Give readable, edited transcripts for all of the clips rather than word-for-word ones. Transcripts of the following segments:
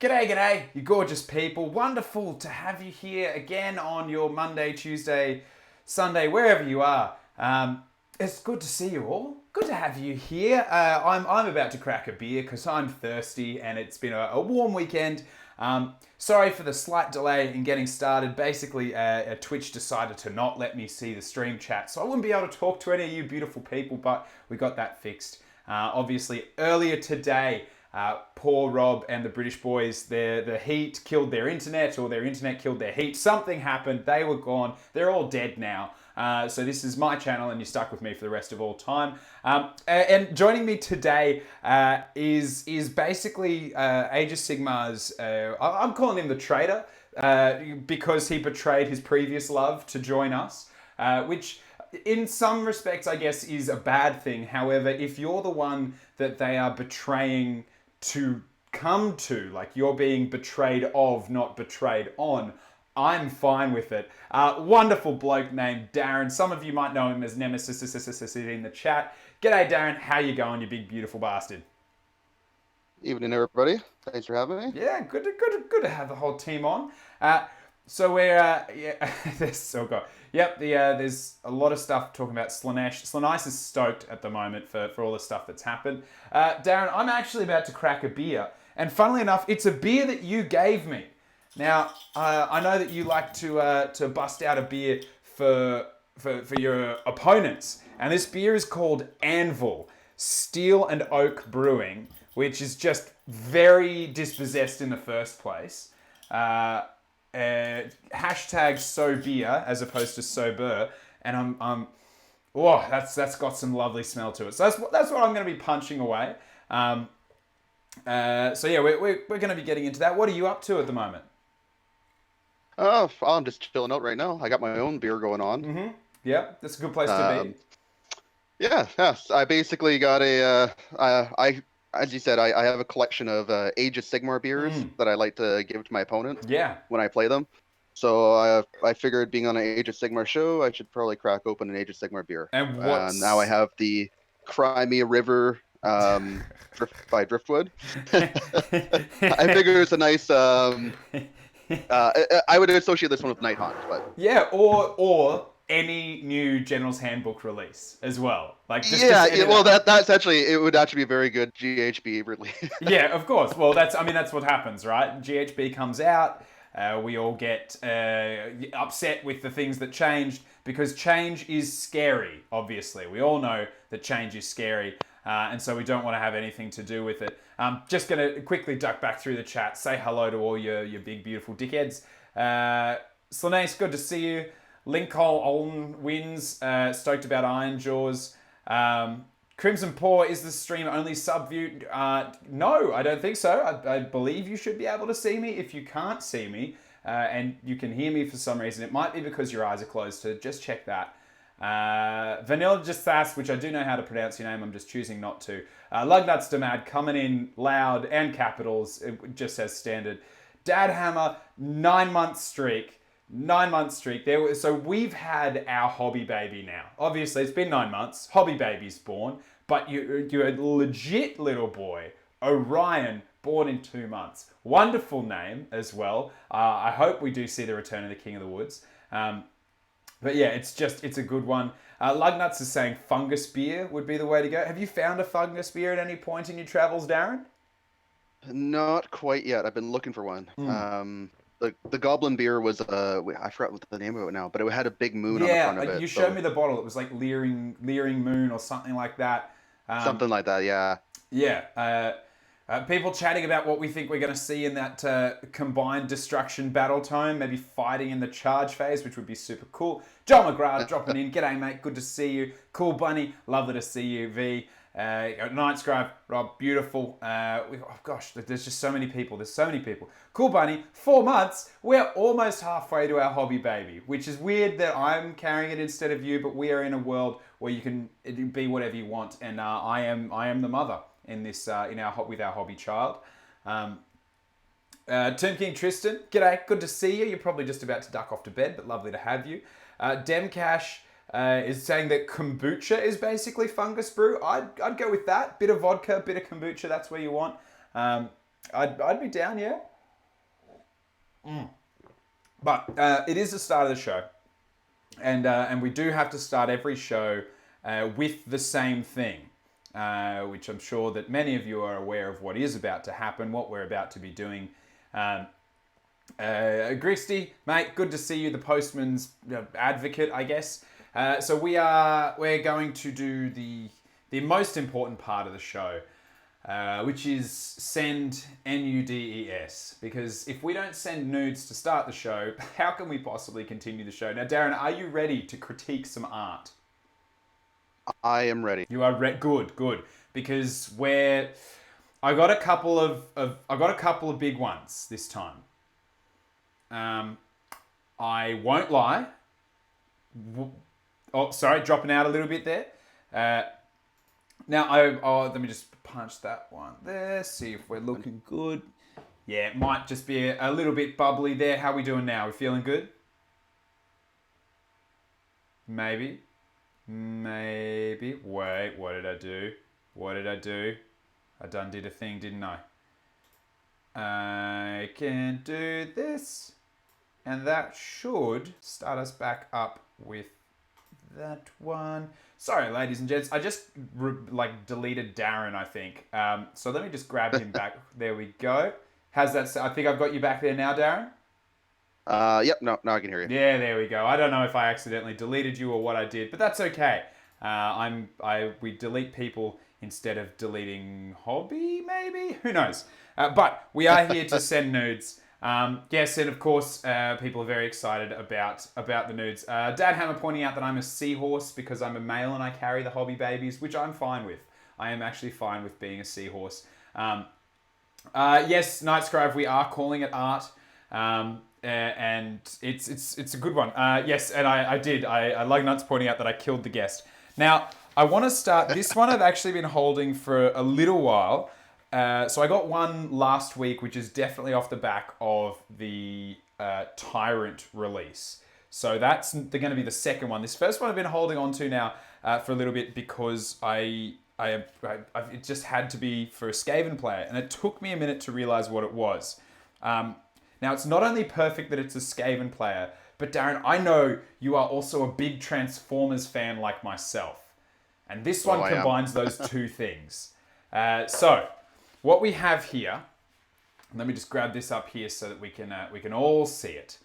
G'day, g'day, you gorgeous people. Wonderful to have you here again on your Monday, Tuesday, Sunday, wherever you are. It's good to see you all. Good to have you here. I'm about to crack a beer because I'm thirsty and it's been a warm weekend. Sorry for the slight delay in getting started. Basically, Twitch decided to not let me see the stream chat, so I wouldn't be able to talk to any of you beautiful people, but we got that fixed. Obviously, earlier today, poor Rob and the British boys, the heat killed their internet, or their internet killed their heat. Something happened. They were gone. They're all dead now. So this is my channel, and you're stuck with me for the rest of all time. And joining me today is basically Age of Sigmar's. I'm calling him the Traitor because he betrayed his previous love to join us, which in some respects, I guess, is a bad thing. However, if you're the one that they are betraying to come to, like you're being betrayed of, not betrayed on, I'm fine with it. Wonderful bloke named Darren. Some of you might know him as Nemesis in the chat. G'day, Darren. How you going, you big beautiful bastard? Evening, everybody. Thanks for having me. Yeah, good to have the whole team on. So we're there's there's a lot of stuff talking about Slaanesh. Slaanesh is stoked at the moment for all the stuff that's happened. Darren, I'm actually about to crack a beer, and funnily enough, it's a beer that you gave me. Now, I know that you like to bust out a beer for your opponents, and this beer is called Anvil Steel and Oak Brewing, which is just very dispossessed in the first place. Hashtag so beer as opposed to sober, and that's got some lovely smell to it. So that's what I'm going to be punching away. So yeah, we're going to be getting into that. What are you up to at the moment? Oh, I'm just chilling out right now. I got my own beer going on. Mm-hmm. Yeah, that's a good place to be. Yes. I basically got as you said, I have a collection of Age of Sigmar beers that I like to give to my opponent. Yeah. When I play them. So I figured, being on an Age of Sigmar show, I should probably crack open an Age of Sigmar beer. And now I have the Crimea River by Driftwood. I figure it's a nice. I would associate this one with Nighthawk, but yeah, or any new General's Handbook release as well. Like that's actually, it would actually be a very good GHB release. Yeah, of course. Well, that's what happens, right? GHB comes out, we all get upset with the things that changed, because change is scary. Obviously, we all know that change is scary. And so we don't want to have anything to do with it. Just going to quickly duck back through the chat, say hello to all your big, beautiful dickheads. Slaanesh, good to see you. Lincoln Olin wins. Stoked about Iron Jaws. Crimson Paw, is the stream only sub-view? No, I don't think so. I believe you should be able to see me. If you can't see me and you can hear me for some reason, it might be because your eyes are closed, so just check that. Vanilla Jasthas, which I do know how to pronounce your name, I'm just choosing not to. Lugnuts Demad coming in loud and capitals, it just says standard. Dadhammer, 9 month streak. 9 month streak. So we've had our hobby baby now. Obviously, it's been 9 months. Hobby baby's born, but you're a legit little boy, Orion, born in 2 months. Wonderful name as well. I hope we do see the return of the King of the Woods. But yeah, it's a good one. Lugnuts is saying fungus beer would be the way to go. Have you found a fungus beer at any point in your travels, Darren? Not quite yet. I've been looking for one. The Goblin beer was I forgot what the name of it now, but it had a big moon on the front of it. You showed me the bottle. It was like leering moon or something like that. Something like that, yeah. Yeah. People chatting about what we think we're going to see in that combined destruction battle tome, maybe fighting in the charge phase, which would be super cool. John McGrath dropping in. G'day, mate. Good to see you. Cool Bunny. Lovely to see you, V. Nightscribe, Rob, beautiful. Gosh, there's just so many people. There's so many people. Cool Bunny, 4 months. We're almost halfway to our hobby baby, which is weird that I'm carrying it instead of you, but we are in a world where you can be whatever you want, and I am the mother in this with our hobby child. Tomb King Tristan, g'day, good to see you. You're probably just about to duck off to bed, but lovely to have you. Demcash is saying that kombucha is basically fungus brew. I'd go with that. Bit of vodka, bit of kombucha, that's where you want. I'd be down, yeah. But it is the start of the show. And we do have to start every show with the same thing, which I'm sure that many of you are aware of what is about to happen, what we're about to be doing. Gristy, mate, good to see you, the postman's advocate, I guess. So we're going to do the most important part of the show, which is send NUDES. Because if we don't send nudes to start the show, how can we possibly continue the show? Now, Darren, are you ready to critique some art? I am ready. You are good. Because I got a couple of big ones this time. I won't lie. Oh, sorry, dropping out a little bit there. Now, let me just punch that one there, see if we're looking good. Yeah, it might just be a little bit bubbly there. How we doing now? We feeling good? Maybe. Wait, what did I do? I done did a thing, didn't I? I can do this. And that should start us back up with that one. Sorry, ladies and gents. I just deleted Darren, I think. So let me just grab him back. There we go. How's that? I think I've got you back there now, Darren. Yep. No, now I can hear you. Yeah, there we go. I don't know if I accidentally deleted you or what I did, but that's okay. We delete people instead of deleting hobby, maybe? Who knows? But we are here to send nudes. Yes, and of course, people are very excited about the nudes. Dad Hammer pointing out that I'm a seahorse because I'm a male and I carry the hobby babies, which I'm fine with. I am actually fine with being a seahorse. Yes, Night Scribe, we are calling it art. And it's a good one. Yes, and I like Nuts pointing out that I killed the guest. Now, I want to start, this one I've actually been holding for a little while. So I got one last week, which is definitely off the back of the Tyrant release. So that's going to be the second one. This first one I've been holding on to now for a little bit because it just had to be for a Skaven player, and it took me a minute to realize what it was. Now, it's not only perfect that it's a Skaven player, but Darren, I know you are also a big Transformers fan like myself. And this one combines those two things. So, what we have here, let me just grab this up here so that we can all see it.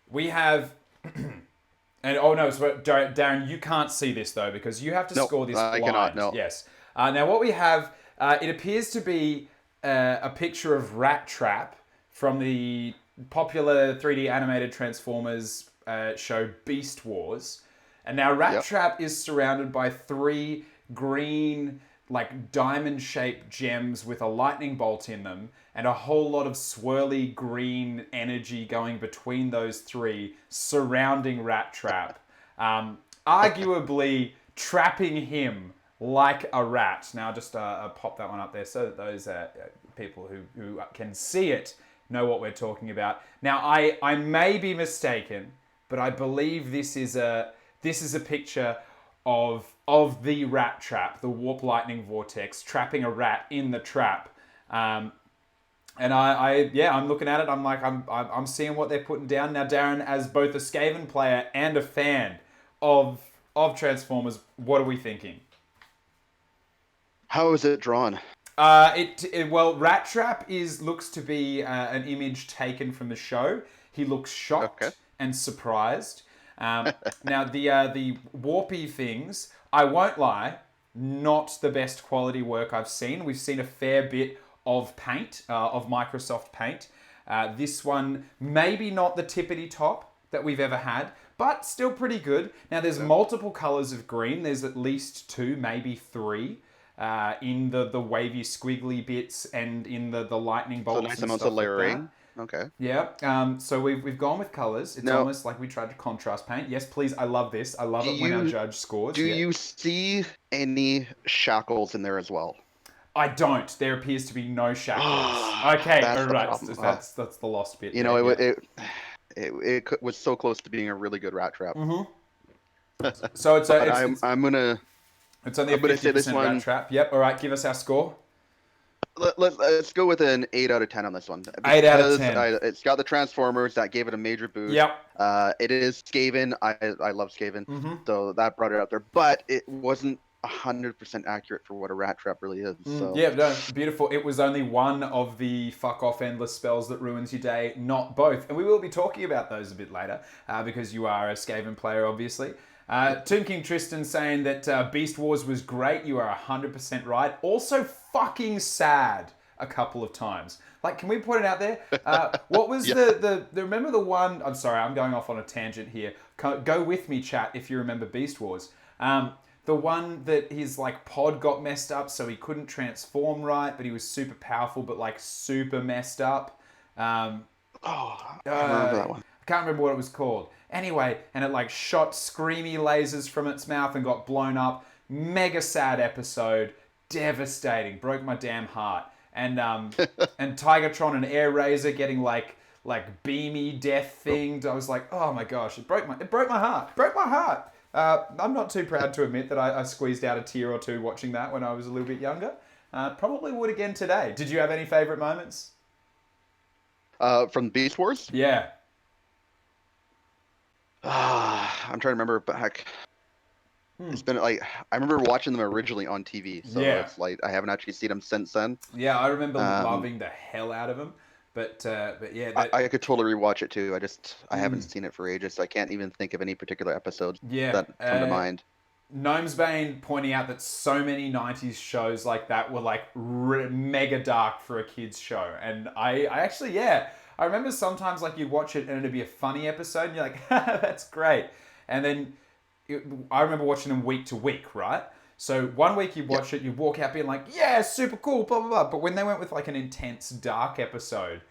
We have, and oh no, so Darren, you can't see this though because you have to score this blind. I cannot, no. Yes. Now what we have, it appears to be a picture of Rat Trap from the popular 3D animated Transformers show Beast Wars. And now Rat Trap is surrounded by 3 green, like diamond-shaped gems with a lightning bolt in them and a whole lot of swirly green energy going between those 3 surrounding Rat Trap. Arguably trapping him like a rat. Now I'll just pop that one up there so that those people who can see it know what we're talking about. Now, I may be mistaken, but I believe this is a picture of the Rat Trap, the Warp Lightning Vortex, trapping a rat in the trap. And I'm looking at it. I'm like, I'm seeing what they're putting down. Now, Darren, as both a Skaven player and a fan of Transformers, what are we thinking? How is it drawn? Well, Rat Trap looks to be an image taken from the show. He looks shocked and surprised. Now the warpy things, I won't lie, not the best quality work I've seen. We've seen a fair bit of paint, of Microsoft Paint. This one maybe not the tippity top that we've ever had, but still pretty good. Now there's multiple colors of green. There's at least 2, maybe 3. In the wavy squiggly bits and in the lightning bolts. So nice amounts of layering. Okay. Yeah. So we've gone with colors. It's almost like we tried to contrast paint. Yes, please. I love this. I love it when our judge scores. Do you see any shackles in there as well? I don't. There appears to be no shackles. Okay. That's the lost bit. You know, it was so close to being a really good Rat Trap. Mm-hmm. So I'm gonna. It's only a 50% Rat Trap. Yep. All right. Give us our score. Let's go with an 8 out of 10 on this one 8 out of because 10. it's got the Transformers that gave it a major boost. Yep. It is Skaven. I love Skaven, Mm-hmm. so that brought it up there. But it wasn't 100% accurate for what a rat trap really is. So Yeah, no, beautiful. It was only one of the fuck off endless spells that ruins your day, not both. And we will be talking about those a bit later because you are a Skaven player, obviously. Tomb King Tristan saying that Beast Wars was great. You are 100% right. Also fucking sad a couple of times. Like, can we put it out there? What was yeah. the remember the one? I'm sorry, I'm going off on a tangent here. Go with me, chat, if you remember Beast Wars. The one that his like pod got messed up, so he couldn't transform right, but he was super powerful, but like super messed up. Oh, I remember that one. I can't remember what it was called. Anyway, and it like shot screamy lasers from its mouth and got blown up. Mega sad episode, devastating, broke my damn heart. And Tigertron and Air Razor getting like beamy death thinged. I was like, oh my gosh, it broke my heart. Broke my heart. I'm not too proud to admit that I squeezed out a tear or two watching that when I was a little bit younger. Probably would again today. Did you have any favourite moments? From Beast Wars? Yeah. I'm trying to remember back. It's been like I remember watching them originally on TV, so Yeah. it's like I haven't actually seen them since then. Yeah, I remember loving the hell out of them. But yeah, I could totally rewatch it too. I haven't seen it for ages, so I can't even think of any particular episodes that come to mind. Gnomesbane pointing out that so many 90s shows like that were like mega dark for a kid's show. And I actually, yeah, I remember sometimes like you'd watch it and it'd be a funny episode and you're like, that's great. And then I remember watching them week to week, right? So one week you watch it, you walk out being like, yeah, super cool, blah, blah, blah. But when they went with like an intense dark episode,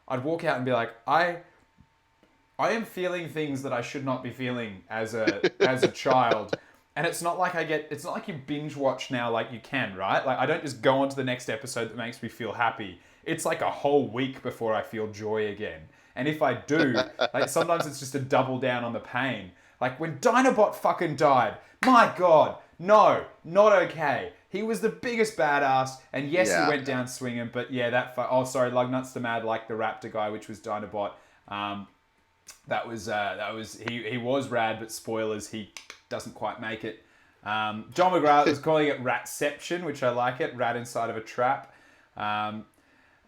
I'd walk out and be like, I am feeling things that I should not be feeling as a child. And it's not like it's not like you binge watch now like you can, right? Like I don't just go on to the next episode that makes me feel happy. It's like a whole week before I feel joy again. And if I do, like sometimes it's just a double down on the pain. Like when Dinobot fucking died, my God, no, not okay. He was the biggest badass, and yes, he went down swinging, but yeah, Lugnut's the Mad like the Raptor guy, which was Dinobot. That was he was rad, but spoilers, he doesn't quite make it. John McGrath was calling it Ratception, which I like it, rat inside of a trap.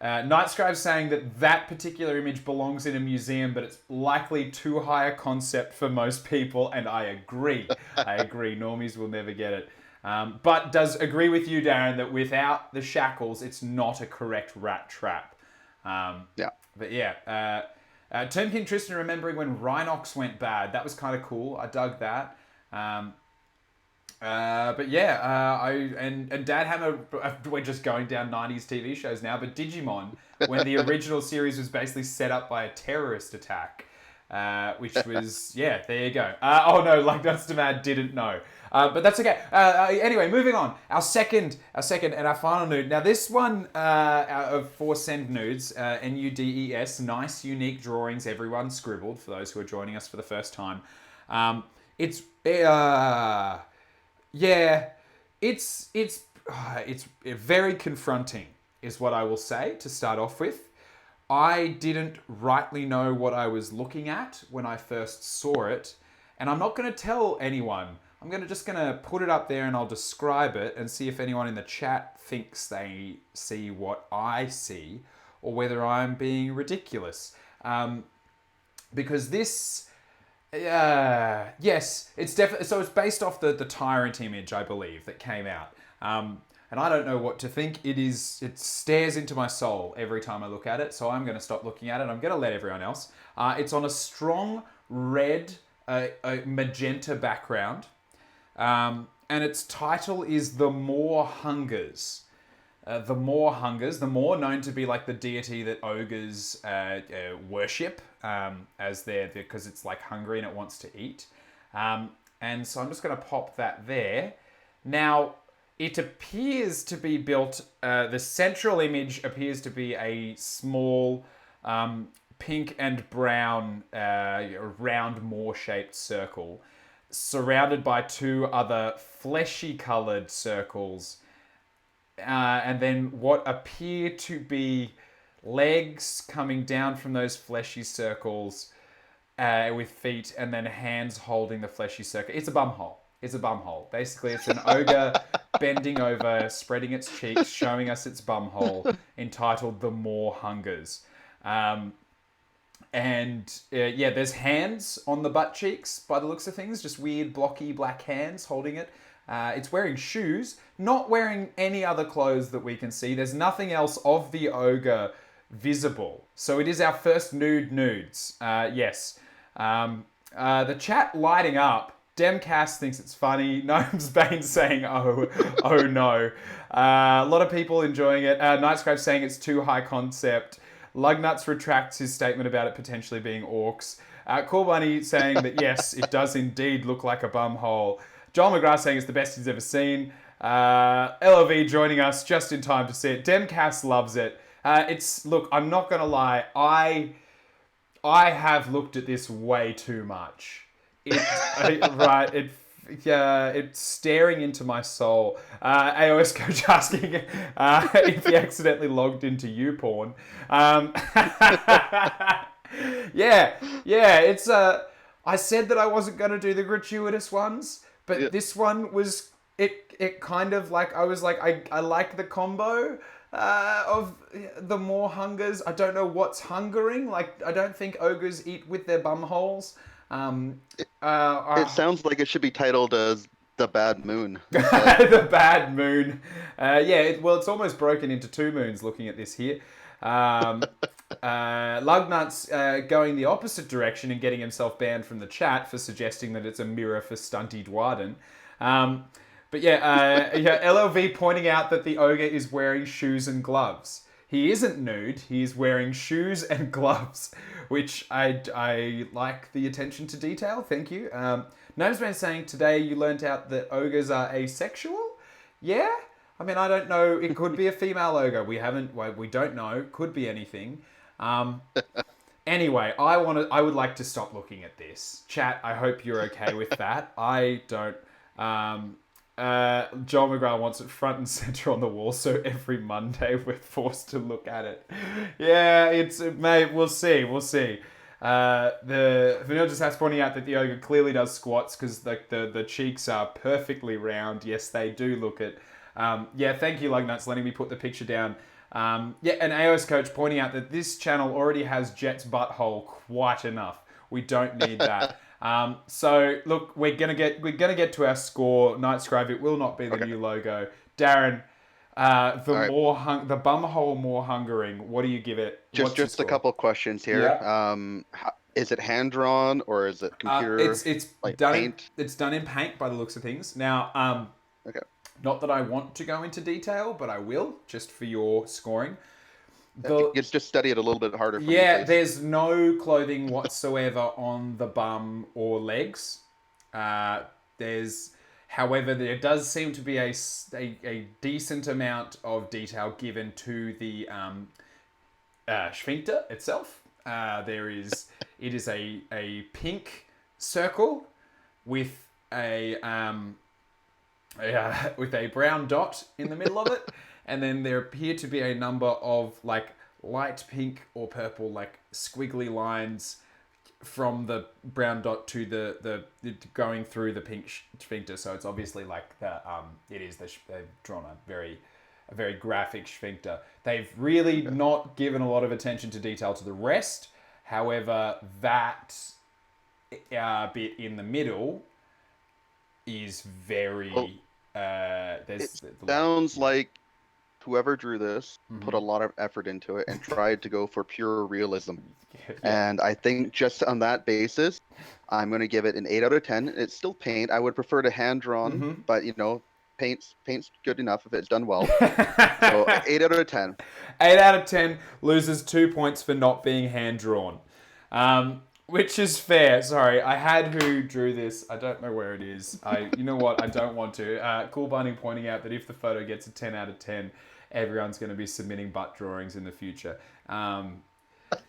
Nightscribe saying that particular image belongs in a museum, but it's likely too high a concept for most people, and I agree. Normies will never get it. But does agree with you, Darren, that without the shackles, it's not a correct rat trap. But yeah, Tomb King Tristan remembering when Rhinox went bad. That was kind of cool. I dug that. But yeah, and Dad Hammer, we're just going down 90s TV shows now, but Digimon, when the original series was basically set up by a terrorist attack, which was, yeah, there you go. Oh no, like that's the Mad didn't know. But that's okay. Anyway, moving on. Our second and our final nude. Now this one out of 4 send nudes, NUDES, nice, unique drawings, everyone scribbled for those who are joining us for the first time. It's very confronting, is what I will say to start off with. I didn't rightly know what I was looking at when I first saw it, and I'm not going to tell anyone. I'm just going to put it up there and I'll describe it and see if anyone in the chat thinks they see what I see or whether I'm being ridiculous. Because this... yes, it's definitely... So it's based off the Tyrant image, I believe, that came out. And I don't know what to think. It stares into my soul every time I look at it, so I'm going to stop looking at it. I'm going to let everyone else. It's on a strong red, magenta background. And its title is The More Hungers. The More Hungers. The More known to be like the deity that ogres worship, because it's like hungry and it wants to eat. And so I'm just going to pop that there. Now, it appears to be built, the central image appears to be a small pink and brown round Moor-shaped circle surrounded by 2 other fleshy coloured circles. and then what appear to be legs coming down from those fleshy circles with feet, and then hands holding the fleshy circle. It's a bum hole. It's a bum hole. Basically, it's an ogre bending over, spreading its cheeks, showing us its bum hole, entitled "The More Hungers." Yeah, there's hands on the butt cheeks by the looks of things, just weird blocky black hands holding it. It's wearing shoes, not wearing any other clothes that we can see. There's nothing else of the ogre visible. So it is our first nudes. Yes. The chat lighting up. Demcast thinks it's funny. Gnome's Bane saying, oh no. A lot of people enjoying it. Nightscribe saying it's too high concept. Lugnuts retracts his statement about it potentially being orcs. Cool Bunny saying that yes, it does indeed look like a bum hole. Joel McGrath saying it's the best he's ever seen. LOV joining us just in time to see it. Demcast loves it. Look, I'm not going to lie. I have looked at this way too much. It's staring into my soul. AoS coach asking if he accidentally logged into YouPorn. It's I said that I wasn't going to do the gratuitous ones, but this one was it kind of like I was like I like the combo of the more hungers. I don't know what's hungering. Like I don't think ogres eat with their bum holes. It sounds like it should be titled as The Bad Moon. The Bad Moon. It's almost broken into two moons looking at this here. Lugnut's going the opposite direction and getting himself banned from the chat for suggesting that it's a mirror for stunty Dwarden. LOV pointing out that the ogre is wearing shoes and gloves. He isn't nude. He's wearing shoes and gloves, which I like the attention to detail. Thank you. Gnome's been saying today you learnt out that ogres are asexual. Yeah. I mean, I don't know. It could be a female ogre. We don't know. Could be anything. Anyway, I would like to stop looking at this. Chat, I hope you're okay with that. I don't. Joel McGrath wants it front and center on the wall, so every Monday we're forced to look at it. Yeah, we'll see. The Vanilla just has pointing out that the ogre clearly does squats because the cheeks are perfectly round. Yes, they do look it. Thank you, Lugnuts, letting me put the picture down. An AOS coach pointing out that this channel already has Jet's butthole quite enough. We don't need that. So look, we're gonna get to our score. Nightscribe, it will not be the new logo. Darren, the bumhole more hungering. What do you give it? Just a couple questions here. Yeah. Is it hand drawn or is it computer? It's like done. Paint? It's done in Paint by the looks of things. Now, okay. Not that I want to go into detail, but I will just for your scoring. It's just study it a little bit harder for me, please. There's no clothing whatsoever on the bum or legs. However, there does seem to be a decent amount of detail given to the sphincter itself. It is a pink circle with a brown dot in the middle of it. And then there appear to be a number of like light pink or purple, like squiggly lines from the brown dot to the going through the pink sphincter. So it's obviously like they've drawn a very graphic sphincter. They've really not given a lot of attention to detail to the rest. However, that bit in the middle is very. Sounds like whoever drew this put a lot of effort into it and tried to go for pure realism. And I think just on that basis, I'm going to give it an 8 out of 10. It's still paint. I would prefer to hand drawn, but paint's good enough if it's done well. So 8 out of 10. 8 out of 10 loses 2 points for not being hand drawn. Which is fair. Sorry, I had who drew this. I don't know where it is. You know what? I don't want to. Cool Bunny pointing out that if the photo gets a 10 out of 10, everyone's going to be submitting butt drawings in the future. I'm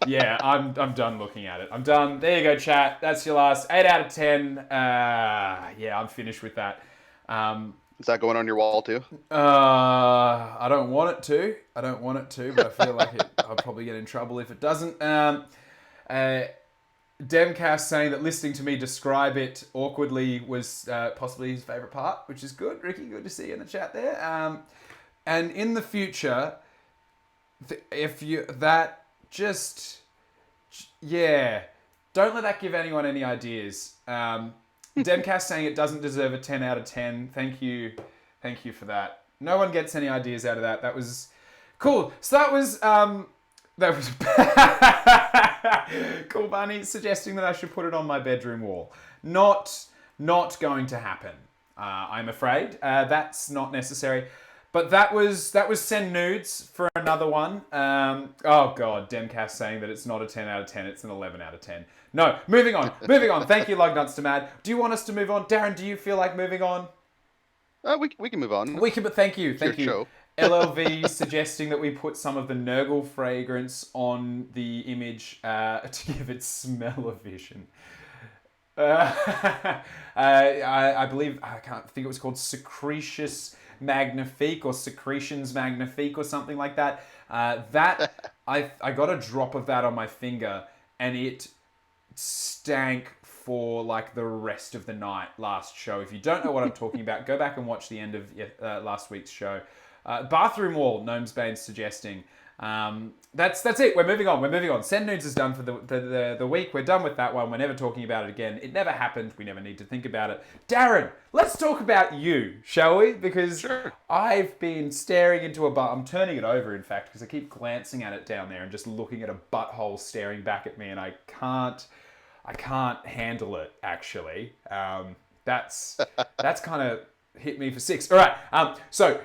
done looking at it. I'm done. There you go, chat. That's your last 8 out of 10. I'm finished with that. Is that going on your wall too? I don't want it to. But I feel like I'll probably get in trouble if it doesn't. Demcast saying that listening to me describe it awkwardly was possibly his favourite part, which is good. Ricky, good to see you in the chat there. And in the future, if you don't let that give anyone any ideas. Demcast saying it doesn't deserve a 10 out of 10. Thank you for that. No one gets any ideas out of that. That was cool. So that was Cool Bunny suggesting that I should put it on my bedroom wall. Not going to happen. I'm afraid that's not necessary. But that was send nudes for another one. Oh god, Demcast saying that it's not a 10 out of 10, it's an 11 out of 10. No, moving on. Thank you, Lugnuts to Mad. Do you want us to move on? Darren, do you feel like moving on? We can move on. We can, but thank you. Show. LLV suggesting that we put some of the Nurgle fragrance on the image to give it smell-o-vision. I believe, I can't think it was called Secretious Magnifique or Secretions Magnifique or something like that. I got a drop of that on my finger and it stank for like the rest of the night last show. If you don't know what I'm talking about, go back and watch the end of last week's show. Bathroom wall, Gnomesbane suggesting. That's it. We're moving on. Send nudes is done for the week. We're done with that one. We're never talking about it again. It never happened. We never need to think about it. Darren, let's talk about you, shall we? Because sure. I've been staring into a butt. I'm turning it over, in fact, because I keep glancing at it down there and just looking at a butthole staring back at me, and I can't handle it. Actually, that's kind of hit me for 6. All right. Let's go.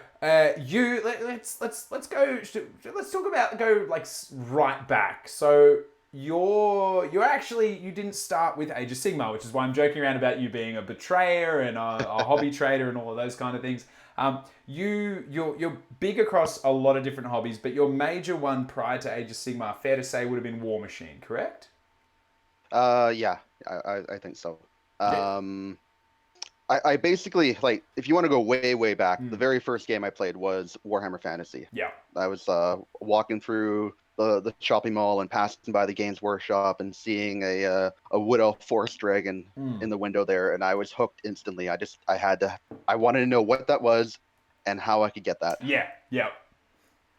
Let's talk about right back. So you didn't start with Age of Sigmar, which is why I'm joking around about you being a betrayer and a hobby trader and all of those kind of things. You're big across a lot of different hobbies, but your major one prior to Age of Sigmar, fair to say, would have been War Machine, correct? Yeah, I think so. I basically, like, if you want to go way back, the very first game I played was Warhammer Fantasy. Yeah. I was walking through the shopping mall and passing by the Games Workshop and seeing a Wood Elf Forest Dragon in the window there, and I was hooked instantly. I wanted to know what that was and how I could get that. Yeah.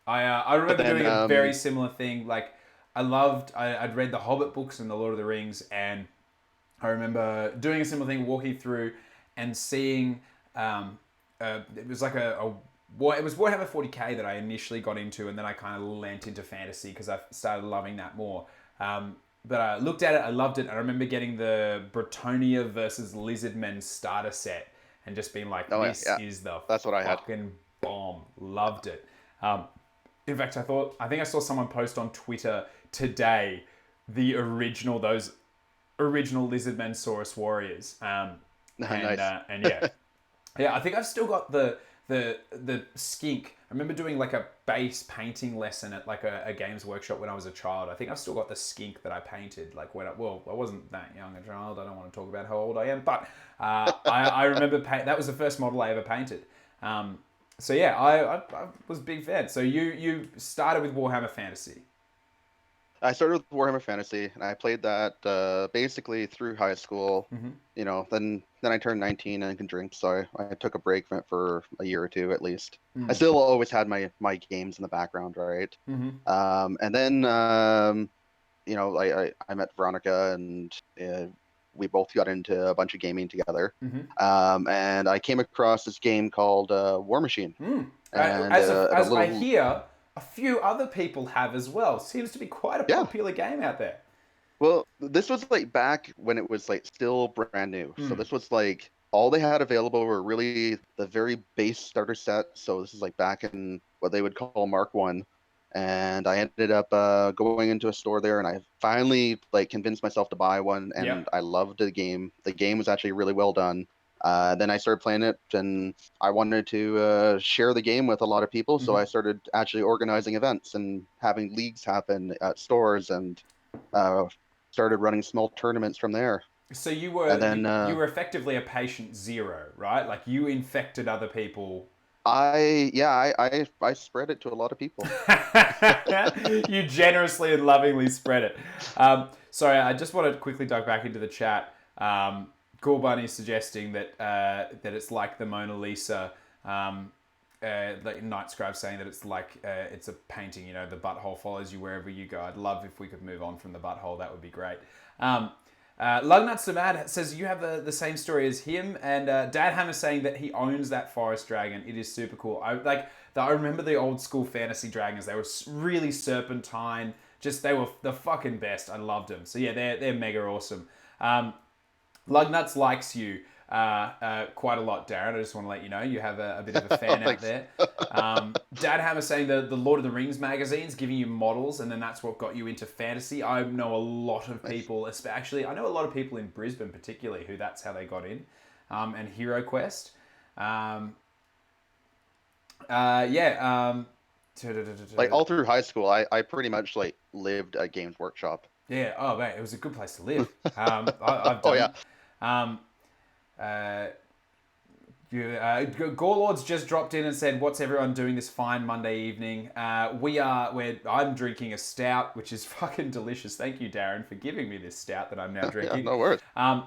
I remember doing a very similar thing. Like, I'd read the Hobbit books and the Lord of the Rings, and I remember doing a similar thing, walking through and seeing, it was like it was Warhammer 40k that I initially got into, and then I kind of lent into fantasy because I started loving that more. But I looked at it, I loved it. I remember getting the Bretonia versus Lizardmen starter set and just being like, this is the That's what fucking bomb. Loved it. In fact, I think I saw someone post on Twitter today those original Lizardmen Saurus Warriors. Nice. And yeah, I think I've still got the skink. I remember doing like a base painting lesson at like a Games Workshop when I was a child. I think I've still got the skink that I painted. Like I wasn't that young a child. I don't want to talk about how old I am, but I remember that was the first model I ever painted. So yeah, I was a big fan. So you started with Warhammer Fantasy. I started with Warhammer Fantasy, and I played that basically through high school. Mm-hmm. You know, then I turned 19 and can drink, so I took a break from it for a year or two at least. I still always had my games in the background, right? And then you know, I met Veronica, and we both got into a bunch of gaming together. And I came across this game called War Machine. And as I hear, a few other people have as well. Seems to be quite a popular game out there. Well, this was like back when it was like still brand new. So this was like all they had available were really the very base starter set. So this is like back in what they would call Mark 1. And I ended up going into a store there, and I finally like convinced myself to buy one, and I loved the game. The game was actually really well done. Then I started playing it, and I wanted to share the game with a lot of people, so I started actually organizing events and having leagues happen at stores, and started running small tournaments from there. So you And were then you were effectively a patient zero, right? Like you infected other people. I spread it to a lot of people. You generously and lovingly spread it. Sorry, I just wanted to quickly dug back into the chat. Cool Bunny suggesting that it's like the Mona Lisa. Like Night Scribe saying that it's like it's a painting. You know, the butthole follows you wherever you go. I'd love if we could move on from the butthole. That would be great. Lugnuts to Mad says you have the same story as him, and Dad Hammer saying that he owns that forest dragon. It is super cool. I remember the old school fantasy dragons. They were really serpentine. Just they were the fucking best. I loved them. So yeah, they're mega awesome. Lugnuts likes you quite a lot, Darren. I just want to let you know you have a bit of a fan out there. Dad Hammer saying the Lord of the Rings magazines giving you models, and then that's what got you into fantasy. I know a lot of people, actually, I know a lot of people in Brisbane particularly who that's how they got in, and Hero Quest. Like all through high school, I pretty much like lived at Games Workshop. Yeah. Oh, mate, it was a good place to live. I've Oh done. yeah. Um, Gorelords just dropped in and said, "What's everyone doing this fine Monday evening?" I'm drinking a stout, which is fucking delicious. Thank you, Darren, for giving me this stout that I'm now drinking. Yeah, no worries. And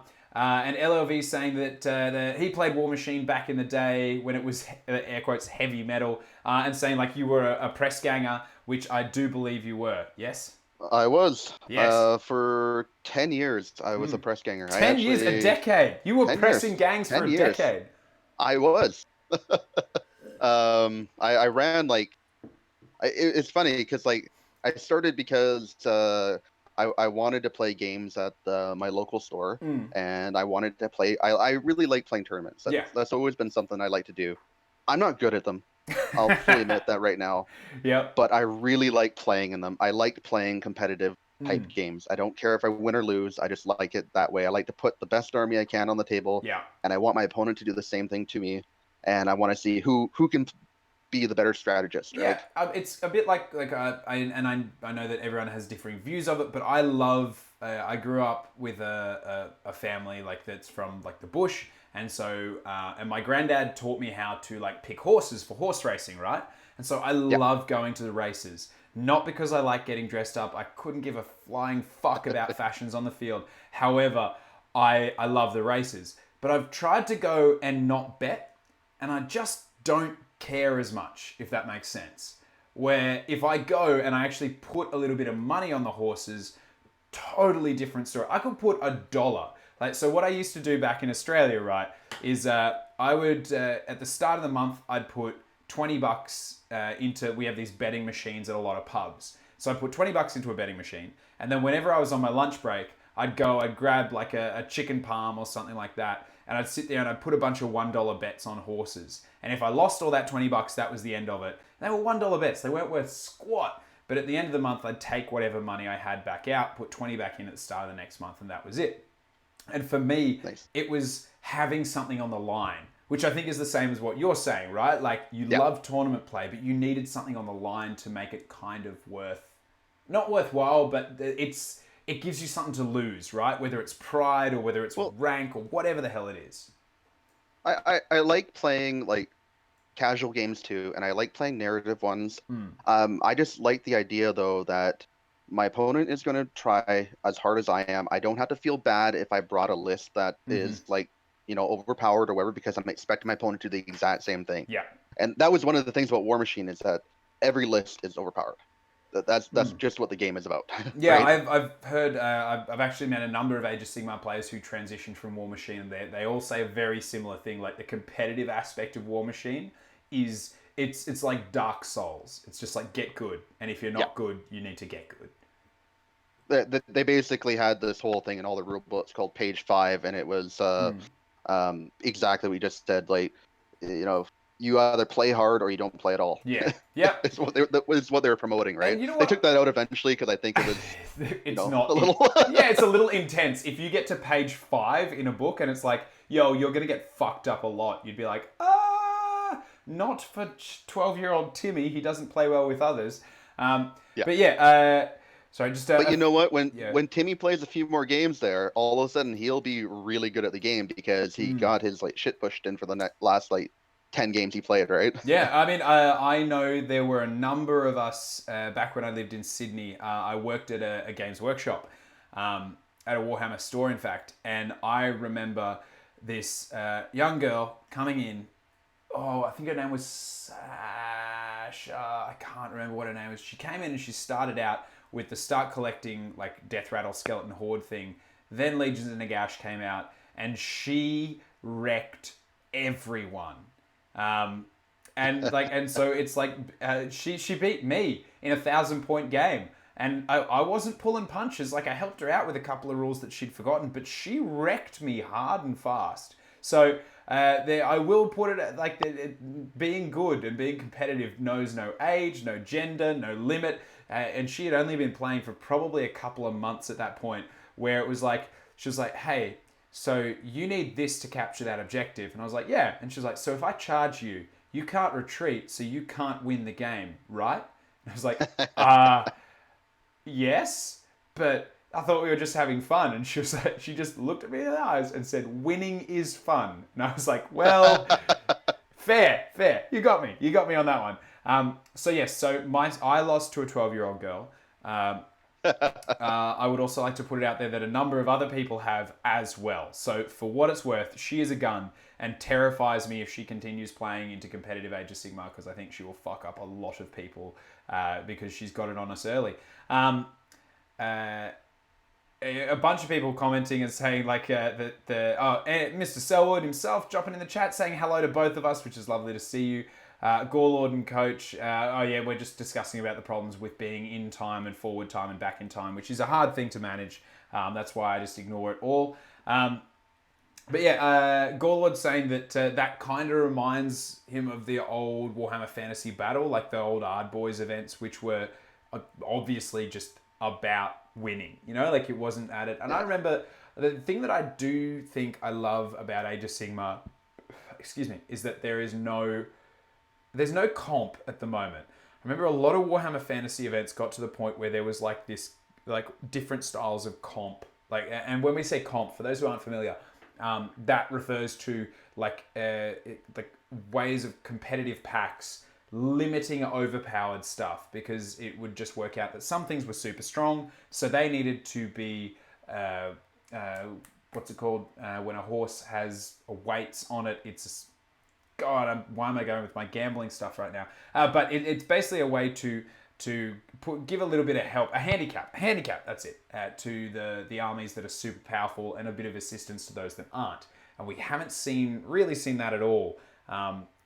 LLV saying that he played War Machine back in the day when it was air quotes heavy metal, and saying like you were a press ganger, which I do believe you were. Yes. I was. Yes. For 10 years, I was a press ganger. 10 years, a decade. You were 10 pressing years. gangs for 10 a years. decade. I was. I ran like it's funny because like I started because I wanted to play games at my local store, and I wanted to play. I really like playing tournaments. Yeah. That's always been something I like to do. I'm not good at them. I'll fully admit that right now. Yep. But I really like playing in them. I like playing competitive type Mm. games. I don't care if I win or lose. I just like it that way. I like to put the best army I can on the table, Yeah. and I want my opponent to do the same thing to me. And I want to see who can be the better strategist, Yeah, right? it's a bit like I know that everyone has differing views of it, but I love. I grew up with a family like that's from like the bush, and so and my granddad taught me how to like pick horses for horse racing, right? And so I love going to the races, not because I like getting dressed up. I couldn't give a flying fuck about fashions on the field. However, I love the races, but I've tried to go and not bet, and I just don't care as much, if that makes sense. Where if I go and I actually put a little bit of money on the horses, totally different story. I could put $1. Like, so what I used to do back in Australia, right, is I would at the start of the month I'd put $20 into. We have these betting machines at a lot of pubs, so I put $20 into a betting machine, and then whenever I was on my lunch break, I'd grab like a chicken palm or something like that, and I'd sit there and I'd put a bunch of $1 bets on horses. And if I lost all that $20, that was the end of it. And they were $1 bets. They weren't worth squat. But at the end of the month, I'd take whatever money I had back out, put 20 back in at the start of the next month, and that was it. And for me, It was having something on the line, which I think is the same as what you're saying, right? Like you love tournament play, but you needed something on the line to make it kind of not worthwhile, but it gives you something to lose, right? Whether it's pride or whether it's rank or whatever the hell it is. I like playing like casual games too, and I like playing narrative ones. I just like the idea though that my opponent is going to try as hard as I am. I don't have to feel bad if I brought a list that is like, overpowered or whatever, because I'm expecting my opponent to do the exact same thing. Yeah. And that was one of the things about War Machine, is that every list is overpowered. That's just what the game is about. Yeah, right? I've heard. I've actually met a number of Age of Sigmar players who transitioned from War Machine, and they all say a very similar thing. Like the competitive aspect of War Machine is it's like Dark Souls. It's just like get good, and if you're not good, you need to get good. They basically had this whole thing in all the rule books called Page 5, and it was exactly what you just said. Like, you either play hard or you don't play at all. Yeah. It's what they were promoting, right? And you know They what? took that out eventually because I think it was it's not a little. yeah, it's a little intense. If you get to page 5 in a book and it's like, yo, you're gonna get fucked up a lot, you'd be like, not for 12-year-old Timmy. He doesn't play well with others. But yeah. So just But you know what? When yeah. when Timmy plays a few more games there, all of a sudden he'll be really good at the game because he Mm. got his like shit pushed in for the last like 10 games he played, right? Yeah, I mean, I know there were a number of us back when I lived in Sydney. I worked at a Games Workshop, at a Warhammer store, in fact, and I remember this young girl coming in. Oh, I think her name was Sasha. I can't remember what her name was. She came in and she started out with the start collecting like Death Rattle Skeleton Horde thing. Then Legions of Nagash came out, and she wrecked everyone. Um, and so it's like she beat me in a 1,000 point game, and I wasn't pulling punches. Like I helped her out with a couple of rules that she'd forgotten, but she wrecked me hard and fast. So there, I will put it like being good and being competitive knows no age, no gender, no limit. And she had only been playing for probably a couple of months at that point, where it was like she was like, "Hey, so you need this to capture that objective," and I was like, "Yeah." And she was like, "So if I charge you, you can't retreat, so you can't win the game, right?" And I was like, yes, but I thought we were just having fun." And she was like, she just looked at me in the eyes and said, "Winning is fun." And I was like, well, fair, fair. You got me on that one. So yes, so I lost to a 12-year-old girl. I would also like to put it out there that a number of other people have as well. So for what it's worth, she is a gun and terrifies me if she continues playing into competitive Age of Sigmar, because I think she will fuck up a lot of people because she's got it on us early. A bunch of people commenting and saying like Mr. Selwood himself dropping in the chat saying hello to both of us, which is lovely to see you. Gorlord and Coach, oh yeah, we're just discussing about the problems with being in time and forward time and back in time, which is a hard thing to manage. That's why I just ignore it all. But yeah, Gorlord saying that that kind of reminds him of the old Warhammer Fantasy Battle, like the old Ard Boys events, which were obviously just about winning, you know, like it wasn't at it. And I remember the thing that I do think I love about Age of Sigmar, excuse me, is that there's no comp at the moment. I remember a lot of Warhammer Fantasy events got to the point where there was like this, like different styles of comp. Like, and when we say comp, for those who aren't familiar, that refers to like ways of competitive packs limiting overpowered stuff, because it would just work out that some things were super strong, so they needed to be what's it called when a horse has a weights on it. It's God, why am I going with my gambling stuff right now? But it's basically a way to give a little bit of help, a handicap. That's it, to the armies that are super powerful, and a bit of assistance to those that aren't. And we haven't really seen that at all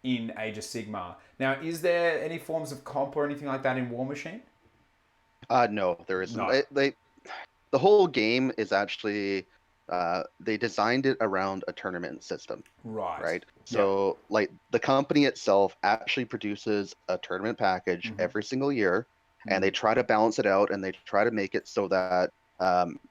in Age of Sigmar. Now, is there any forms of comp or anything like that in War Machine? No, there isn't. No. The whole game is actually they designed it around a tournament system, Right. right? Yep. So like the company itself actually produces a tournament package every single year, and they try to balance it out, and they try to make it so that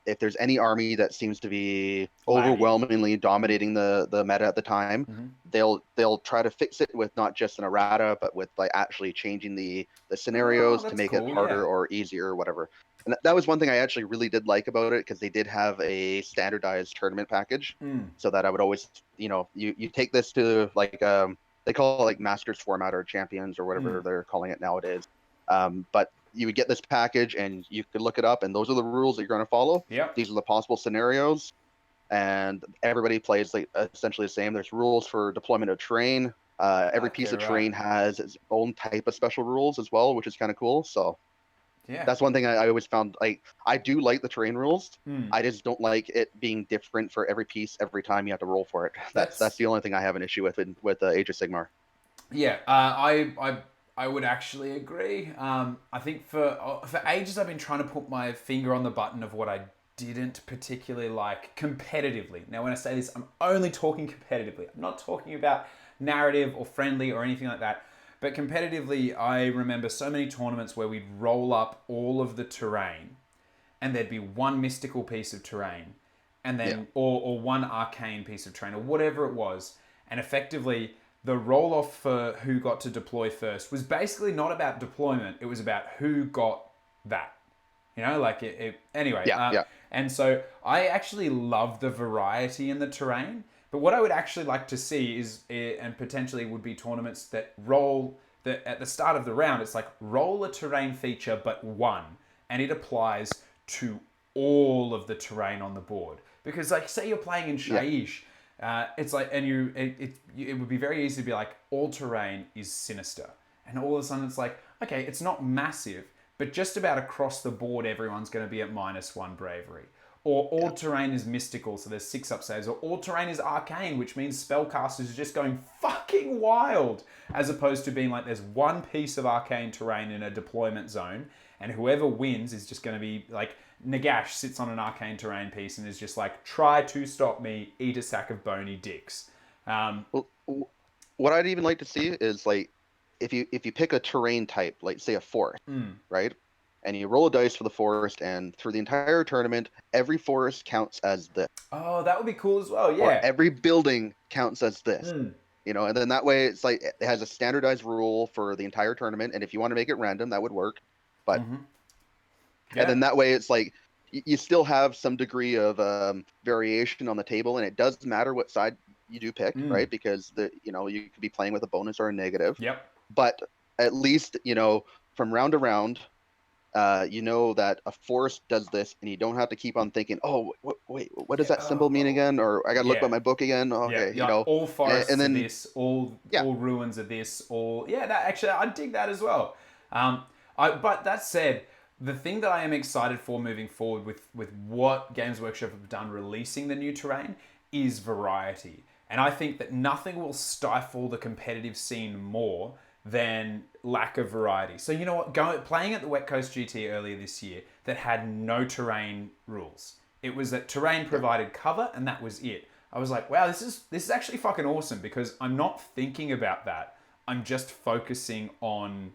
if there's any army that seems to be overwhelmingly dominating the meta at the time, they'll try to fix it with not just an errata, but with like actually changing the scenarios to make it harder or easier or whatever. And that was one thing I actually really did like about it, because they did have a standardized tournament package, so that I would always, you take this to like they call it like Masters format or Champions or whatever they're calling it nowadays. But you would get this package and you could look it up, and those are the rules that you're going to follow. Yep. These are the possible scenarios, and everybody plays like essentially the same. There's rules for deployment of terrain. Every piece of terrain has its own type of special rules as well, which is kind of cool. So yeah, that's one thing I always found. Like, I do like the terrain rules. I just don't like it being different for every piece every time you have to roll for it. That's the only thing I have an issue with Age of Sigmar. Yeah, I would actually agree. I think for ages I've been trying to put my finger on the button of what I didn't particularly like competitively. Now, when I say this, I'm only talking competitively. I'm not talking about narrative or friendly or anything like that. But competitively, I remember so many tournaments where we'd roll up all of the terrain, and there'd be one mystical piece of terrain, and then or one arcane piece of terrain, or whatever it was, and effectively the roll off for who got to deploy first was basically not about deployment. It was about who got that. You know, like anyway. Yeah, yeah. And so I actually love the variety in the terrain. But what I would actually like to see is, and potentially would be tournaments that roll that at the start of the round, it's like roll a terrain feature but one, and it applies to all of the terrain on the board. Because like, say you're playing in Yeah. Shaiish, it's like, and it would be very easy to be like, all terrain is sinister, and all of a sudden it's like, okay, it's not massive, but just about across the board, everyone's going to be at -1 bravery. Or all terrain is mystical, so there's 6 up saves. Or all terrain is arcane, which means spellcasters are just going fucking wild, as opposed to being like, there's one piece of arcane terrain in a deployment zone, and whoever wins is just going to be like, Nagash sits on an arcane terrain piece and is just like, try to stop me, eat a sack of bony dicks. Well, what I'd even like to see is like if you pick a terrain type, like say a forest, right? And you roll a dice for the forest, and through the entire tournament, every forest counts as this, Oh, that would be cool as well, or yeah. every building counts as this. You know, and then that way it's like it has a standardized rule for the entire tournament. And if you want to make it random, that would work. But and Yeah. then that way it's like you still have some degree of variation on the table, and it does matter what side you do pick, right? Because you could be playing with a bonus or a negative, Yep. but at least from round to round, you know that a forest does this, and you don't have to keep on thinking, oh, wait, what does Yeah. that symbol mean again? Or I got to look Yeah. at my book again. Yeah, Okay, yeah. All and forests are then this. All yeah, ruins are this. All that actually, I dig that as well. But that said, the thing that I am excited for moving forward with what Games Workshop have done releasing the new terrain is variety, and I think that nothing will stifle the competitive scene more than lack of variety. So you know what? Playing at the Wet Coast GT earlier this year that had no terrain rules. It was that terrain provided cover, and that was it. I was like, wow, this is actually fucking awesome, because I'm not thinking about that. I'm just focusing on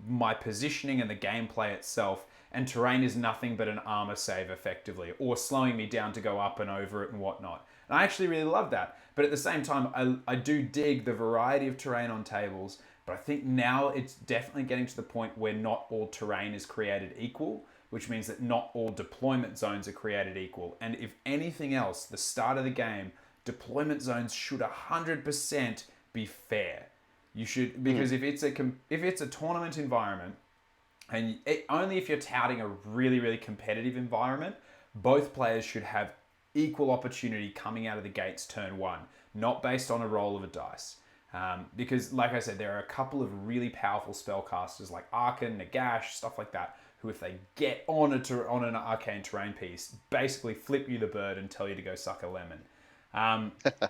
my positioning and the gameplay itself, and terrain is nothing but an armor save effectively, or slowing me down to go up and over it and whatnot. And I actually really love that. But at the same time, I do dig the variety of terrain on tables, but I think now it's definitely getting to the point where not all terrain is created equal, which means that not all deployment zones are created equal. And if anything else, the start of the game, deployment zones should 100% be fair. You should, because if it's a tournament environment, and only if you're touting a really, really competitive environment, both players should have equal opportunity coming out of the gates turn one, not based on a roll of a dice. Because, like I said, there are a couple of really powerful spellcasters like Arkan, Nagash, stuff like that, who, if they get on an arcane terrain piece, basically flip you the bird and tell you to go suck a lemon.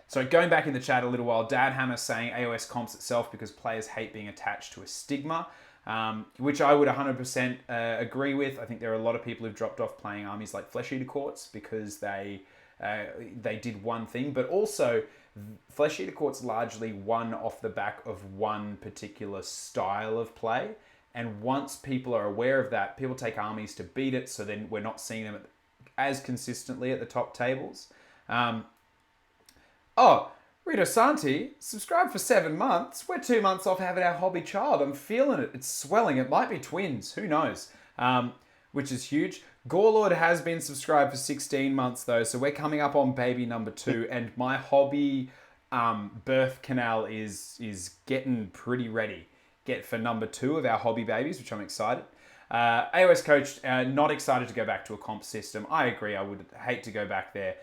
So going back in the chat a little while, Dad Hammer saying AoS comps itself because players hate being attached to a stigma, which I would 100% agree with. I think there are a lot of people who've dropped off playing armies like Flesh Eater Courts because they did one thing, but also Flesh Eater Courts largely won off the back of one particular style of play. And once people are aware of that, people take armies to beat it, so then we're not seeing them as consistently at the top tables. Rito Santi, subscribed for 7 months. We're 2 months off having our hobby child. I'm feeling it. It's swelling. It might be twins. Who knows? Which is huge. Gorelord has been subscribed for 16 months, though, so we're coming up on baby number 2, and my hobby birth canal is getting pretty ready. Get for number 2 of our hobby babies, which I'm excited. AoS coach, not excited to go back to a comp system. I agree. I would hate to go back there.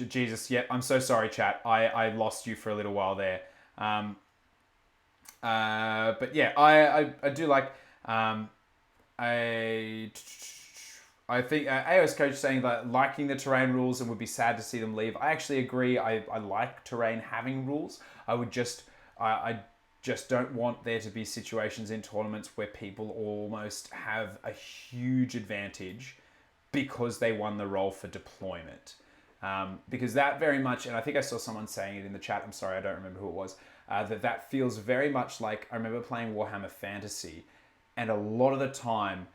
Jesus, yeah, I'm so sorry, chat. I lost you for a little while there. But yeah, I do like. I think AOS coach saying that liking the terrain rules and would be sad to see them leave. I actually agree. I like terrain having rules. I just don't want there to be situations in tournaments where people almost have a huge advantage because they won the role for deployment. Because that very much, and I think I saw someone saying it in the chat, I'm sorry, I don't remember who it was, that feels very much like, I remember playing Warhammer Fantasy, and a lot of the time,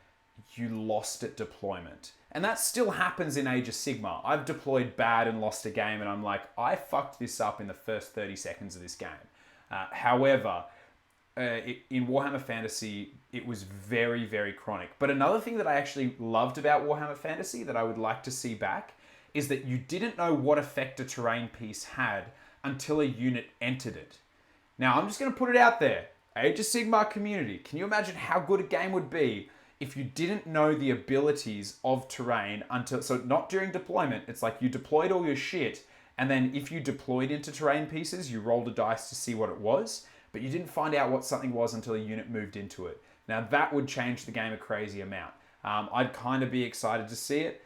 you lost at deployment. And that still happens in Age of Sigmar. I've deployed bad and lost a game, and I'm like, I fucked this up in the first 30 seconds of this game. However, in Warhammer Fantasy, it was very, very chronic. But another thing that I actually loved about Warhammer Fantasy that I would like to see back is that you didn't know what effect a terrain piece had until a unit entered it. Now, I'm just going to put it out there. Age of Sigmar community, can you imagine how good a game would be if you didn't know the abilities of terrain until... So not during deployment, it's like you deployed all your shit, and then if you deployed into terrain pieces, you rolled a dice to see what it was, but you didn't find out what something was until a unit moved into it. Now, that would change the game a crazy amount. I'd kind of be excited to see it,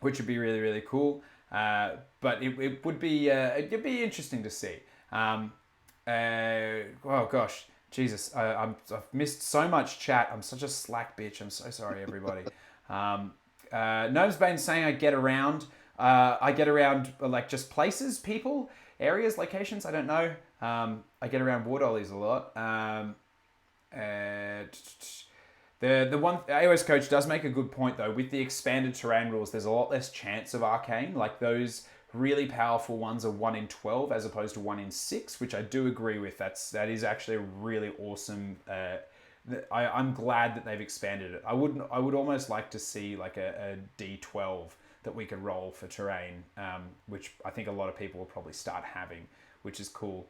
which would be really, really cool. But it would be it'd be interesting to see. Oh gosh, Jesus, I've missed so much chat. I'm such a slack bitch. I'm so sorry, everybody. Gnomesbane saying I get around like just places, people, areas, locations. I don't know. I get around Wood Ollies a lot. The one AoS coach does make a good point though. With the expanded terrain rules, there's a lot less chance of arcane. Like those really powerful ones are 1 in 12 as opposed to 1 in 6, which I do agree with. That is actually a really awesome. I'm glad that they've expanded it. I would almost like to see like a D12 that we could roll for terrain, which I think a lot of people will probably start having, which is cool.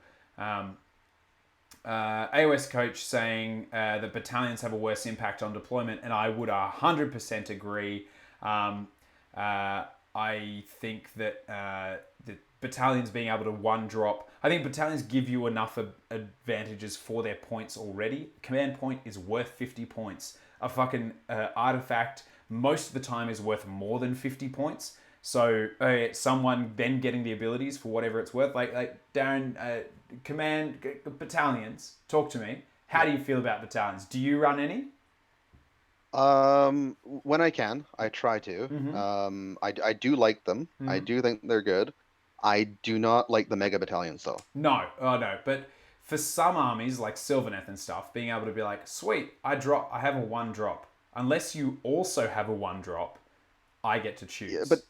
AoS coach saying that battalions have a worse impact on deployment, and I would 100% agree. I think that the battalions being able to one drop, I think battalions give you enough advantages for their points already. Command point is worth 50 points. A fucking artifact most of the time is worth more than 50 points. So someone then getting the abilities for whatever it's worth, like Darren, command battalions. Talk to me. How do you feel about battalions? Do you run any? When I can, I try to. Mm-hmm. I do like them. Mm-hmm. I do think they're good. I do not like the mega battalions though. No, but for some armies like Sylvaneth and stuff, being able to be like, sweet, I have a 1 drop. Unless you also have a 1 drop, I get to choose. Yeah, but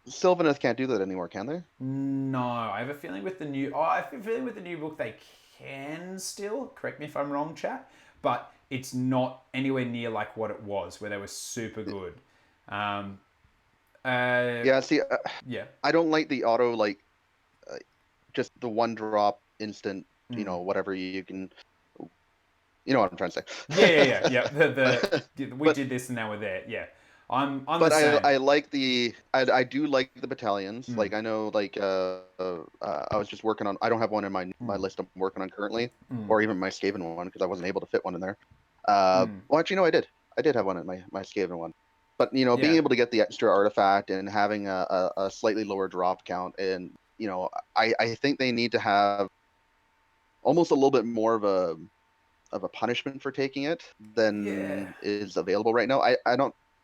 Sylvaneth can't do that anymore, can they? No, I have a feeling with the new. Oh, I have a feeling with the new book they can still. Correct me if I'm wrong, chat. But it's not anywhere near like what it was, where they were super good. Yeah. See. Yeah. I don't like the auto just the 1 drop instant. You know, whatever you can. You know what I'm trying to say. Yeah. We But did this and now we're there. Yeah. I'm but the same. I like I do like the battalions. Like I know I was just working on, I don't have one in my list I'm working on currently, or even my Skaven one because I wasn't able to fit one in there. Well, actually no, I did have one in my Skaven one. But you know, being able to get the extra artifact and having a slightly lower drop count, and you know, I think they need to have almost a little bit more of a punishment for taking it than is available right now. I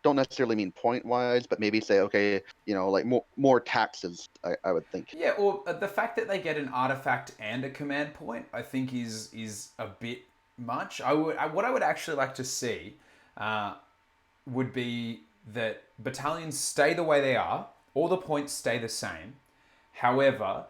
don't necessarily mean point wise, but maybe say, okay, you know, like more taxes, I would think. Yeah, or the fact that they get an artifact and a command point, I think is a bit much. What I would actually like to see would be that battalions stay the way they are, all the points stay the same. However,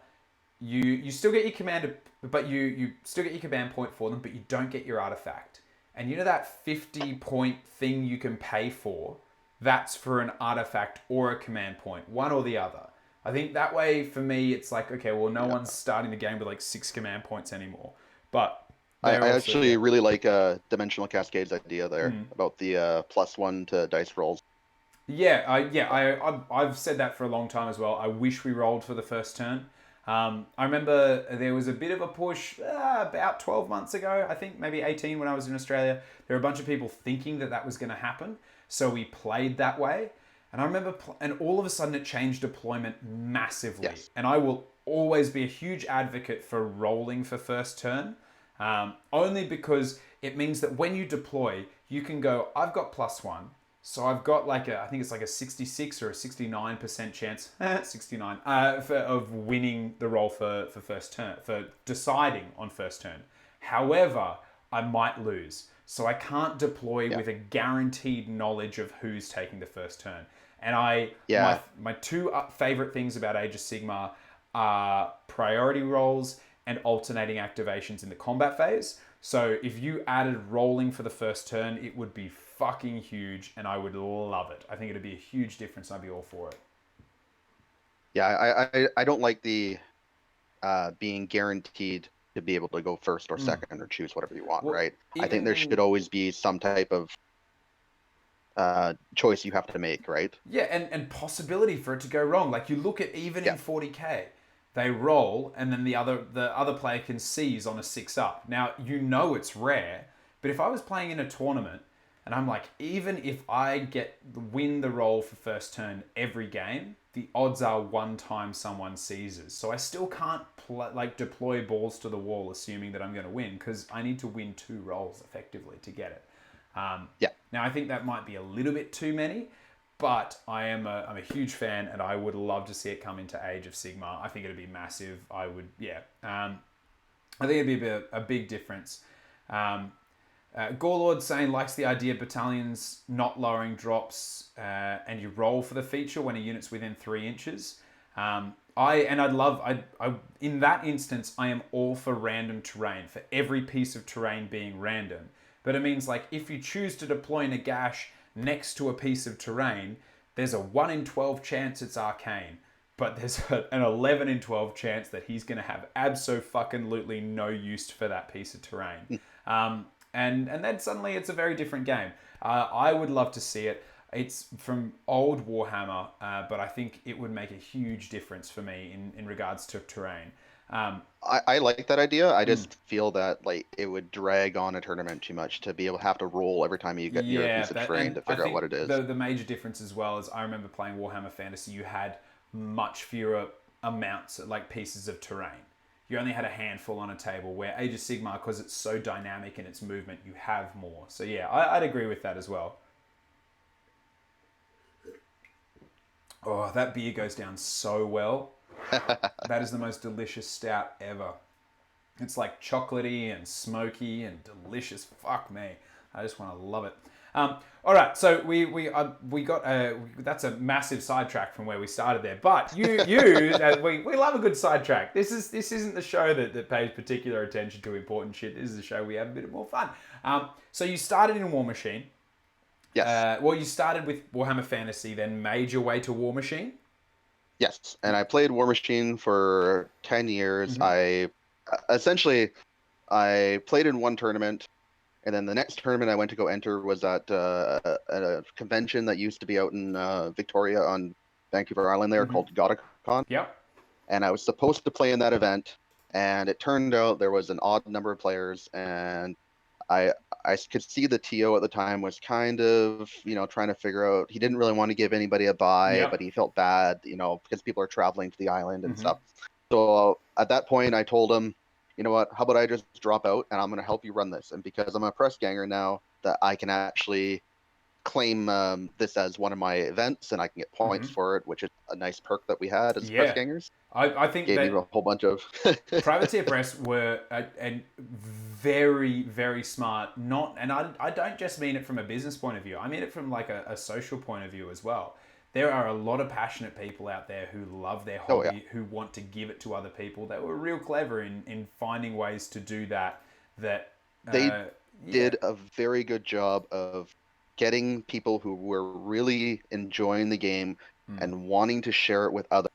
you still get your command, but you still get your command point for them, but you don't get your artifact. And you know that 50 point thing you can pay for? That's for an artifact or a command point, one or the other. I think that way, for me, it's like, okay, well, no one's starting the game with like 6 command points anymore. But I actually really like Dimensional Cascades idea there about the +1 to dice rolls. I've said that for a long time as well. I wish we rolled for the first turn. I remember there was a bit of a push about 12 months ago, I think maybe 18 when I was in Australia. There were a bunch of people thinking that was going to happen. So we played that way. And I remember, and all of a sudden it changed deployment massively. Yes. And I will always be a huge advocate for rolling for first turn. Only because it means that when you deploy, you can go, I've got +1. So I've got I think it's like a 66 or a 69% chance, 69, of winning the roll for first turn, for deciding on first turn. However, I might lose. So I can't deploy with a guaranteed knowledge of who's taking the first turn. And my 2 favorite things about Age of Sigmar are priority rolls and alternating activations in the combat phase. So if you added rolling for the first turn, it would be fucking huge, and I would love it. I think it'd be a huge difference, and I'd be all for it. Yeah, I don't like the being guaranteed to be able to go first or second or choose whatever you want, Well, right? I think there should even always be some type of choice you have to make, right? yeah, and possibility for it to go wrong. Like you look at even Yeah. in 40k, they roll and then the other player can seize on a 6-up. Now you know it's rare, but if I was playing in a tournament and I'm like, even if I win the roll for first turn every game, the odds are one time someone seizes. So I still can't deploy balls to the wall assuming that I'm going to win, because I need to win 2 rolls effectively to get it. Yeah. Now I think that might be a little bit too many, but I'm a huge fan, and I would love to see it come into Age of Sigmar. I think it'd be massive. I think it'd be a big difference. Gorelord saying likes the idea of battalions not lowering drops, and you roll for the feature when a unit's within 3 inches. In that instance, I am all for random terrain, for every piece of terrain being random. But it means like if you choose to deploy Nagash next to a piece of terrain, there's a 1 in 12 chance it's arcane, but there's an 11 in 12 chance that he's going to have abso-fucking-lutely no use for that piece of terrain. And then suddenly it's a very different game. I would love to see it. It's from old Warhammer, but I think it would make a huge difference for me in regards to terrain. I like that idea. I just feel that like it would drag on a tournament too much to be able to have to roll every time you get your piece of terrain to figure out what it is. The major difference as well is I remember playing Warhammer Fantasy, you had much fewer amounts, like pieces of terrain. You only had a handful on a table, where Age of Sigmar, because it's so dynamic in its movement, you have more. So yeah, I'd agree with that as well. Oh, that beer goes down so well. That is the most delicious stout ever. It's like chocolatey and smoky and delicious. Fuck me. I just want to love it. All right, so we got that's a massive sidetrack from where we started there. But we love a good sidetrack. This isn't the show that pays particular attention to important shit. This is the show we have a bit more fun. So you started in War Machine. Yes. You started with Warhammer Fantasy, then made your way to War Machine. Yes, and I played War Machine for 10 years. Mm-hmm. I played in one tournament, and then the next tournament I went to go enter was at a convention that used to be out in Victoria on Vancouver Island there, called GotaCon. Yep. And I was supposed to play in that event, and it turned out there was an odd number of players, and I could see the TO at the time was kind of, trying to figure out, he didn't really want to give anybody a bye, but he felt bad, because people are traveling to the island and stuff. So at that point, I told him, you know what, how about I just drop out and I'm going to help you run this. And because I'm a press ganger now, that I can actually claim this as one of my events and I can get points for it, which is a nice perk that we had as press gangers. I think gave me a whole bunch of Privateer Press were and very, very smart. I don't just mean it from a business point of view. I mean it from like a social point of view as well. There are a lot of passionate people out there who love their hobby, who want to give it to other people. They were real clever in finding ways to do that. They did a very good job of getting people who were really enjoying the game and wanting to share it with others,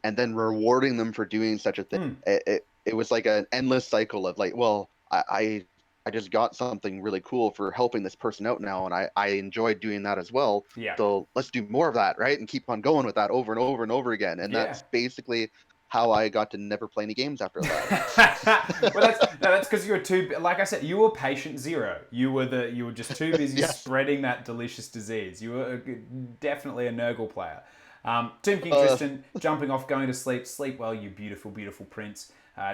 and then rewarding them for doing such a thing. It was like an endless cycle of like, well, I just got something really cool for helping this person out now, and I enjoyed doing that as well. Yeah. So let's do more of that, right? And keep on going with that over and over and over again. And that's basically how I got to never play any games after that. Well, that's because you were too. Like I said, you were patient zero. You were just too busy spreading that delicious disease. You were definitely a Nurgle player. Tomb King Tristan, jumping off, going to sleep. Sleep well, you beautiful, beautiful prince.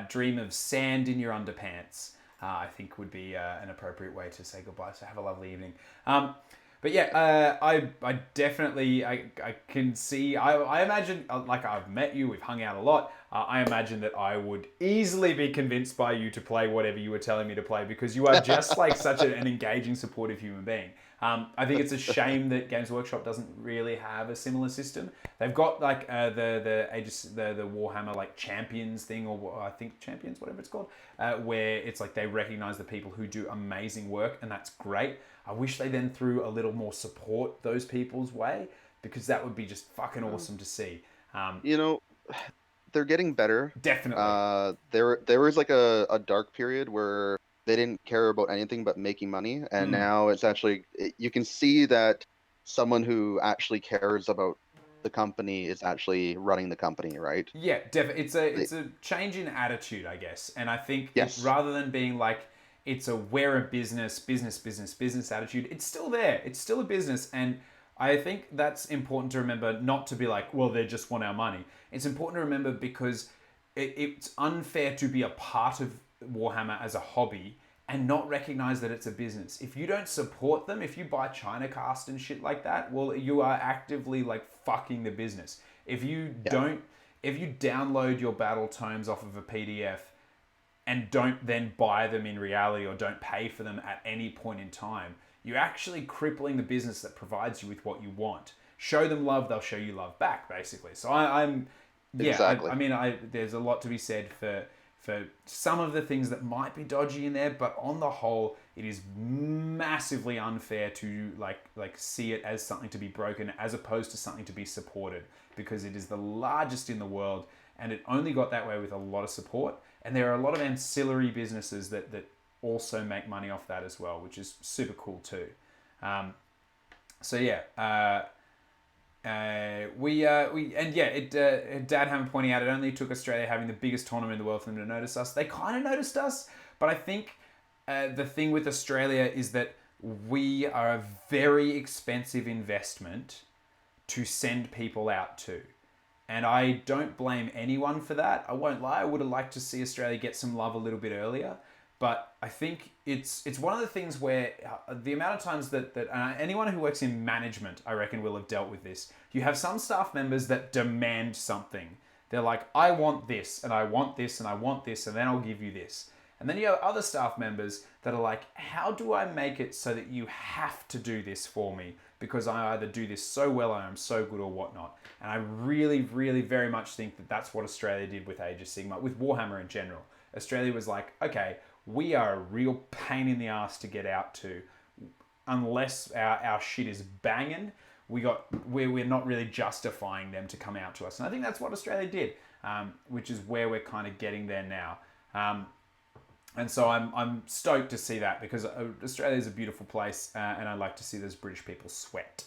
Dream of sand in your underpants. I think would be an appropriate way to say goodbye. So have a lovely evening. But yeah, I definitely, I can see, I imagine, like I've met you, we've hung out a lot. I imagine that I would easily be convinced by you to play whatever you were telling me to play because you are just like such an engaging, supportive human being. I think it's a shame that Games Workshop doesn't really have a similar system. They've got like the Warhammer like Champions thing, or I think Champions, whatever it's called, where it's like they recognize the people who do amazing work, and that's great. I wish they then threw a little more support those people's way, because that would be just fucking awesome to see. You know, they're getting better. Definitely. There was like a dark period where they didn't care about anything but making money, and now it's actually you can see that someone who actually cares about the company is actually running the company, right? Yeah, it's a change in attitude, I guess, and I think Yes. rather than being like it's a we're a business attitude, it's still there. It's still a business, and I think that's important to remember. Not to be like, well, they just want our money. It's important to remember because it's unfair to be a part of Warhammer as a hobby and not recognize that it's a business. If you don't support them, if you buy ChinaCast and shit like that, well, you are actively like fucking the business. If you Yeah. don't, if you download your battle tomes off of a PDF and don't then buy them in reality or don't pay for them at any point in time, you're actually crippling the business that provides you with what you want. Show them love, they'll show you love back, basically. So I'm, yeah, Exactly. I mean, there's a lot to be said for some of the things that might be dodgy in there, but on the whole, it is massively unfair to like see it as something to be broken as opposed to something to be supported, because it is the largest in the world, and it only got that way with a lot of support. And there are a lot of ancillary businesses that also make money off that as well, which is super cool too. So yeah, we and yeah, Dad Hammer pointing out it only took Australia having the biggest tournament in the world for them to notice us. They kind of noticed us, but I think the thing with Australia is that we are a very expensive investment to send people out to. And I don't blame anyone for that. I won't lie. I would have liked to see Australia get some love a little bit earlier. But I think it's one of the things where the amount of times that anyone who works in management, I reckon, will have dealt with this. You have some staff members that demand something. They're like, I want this, and I want this, and I want this, and then I'll give you this. And then you have other staff members that are like, how do I make it so that you have to do this for me? Because I either do this so well, I am so good, or whatnot. And I really, really very much think that that's what Australia did with Age of Sigmar, with Warhammer in general. Australia was like, okay, we are a real pain in the ass to get out to. Unless our shit is banging, we're not really justifying them to come out to us. And I think that's what Australia did, which is where we're kind of getting there now. And so I'm stoked to see that, because Australia is a beautiful place, and I like to see those British people sweat.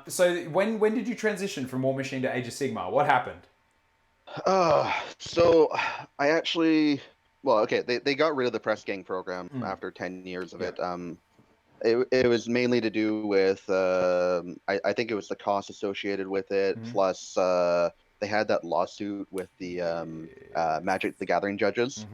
So when did you transition from War Machine to Age of Sigmar? What happened? So I actually, well, okay, they got rid of the press gang program after 10 years of Yeah. it. It was mainly to do with I think it was the cost associated with it, plus they had that lawsuit with the Magic the Gathering judges,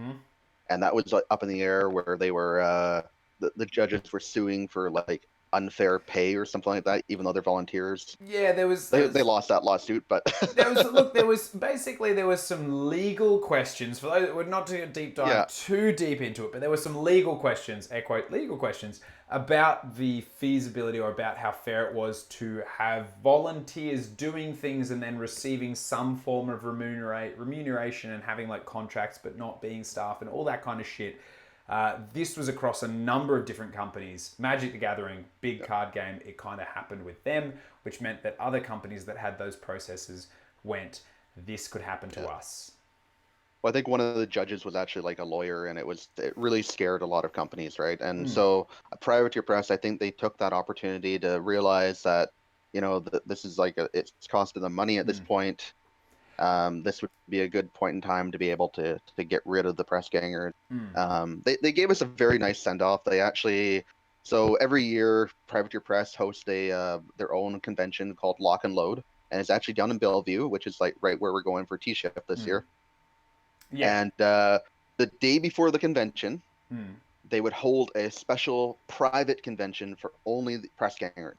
and that was up in the air where they were the judges were suing for like unfair pay or something like that, even though they're volunteers. Yeah, They lost that lawsuit, but there was some legal questions for those. We're not to deep yeah, dive too deep into it, but there were some legal questions, air quote legal questions, about the feasibility or about how fair it was to have volunteers doing things and then receiving some form of remuneration and having like contracts but not being staff and all that kind of shit. This was across a number of different companies. Magic the Gathering, big card game, it kind of happened with them, which meant that other companies that had those processes went, this could happen to us. Well, I think one of the judges was actually like a lawyer, and it really scared a lot of companies, right? And so, prior to your press, I think they took that opportunity to realize that, this is like it's costing them money at this point. This would be a good point in time to be able to get rid of the press gangers. They gave us a very nice send off. They actually, so every year, Privateer Press hosts their own convention called Lock and Load, and it's actually down in Bellevue, which is like right where we're going for T-Shift this year. Yeah. And the day before the convention, they would hold a special private convention for only the press gangers.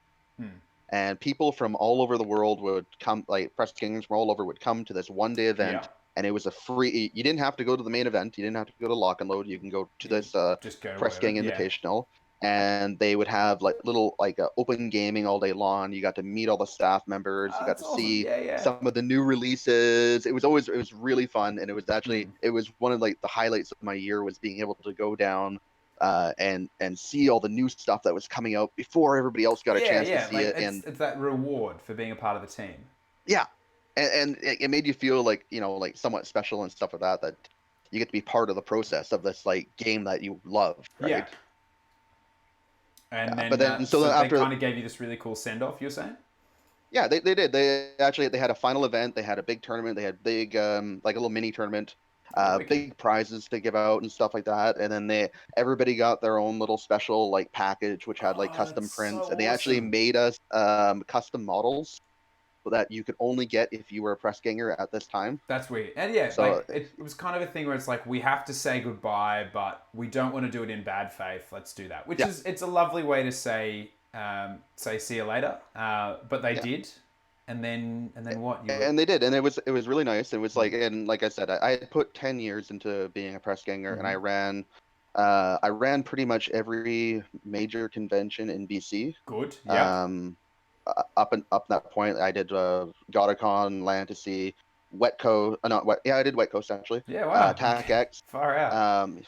and people from all over the world would come, like press gangers from all over would come to this 1 day Yeah. event, and it was a free. You didn't have to go to the main event. You didn't have to go to Lock and Load. You can go to this Just go to press whatever. gang Yeah. invitational, and they would have like little like open gaming all day long. You got to meet all the staff members. You got That's to awesome. see Yeah, yeah. some of the new releases. It was really fun, and it was one of like the highlights of my year was being able to go down and see all the new stuff that was coming out before everybody else got a Yeah, chance to yeah. see Like it. And it's that reward for being a part of the team. yeah, and it made you feel like like somewhat special and stuff like that. That you get to be part of the process of this like game that you love, Yeah. right? And Yeah, but then then so so then they after kind of gave you this really cool send off. You're saying? yeah, they did. They had a final event. They had a big tournament. They had big like a little mini tournament, Wicked. big prizes to give out and stuff like that. And then everybody got their own little special like package, which had like Oh, custom that's so prints, and they actually awesome. made us custom models that you could only get if you were a press ganger at this time. That's weird. And yeah, So like it was kind of a thing where it's like we have to say goodbye, but we don't want to do it in bad faith. Let's do that. Which yeah, is it's a lovely way to say see you later. But they yeah. did, and then what you were? And they did, and it was really nice. It was Mm, like, and like I said, I had put 10 years into being a press ganger, and mm-hmm. I ran pretty much every major convention in BC. Good. Yep. Um, up that point, I did GotaCon, Lantasy, Wetco, not Wet, yeah, I did Wet Coast actually. Yeah. Wow. TAC X. Far out. Um,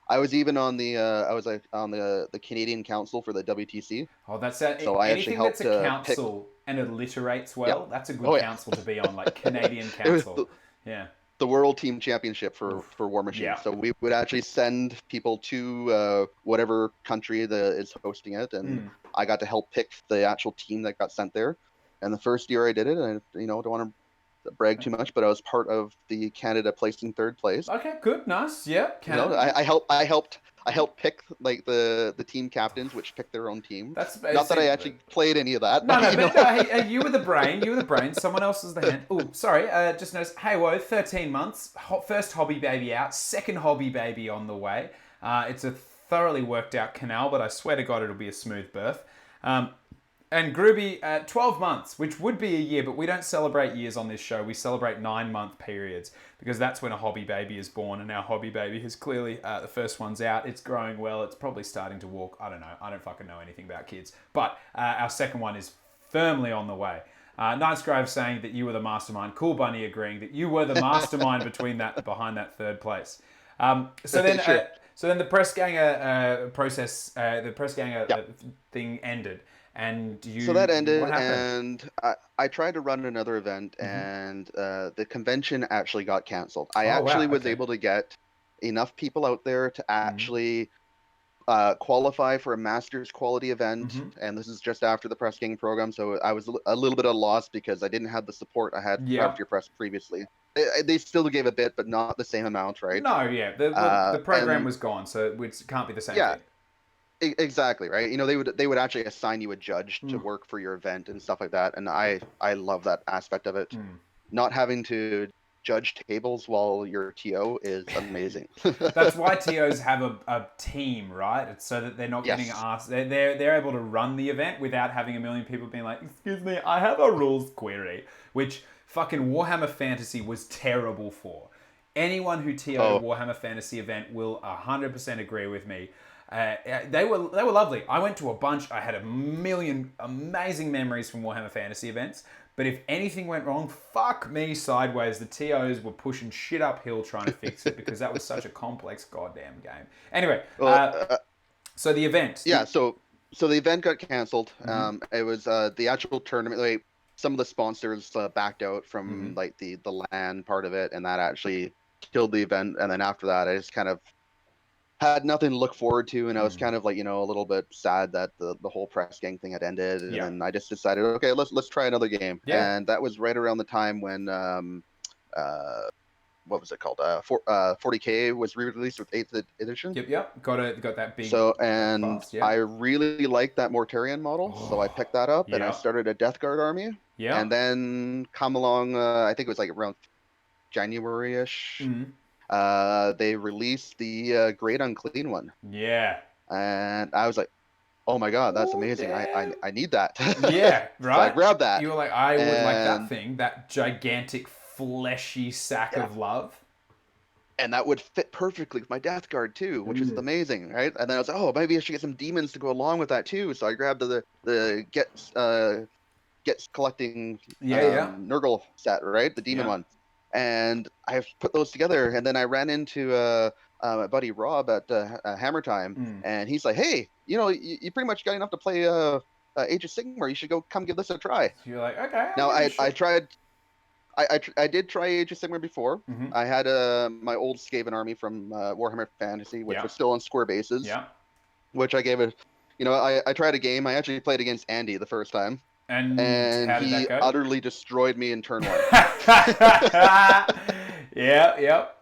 I was even on I was like on the Canadian Council for the WTC, Oh, that's so I actually anything that's helped a pick. council and alliterates Yeah. well. That's a good Oh yeah. council to be on, like Canadian It was Council. Yeah. the World Team Championship Oof. for War Machine. Yeah. So we would actually send people to whatever country that is hosting it, and Mm. I got to help pick the actual team that got sent there. And the first year I did it, and don't want to brag too much, but I was part of the Canada placing third place. Okay. Good. Nice. Yeah. Canada. I helped pick like the team captains, which picked their own team. That's Not that I basic. actually played any of that, No, but no, but no, hey, you were the brain. You were the brain. Someone else was the hand. Oh, sorry. Just noticed. Hey, whoa, 13 months. First hobby baby out. Second hobby baby on the way. It's a thoroughly worked out canal, but I swear to God it'll be a smooth birth. And Groovy, 12 months, which would be a year, but we don't celebrate years on this show. We celebrate 9-month periods because that's when a hobby baby is born. And our hobby baby has clearly, the first one's out. It's growing well. It's probably starting to walk. I don't know. I don't fucking know anything about kids. But our second one is firmly on the way. Nice Grove saying that you were the mastermind. Cool Bunny agreeing that you were the mastermind behind that third place. So then, sure. so then the press ganger the press ganger Yeah. thing ended. And So that ended, what happened? and I tried to run another event, and the convention actually got canceled. I Oh actually wow, was okay. able to get enough people out there to Mm-hmm. actually qualify for a master's quality event, Mm-hmm. and this is just after the press gang program, so I was a little bit at a loss because I didn't have the support I had Yeah. after press previously. They still gave a bit, but not the same amount, right? No, yeah. The program And was gone, so it can't be the same yeah, thing. exactly, right? They would actually assign you a judge to Mm. work for your event and stuff like that, and I love that aspect of it. Mm. Not having to judge tables while you're TO is amazing. That's why TOs have a team, right? It's so that they're not getting Yes. asked. They're able to run the event without having a million people being like, "Excuse me, I have a rules query," which fucking Warhammer Fantasy was terrible for. Anyone who TO'd a Oh, Warhammer Fantasy event will 100% agree with me. They were lovely. I went to a bunch. I had a million amazing memories from Warhammer Fantasy events. But if anything went wrong, fuck me sideways. The TOs were pushing shit uphill trying to fix it because that was such a complex goddamn game. Anyway, well, so the event. yeah. So the event got canceled. Mm-hmm, It was the actual tournament. Like some of the sponsors backed out mm-hmm. from like the LAN part of it, and that actually killed the event. And then after that, I just kind of had nothing to look forward to, and I was kind of like a little bit sad that the whole press gang thing had ended, and Yeah. then I just decided, okay, let's try another game, Yeah. and that was right around the time when uh what was it called 40K was re-released with 8th edition. Yep. Got that big So and bust. Yeah. I really liked that Mortarion model, so I Oh, picked that up and I yeah. started a Death Guard army, Yeah. and then come along I think it was like around January-ish. Mm. They released the Great Unclean one, Yeah. and I was like, oh my god, that's Oh, amazing. damn. I need that. Yeah, So I right? grabbed that, You were like, I would like that and thing, that gigantic fleshy sack yeah, of love. and that would fit perfectly with my Death Guard too, which is amazing, right? And then I was like, oh, maybe I should get some demons to go along with that too. So I grabbed the gets collecting Yeah, yeah, Nurgle set, right? The demon yeah. one. And I put those together, and then I ran into my buddy Rob at Hammer Time, Mm. and he's like, "Hey, you pretty much got enough to play Age of Sigmar. You should go come give this a try." So you're like, okay, I'll Now give it a I shot. tried I did try Age of Sigmar before. Mm-hmm. I had my old Skaven army from Warhammer Fantasy, which Yeah, was still on square bases, yeah. which I gave it. I tried a game. I actually played against Andy the first time, And and how did that he go? utterly destroyed me in turn one. Yeah, yep.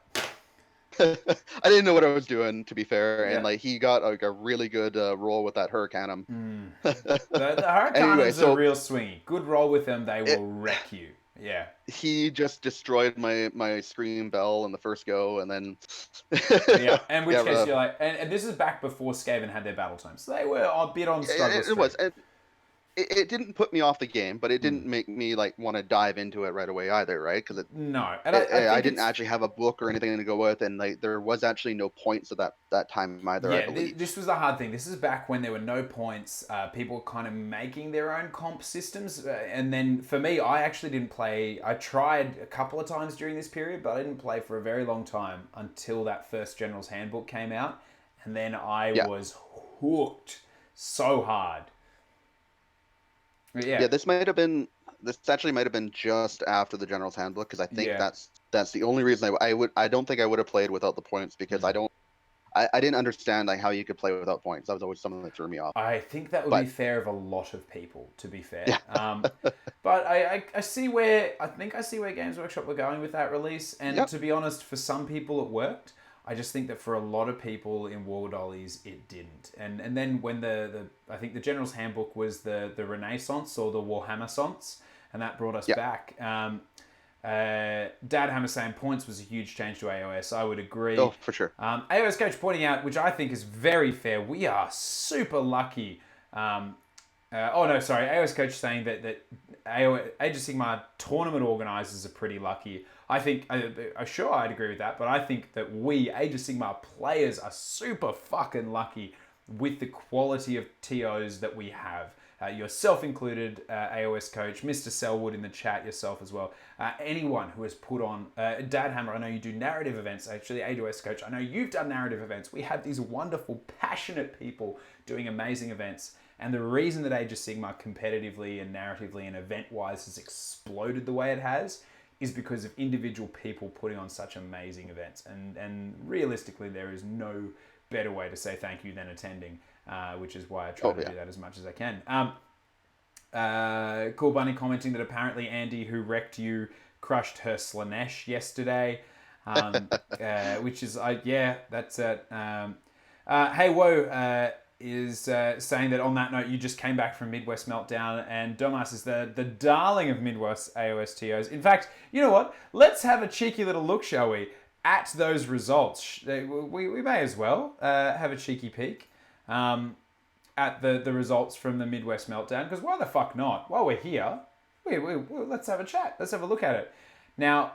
I didn't know what I was doing, to be fair, and Yeah. like he got like a really good roll with that Hurricanum. The Anyway, Hurricanums are so real swingy. Good roll with them, they it, will wreck you. Yeah. he just destroyed my Scream Bell in the first go, and then Yeah. In which yeah, case you're like, and this is back before Skaven had their battle times. So they were a bit on struggle it street. was. It didn't put me off the game, but it Mm. didn't make me like want to dive into it right away either, right? Because No. And I I think didn't it's actually have a book or anything to go with, and like there was actually no points at that time either, I yeah, believe. this was the hard thing. This is back when there were no points. People were kind of making their own comp systems. And then for me, I actually didn't play. I tried a couple of times during this period, but I didn't play for a very long time until that first General's Handbook came out. And then I Yeah, was hooked so hard. But yeah. yeah, This actually might have been just after the General's Handbook, because I think yeah. that's the only reason I don't think I would have played without the points, because I didn't understand like how you could play without points. That was always something that threw me off. I think that would be But fair of a lot of people, to be fair. yeah, But I see where I see where Games Workshop were going with that release, and yep, to be honest, for some people it worked. I just think that for a lot of people in War Dollies it didn't. And then when the I think the General's Handbook was the Renaissance or the Warhammer-sance, and that brought us yeah. back. Dad Hammer saying points was a huge change to AoS. I would agree. Oh, for sure. AoS Coach pointing out, which I think is very fair, we are super lucky. AoS Coach saying that Age of Sigmar tournament organisers are pretty lucky. I think, sure, I'd agree with that, but I think that we, Age of Sigmar players, are super fucking lucky with the quality of TOs that we have. Yourself included, AoS Coach, Mr. Selwood in the chat, yourself as well. Anyone who has put on, Dad Hammer, I know you do narrative events, actually, AoS Coach, I know you've done narrative events. We have these wonderful, passionate people doing amazing events. And the reason that Age of Sigmar competitively and narratively and event-wise has exploded the way it has is because of individual people putting on such amazing events. And realistically, there is no better way to say thank you than attending, which is why I try to do that as much as I can. Cool Bunny commenting that apparently Andy, who wrecked you, crushed her Slanesh yesterday, which is, that's it. Hey, whoa, is saying that on that note, you just came back from Midwest Meltdown, and Domas is the darling of Midwest AoS TOs. In fact, you know what? Let's have a cheeky little look, shall we, at those results. We may as well have a cheeky peek at the results from the Midwest Meltdown, because why the fuck not? While we're here, let's have a chat. Let's have a look at it. Now,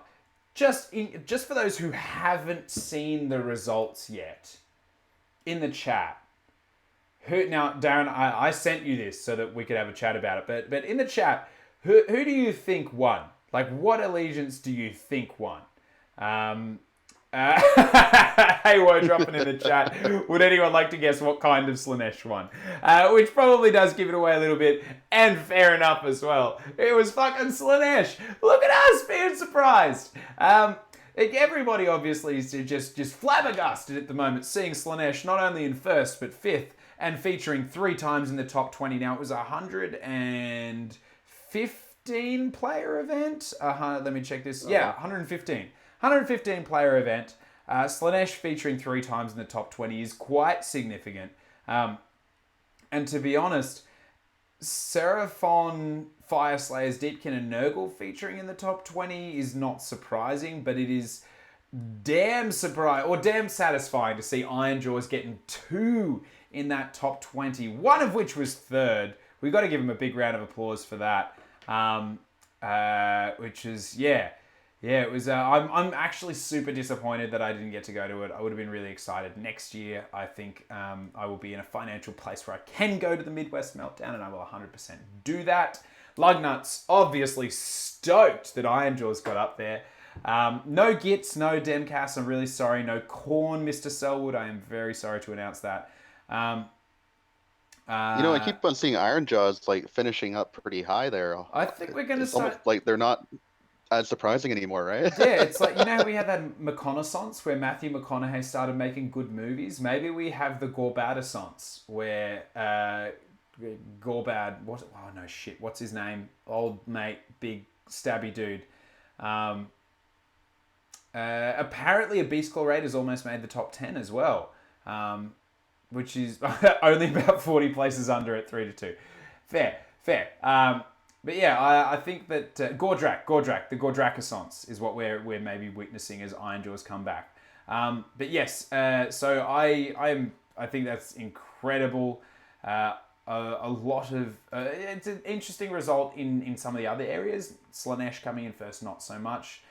just for those who haven't seen the results yet, in the chat, now, Darren, I sent you this so that we could have a chat about it. But in the chat, who do you think won? Like, what allegiance do you think won? Hey, Woe dropping in the chat. Would anyone like to guess what kind of Slanesh won? Which probably does give it away a little bit, and fair enough as well. It was fucking Slanesh. Look at us being surprised. Everybody obviously is just flabbergasted at the moment, seeing Slanesh not only in first but fifth, and featuring 3 times in the top 20. Now, it was a 115 player event. Let me check this. Yeah, 115. 115 player event. Slanesh featuring 3 times in the top 20 is quite significant. And to be honest, Seraphon, Fireslayers, Deepkin, and Nurgle featuring in the top 20 is not surprising, but it is damn satisfying to see Ironjaws getting 2 in that top 20, one of which was third. We've got to give him a big round of applause for that. Which is, it was. I'm actually super disappointed that I didn't get to go to it. I would have been really excited. Next year, I think I will be in a financial place where I can go to the Midwest Meltdown, and I will 100% do that. Lugnut's obviously stoked that Iron Jaws got up there. No Gits, no Demcast. I'm really sorry. No Corn, Mr. Selwood. I am very sorry to announce that. I keep on seeing Iron Jaws like finishing up pretty high there. I think we're going to It's start... almost like they're not as surprising anymore, right? Yeah, it's like, you know how we had that McConaissance where Matthew McConaughey started making good movies? Maybe we have the Gorbadaissance where Gorbad... what's his name? Old mate, big stabby dude. Apparently a Beast Claw raid has almost made the top 10 as well. Which is only about 40 places under at 3-2. Fair. But yeah, I think that Gordrak, the Gordrakaissance is what we're maybe witnessing as Iron Jaws come back. But yes, so I think that's incredible. A lot of it's an interesting result in some of the other areas. Slanesh coming in first, not so much.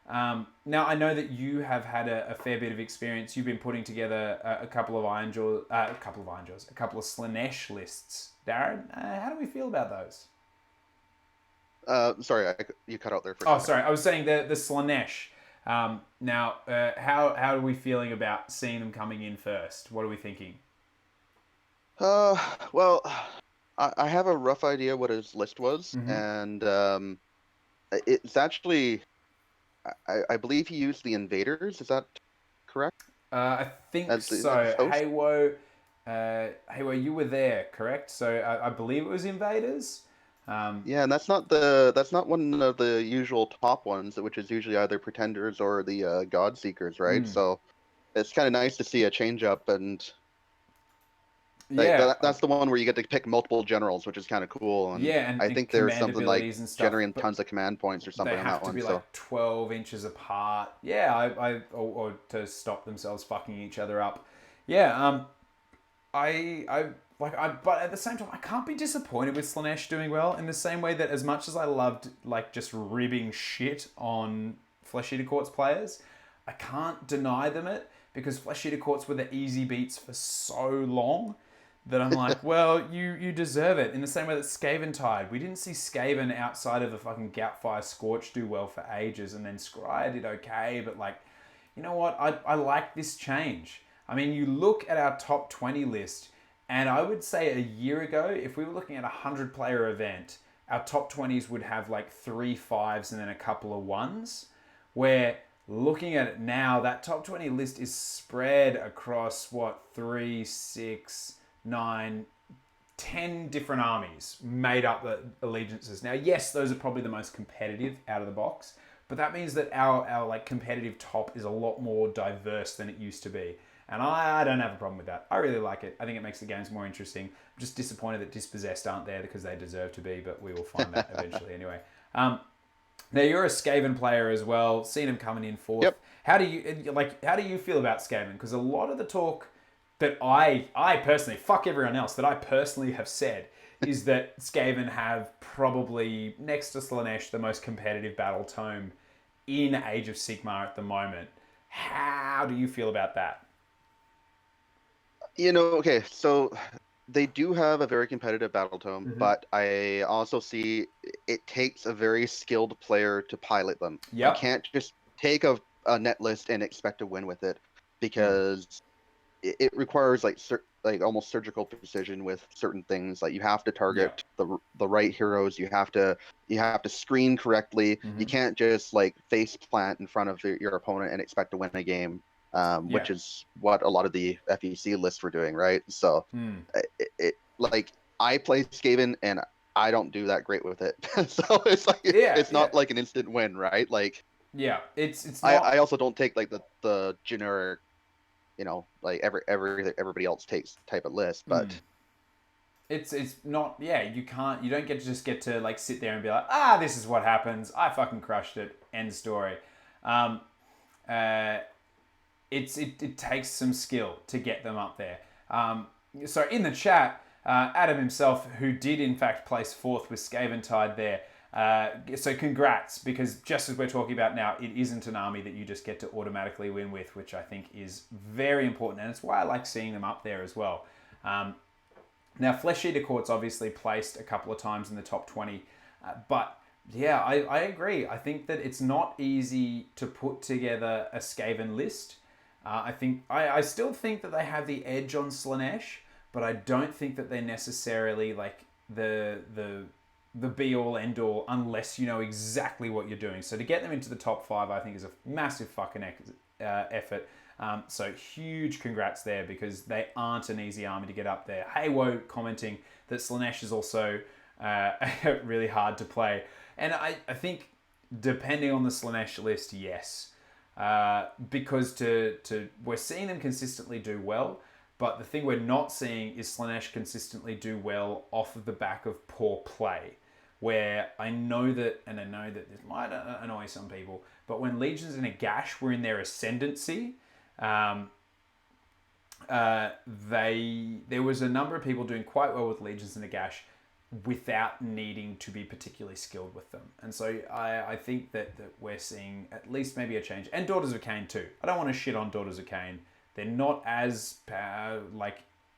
Now I know that you have had a fair bit of experience. You've been putting together a couple of Slanesh lists. Darren, how do we feel about those? Sorry, you cut out there for a second. Sorry. I was saying the Slanesh. Now, how are we feeling about seeing them coming in first? What are we thinking? Well, I have a rough idea what his list was, and it's actually... I believe he used the Invaders. Is that correct? I think so. Haywo, you were there, correct? So I believe it was Invaders. Yeah, and that's not one of the usual top ones, which is usually either Pretenders or the God Seekers, right? So it's kind of nice to see a change up, and that's the one where you get to pick multiple generals, which is kind of cool. And I think there's something like generating tons of command points or something on that one. They have to be like 12 inches apart. Yeah, or to stop themselves fucking each other up. Yeah, but at the same time, I can't be disappointed with Slanesh doing well in the same way that as much as I loved like just ribbing shit on Flesh Eater Courts players, I can't deny them it because Flesh Eater Courts were the easy beats for so long that I'm like, well, you deserve it. In the same way that Skaven Tide, we didn't see Skaven outside of the fucking Goutfire Scorch do well for ages, and then Scryer did okay, but like, you know what? I like this change. I mean, you look at our top 20 list, and I would say a year ago, if we were looking at a 100-player event, our top 20s would have like 3 5s and then a couple of 1s, where looking at it now, that top 20 list is spread across, 3, 6... 9, 10 different armies made up the allegiances. Now, yes, those are probably the most competitive out of the box, but that means that our like competitive top is a lot more diverse than it used to be. And I don't have a problem with that. I really like it. I think it makes the games more interesting. I'm just disappointed that Dispossessed aren't there because they deserve to be, but we will find that eventually anyway. Now you're a Skaven player as well. Seen him coming in fourth. Yep. How do you feel about Skaven? Because a lot of the talk that I personally, fuck everyone else, that I personally have said is that Skaven have probably, next to Slanesh, the most competitive battle tome in Age of Sigmar at the moment. How do you feel about that? Okay, so they do have a very competitive battle tome, but I also see it takes a very skilled player to pilot them. Yep. You can't just take a net list and expect to win with it, because it requires like almost surgical precision with certain things. Like you have to target the right heroes. You have to screen correctly. You can't just like face plant in front of your opponent and expect to win a game, which is what a lot of the FEC lists were doing, right? So like I play Skaven and I don't do that great with it. So it's like it's not like an instant win, right? Like it's not... I also don't take like the generic, like everybody else takes type of list, but it's not, you don't get to like sit there and be like, this is what happens, I fucking crushed it, end story. It takes some skill to get them up there. So in the chat, Adam himself, who did in fact place fourth with Scaventide there. So congrats, because just as we're talking about now, it isn't an army that you just get to automatically win with, which I think is very important, and it's why I like seeing them up there as well. Now, Flesh Eater Court's obviously placed a couple of times in the top 20, but yeah, I agree. I think that it's not easy to put together a Skaven list. I still think that they have the edge on Slaanesh, but I don't think that they're necessarily like the be all end all unless you know exactly what you're doing. So to get them into the top 5, I think is a massive fucking effort. So huge congrats there, because they aren't an easy army to get up there. Heywo commenting that Slaanesh is also really hard to play. And I think depending on the Slaanesh list, yes. Because we're seeing them consistently do well, but the thing we're not seeing is Slaanesh consistently do well off of the back of poor play. Where I know that this might annoy some people, but when Legions and Agash were in their ascendancy, there was a number of people doing quite well with Legions and Agash without needing to be particularly skilled with them. And so I think that we're seeing at least maybe a change. And Daughters of Cain too. I don't want to shit on Daughters of Cain. They're not as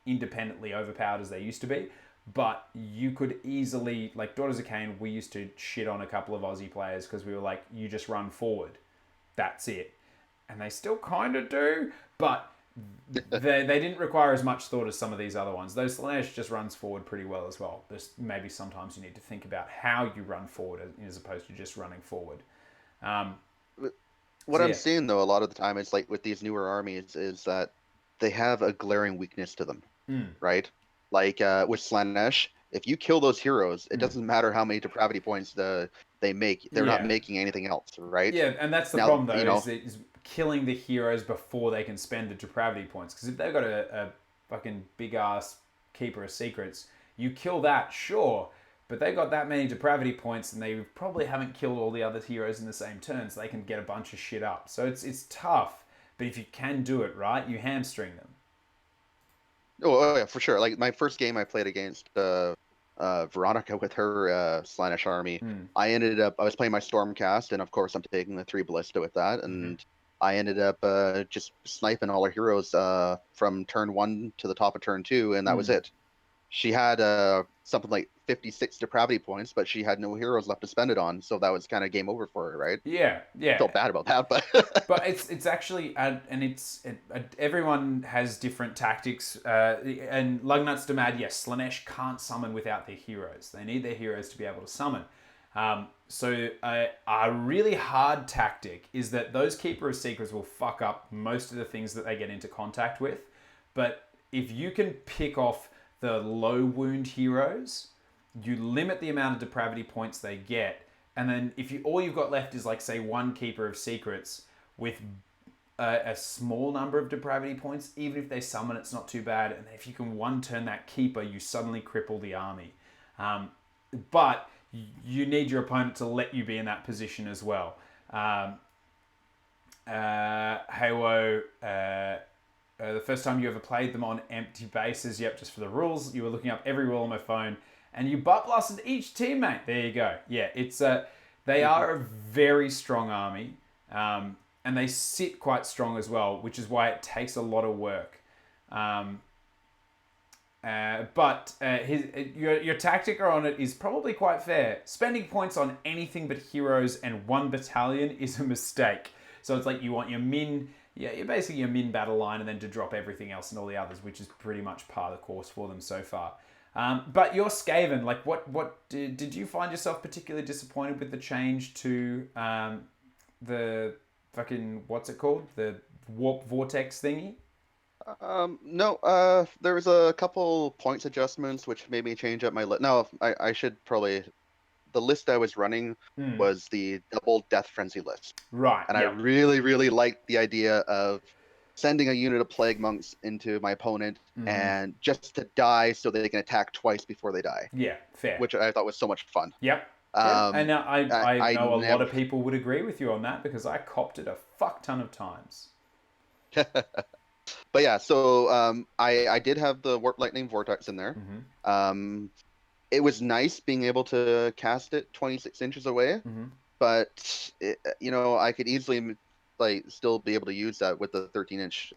independently overpowered as they used to be. But you could easily, like Daughters of Cain, we used to shit on a couple of Aussie players because we were like, you just run forward. That's it. And they still kind of do, but they didn't require as much thought as some of these other ones. Those Slaanesh just runs forward pretty well as well. Just maybe sometimes you need to think about how you run forward as opposed to just running forward. What I'm seeing, though, a lot of the time is like with these newer armies is that they have a glaring weakness to them, right? Like with Slaanesh, if you kill those heroes, it doesn't matter how many depravity points they make. They're not making anything else, right? Yeah, and that's the problem, though, is killing the heroes before they can spend the depravity points. Because if they've got a fucking big-ass Keeper of Secrets, you kill that, sure, but they've got that many depravity points, and they probably haven't killed all the other heroes in the same turn, so they can get a bunch of shit up. So it's tough, but if you can do it right, you hamstring them. Oh yeah, for sure. Like my first game I played against Veronica with her Slaanesh army. I was playing my Stormcast, and of course I'm taking the 3 Ballista with that, and I ended up just sniping all her heroes from turn 1 to the top of turn 2, and that was it. She had something like 56 depravity points, but she had no heroes left to spend it on, so that was kind of game over for her, right? Yeah. Felt bad about that, but but it's actually everyone has different tactics. And Lugnut's Damad, yes, Slaanesh can't summon without their heroes. They need their heroes to be able to summon. So a really hard tactic is that those Keeper of Secrets will fuck up most of the things that they get into contact with. But if you can pick off the low wound heroes, you limit the amount of depravity points they get, and then if all you've got left is like say 1 Keeper of Secrets with a small number of depravity points, even if they summon, it's not too bad. And if you can 1-turn that Keeper, you suddenly cripple the army. But you need your opponent to let you be in that position as well. Heywo, the first time you ever played them on empty bases, yep, just for the rules, you were looking up every rule on my phone, and you butt blasted each teammate. There you go. Yeah, it's they are a very strong army, and they sit quite strong as well, which is why it takes a lot of work. But your tactic on it is probably quite fair. Spending points on anything but heroes and 1 battalion is a mistake. So it's like you want your min... Yeah, you're basically your min battle line and then to drop everything else and all the others, which is pretty much par the course for them so far. But you're Skaven. Like, what did you find yourself particularly disappointed with the change to the fucking, what's it called? The warp vortex thingy? No, there was a couple points adjustments which made me change up my list. No, I should probably... The list I was running was the double Death Frenzy list. Right. And I really, really liked the idea of sending a unit of Plague Monks into my opponent and just to die so that they can attack twice before they die. Yeah, fair. Which I thought was so much fun. Yep. And I know a lot of people would agree with you on that because I copped it a fuck ton of times. But yeah, so I did have the Warp Lightning Vortex in there. Mm-hmm. Um, it was nice being able to cast it 26 inches away, Mm-hmm. but I could easily like still be able to use that with the 13-inch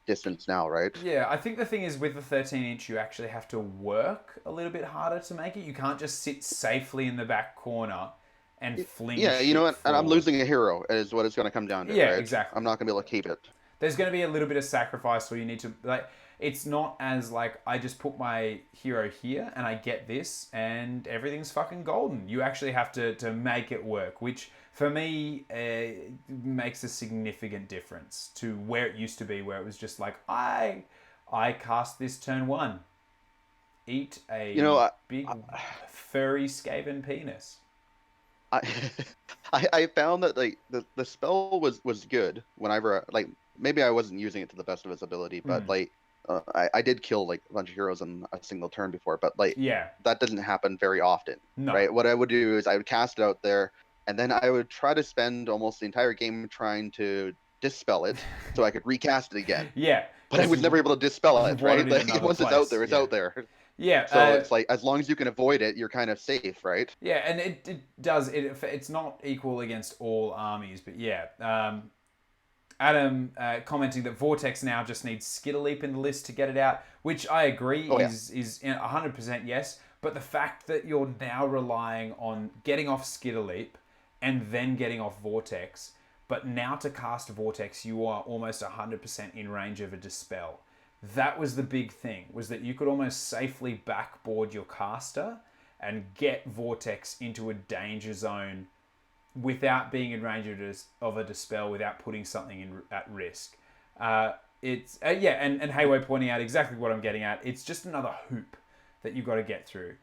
distance now, right? Yeah, I think the thing is with the 13-inch, you actually have to work a little bit harder to make it. You can't just sit safely in the back corner and fling Yeah, shit and I'm forward. losing a hero is what it's going to come down to, Yeah, right? exactly. I'm not going to be able to keep it. There's going to be a little bit of sacrifice where you need to like. It's not as like I just put my hero here and I get this and everything's fucking golden. You actually have to make it work, which for me makes a significant difference to where it used to be, where it was just like I cast this turn one, eat You know, a big furry Skaven penis. I I found that like the spell was good whenever like maybe I wasn't using it to the best of its ability, but Mm. like I did kill like a bunch of heroes in a single turn before, but like Yeah, that doesn't happen very often, no. right? What I would do is I would cast it out there, and then I would try to spend almost the entire game trying to dispel it so I could recast it again. Yeah, But I because was never able to dispel you it, want right? it in Like another once it's out place. there, it's Yeah, out there. yeah. So it's like as long as you can avoid it, you're kind of safe, right? Yeah, and it does it's not equal against all armies, but yeah. Adam commenting that Vortex now just needs Skitter Leap in the list to get it out, which I agree Oh yeah. is 100% yes. But the fact that you're now relying on getting off Skitter Leap and then getting off Vortex, but now to cast Vortex you are almost 100% in range of a Dispel. That was the big thing, was that you could almost safely backboard your caster and get Vortex into a danger zone without being in range of a dispel, without putting something at risk. It's yeah, and Hayway pointing out exactly what I'm getting at. It's just another hoop that you've got to get through.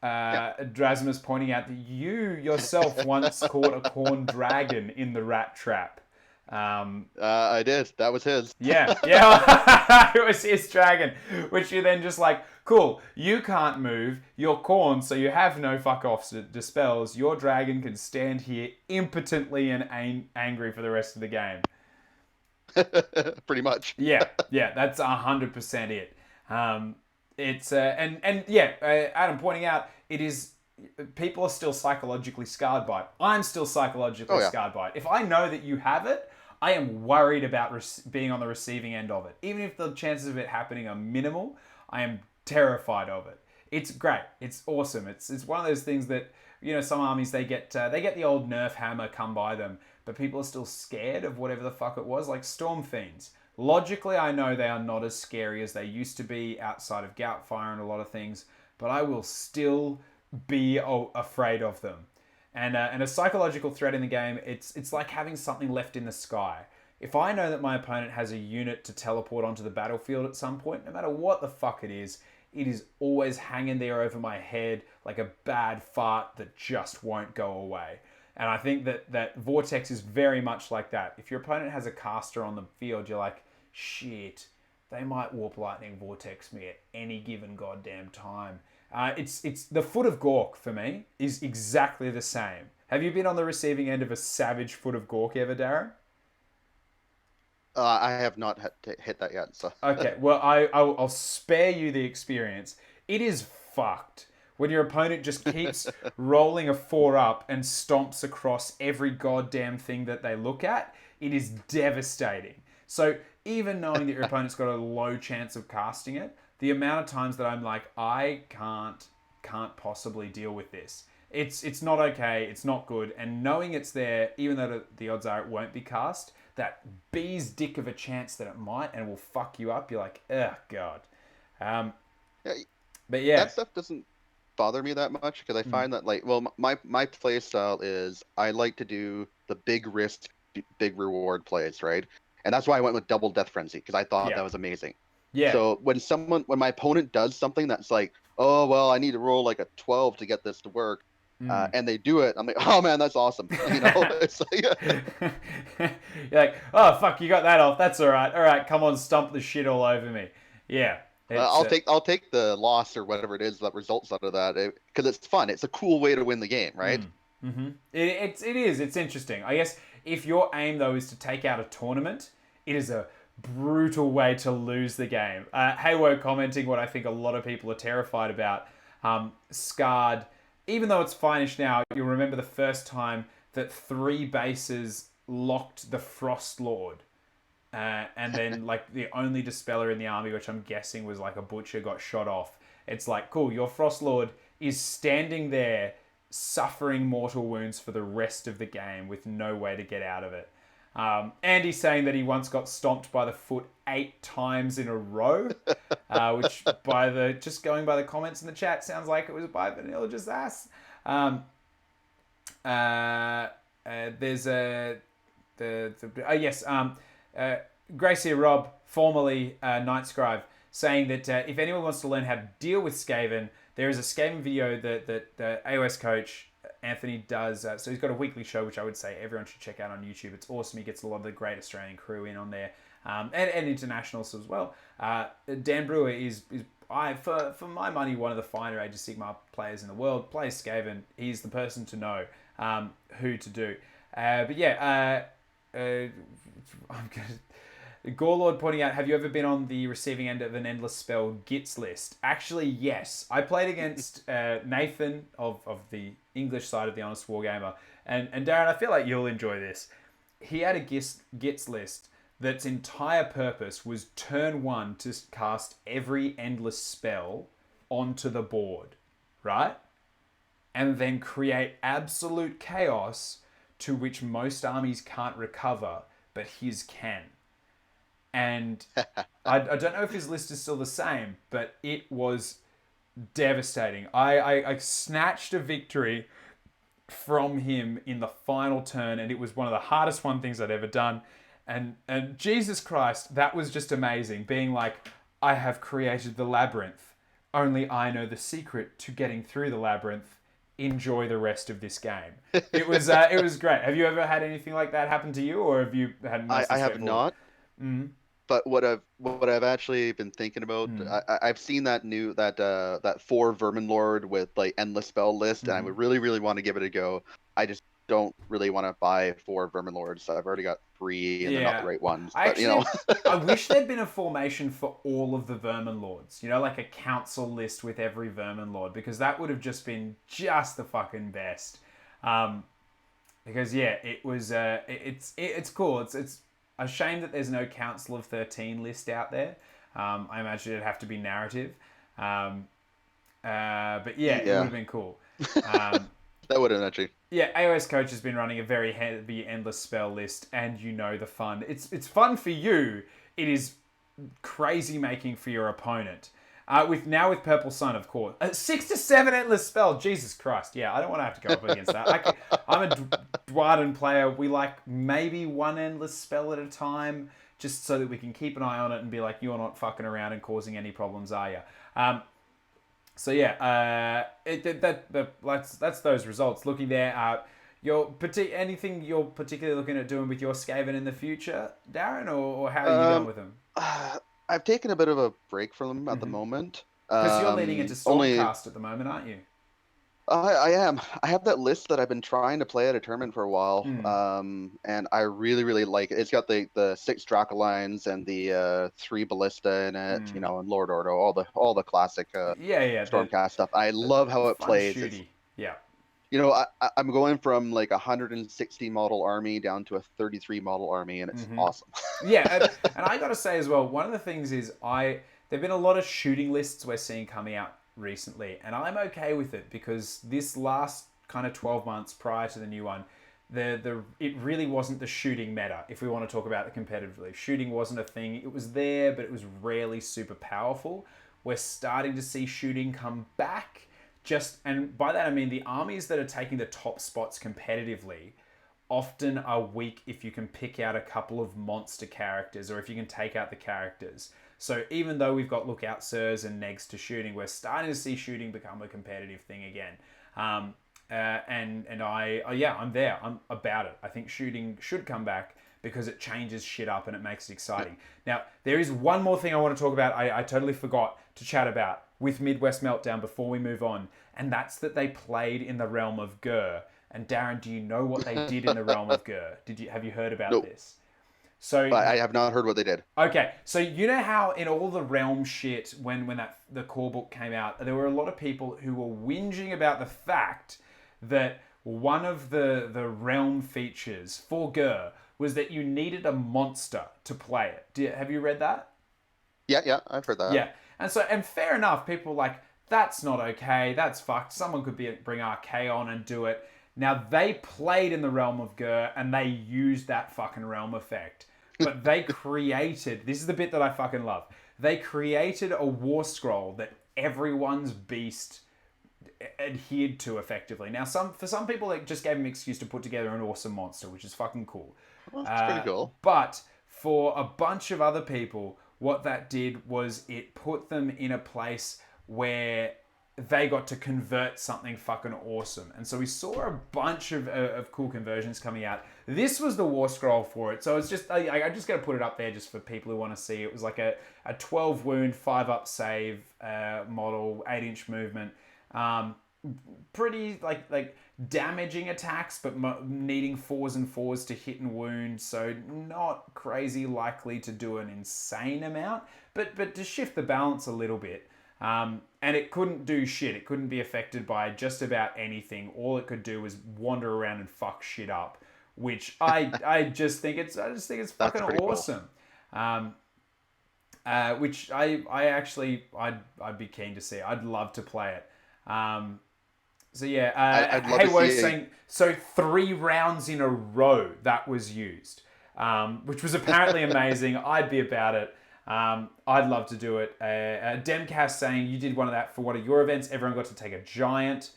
Yeah. Drasmus pointing out that you yourself once caught a corn dragon in the rat trap. I did. That was his. Yeah. It was his dragon, which you then just like, cool, you can't move, you're corn, so you have no fuck offs dispels. Your dragon can stand here impotently and angry for the rest of the game. Pretty much. Yeah, that's 100% it. It's and yeah, Adam pointing out it is. People are still psychologically scarred by it. I'm still psychologically Oh yeah. scarred by it. If I know that you have it, I am worried about being on the receiving end of it. Even if the chances of it happening are minimal, I am terrified of it. It's great. It's awesome. It's one of those things that some armies they get the old nerf hammer come by them, but people are still scared of whatever the fuck it was, like Storm Fiends. Logically, I know they are not as scary as they used to be outside of Goutfire and a lot of things, but I will still be afraid of them. And a psychological threat in the game, it's like having something left in the sky. If I know that my opponent has a unit to teleport onto the battlefield at some point, no matter what the fuck it is always hanging there over my head like a bad fart that just won't go away. And I think that Vortex is very much like that. If your opponent has a caster on the field, you're like, shit, they might Warp Lightning Vortex me at any given goddamn time. It's the Foot of Gork for me is exactly the same. Have you been on the receiving end of a savage Foot of Gork ever, Darren? I have not hit that yet. So Okay, well, I'll spare you the experience. It is fucked when your opponent just keeps rolling a 4 up and stomps across every goddamn thing that they look at. It is devastating. So even knowing that your opponent's got a low chance of casting it, the amount of times that I'm like, I can't possibly deal with this. It's not okay. It's not good. And knowing it's there, even though the odds are it won't be cast, that bee's dick of a chance that it might and will fuck you up. You're like, oh god. yeah, But yeah, that stuff doesn't bother me that much because I find that like, well, my play style is I like to do the big risk, big reward plays, right? And that's why I went with double death frenzy because I thought yeah, that was amazing. yeah. So when my opponent does something that's like, oh well, I need to roll like a 12 to get this to work, and they do it, I'm like, oh man, that's awesome. It's like, You're like, oh fuck, you got that off. That's all right. All right, come on, stomp the shit all over me. Yeah, I'll take the loss or whatever it is that results out of that because it's fun. It's a cool way to win the game, right? It is. It's interesting. I guess if your aim though is to take out a tournament, it is a brutal way to lose the game. Haywo commenting what I think a lot of people are terrified about. Scarred, even though it's finish now, you'll remember the first time that 3 bases locked the Frost Lord. And then, like, the only Dispeller in the army, which I'm guessing was like a Butcher, got shot off. It's like, cool, your Frost Lord is standing there suffering mortal wounds for the rest of the game with no way to get out of it. Andy's saying that he once got stomped by the foot 8 times in a row, which just going by the comments in the chat sounds like it was by Vanilla's ass. There's Gracie Rob, formerly Night Scribe, saying that if anyone wants to learn how to deal with Skaven, there is a Skaven video that the AoS coach Anthony does. So he's got a weekly show, which I would say everyone should check out on YouTube. It's awesome. He gets a lot of the great Australian crew in on there, and internationals as well. Dan Brewer is for my money, one of the finer Age of Sigmar players in the world. Plays Skaven. He's the person to know who to do. I'm gonna. Gorelord pointing out, have you ever been on the receiving end of an endless spell Gits list? Actually, yes. I played against Nathan of the English side of the Honest Wargamer. And Darren, I feel like you'll enjoy this. He had a Gits list that's entire purpose was turn 1 to cast every endless spell onto the board, right? And then create absolute chaos to which most armies can't recover, but his can. And I don't know if his list is still the same, but it was devastating. I snatched a victory from him in the final turn, and it was one of the hardest things I'd ever done. And Jesus Christ, that was just amazing. Being like, I have created the labyrinth. Only I know the secret to getting through the labyrinth. Enjoy the rest of this game. It was great. Have you ever had anything like that happen to you, or have you had? I have not. Mm-hmm. But what I've actually been thinking about, I've seen that 4 Vermin Lord with like endless spell list, and I would really, really want to give it a go. I just don't really want to buy 4 Vermin Lords. I've already got 3, and they're not the right ones. I wish there'd been a formation for all of the Vermin Lords. You know, like a council list with every Vermin Lord, because that would have just been just the fucking best. Because yeah, it was. It's cool. It's a shame that there's no Council of 13 list out there. I imagine it'd have to be narrative. But yeah, it would have been cool. That would have actually. Yeah, AoS Coach has been running a very heavy endless spell list, and you know the fun. It's fun for you. It is crazy making for your opponent. With Purple Sun, of course. 6 to 7 endless spell. Jesus Christ. Yeah, I don't want to have to go up against that. I'm a Dwarden player. We like maybe 1 endless spell at a time, just so that we can keep an eye on it and be like, you're not fucking around and causing any problems, are you? So yeah, that's those results. Looking there, anything you're particularly looking at doing with your Skaven in the future, Darren, or how are you going with them? I've taken a bit of a break from them at the moment. Because you're leading into Stormcast at the moment, aren't you? I am. I have that list that I've been trying to play at a tournament for a while, and I really, really like it. It's got the 6 Dracolines and the 3 Ballista in it, and Lord Ordo, all the classic Stormcast stuff. I love how it plays. Yeah. I'm going from like 160 model army down to a 33 model army, and it's awesome. Yeah, and I got to say as well, one of the things is there've been a lot of shooting lists we're seeing coming out recently, and I'm okay with it because this last kind of 12 months prior to the new one, it really wasn't the shooting meta. If we want to talk about it competitively, shooting wasn't a thing. It was there, but it was rarely super powerful. We're starting to see shooting come back. And by that I mean the armies that are taking the top spots competitively often are weak if you can pick out a couple of monster characters, or if you can take out the characters. So even though we've got Lookout Sirs and Negs to shooting, we're starting to see shooting become a competitive thing again. I'm there. I'm about it. I think shooting should come back because it changes shit up and it makes it exciting. Now, there is one more thing I want to talk about. I totally forgot to chat about with Midwest Meltdown before we move on, and that's that they played in the realm of Gur. And Darren, do you know what they did in the realm of Gur? Have you heard about this? So But I have not heard what they did. okay, so you know how in all the realm shit, when that the core book came out, there were a lot of people who were whinging about the fact that one of the realm features for Gur was that you needed a monster to play it. Have you read that? Yeah, I've heard that. Yeah, and fair enough. People were like, that's not okay. That's fucked. Someone could bring RK on and do it. Now they played in the realm of Gur and they used that fucking realm effect. But they created, this is the bit that I fucking love. They created a war scroll that everyone's beast adhered to effectively. Now, for some people, it just gave them an excuse to put together an awesome monster, which is fucking cool. Well, that's pretty cool. But for a bunch of other people, what that did was it put them in a place where they got to convert something fucking awesome. And so we saw a bunch of cool conversions coming out. This was the war scroll for it. So it's just, I just got to put it up there just for people who want to see. It was like a 12 wound, 5 up save model, 8-inch movement. Pretty like damaging attacks, but needing 4s and 4s to hit and wound. So not crazy likely to do an insane amount, but to shift the balance a little bit. And it couldn't do shit. It couldn't be affected by just about anything. All it could do was wander around and fuck shit up, which I just think it's fucking awesome. Cool. Which I'd be keen to see. I'd love to play it. So yeah, I'd love to see saying so 3 rounds in a row that was used, which was apparently amazing. I'd be about it. I'd love to do it. Demcast saying you did one of that for one of your events. Everyone got to take a giant.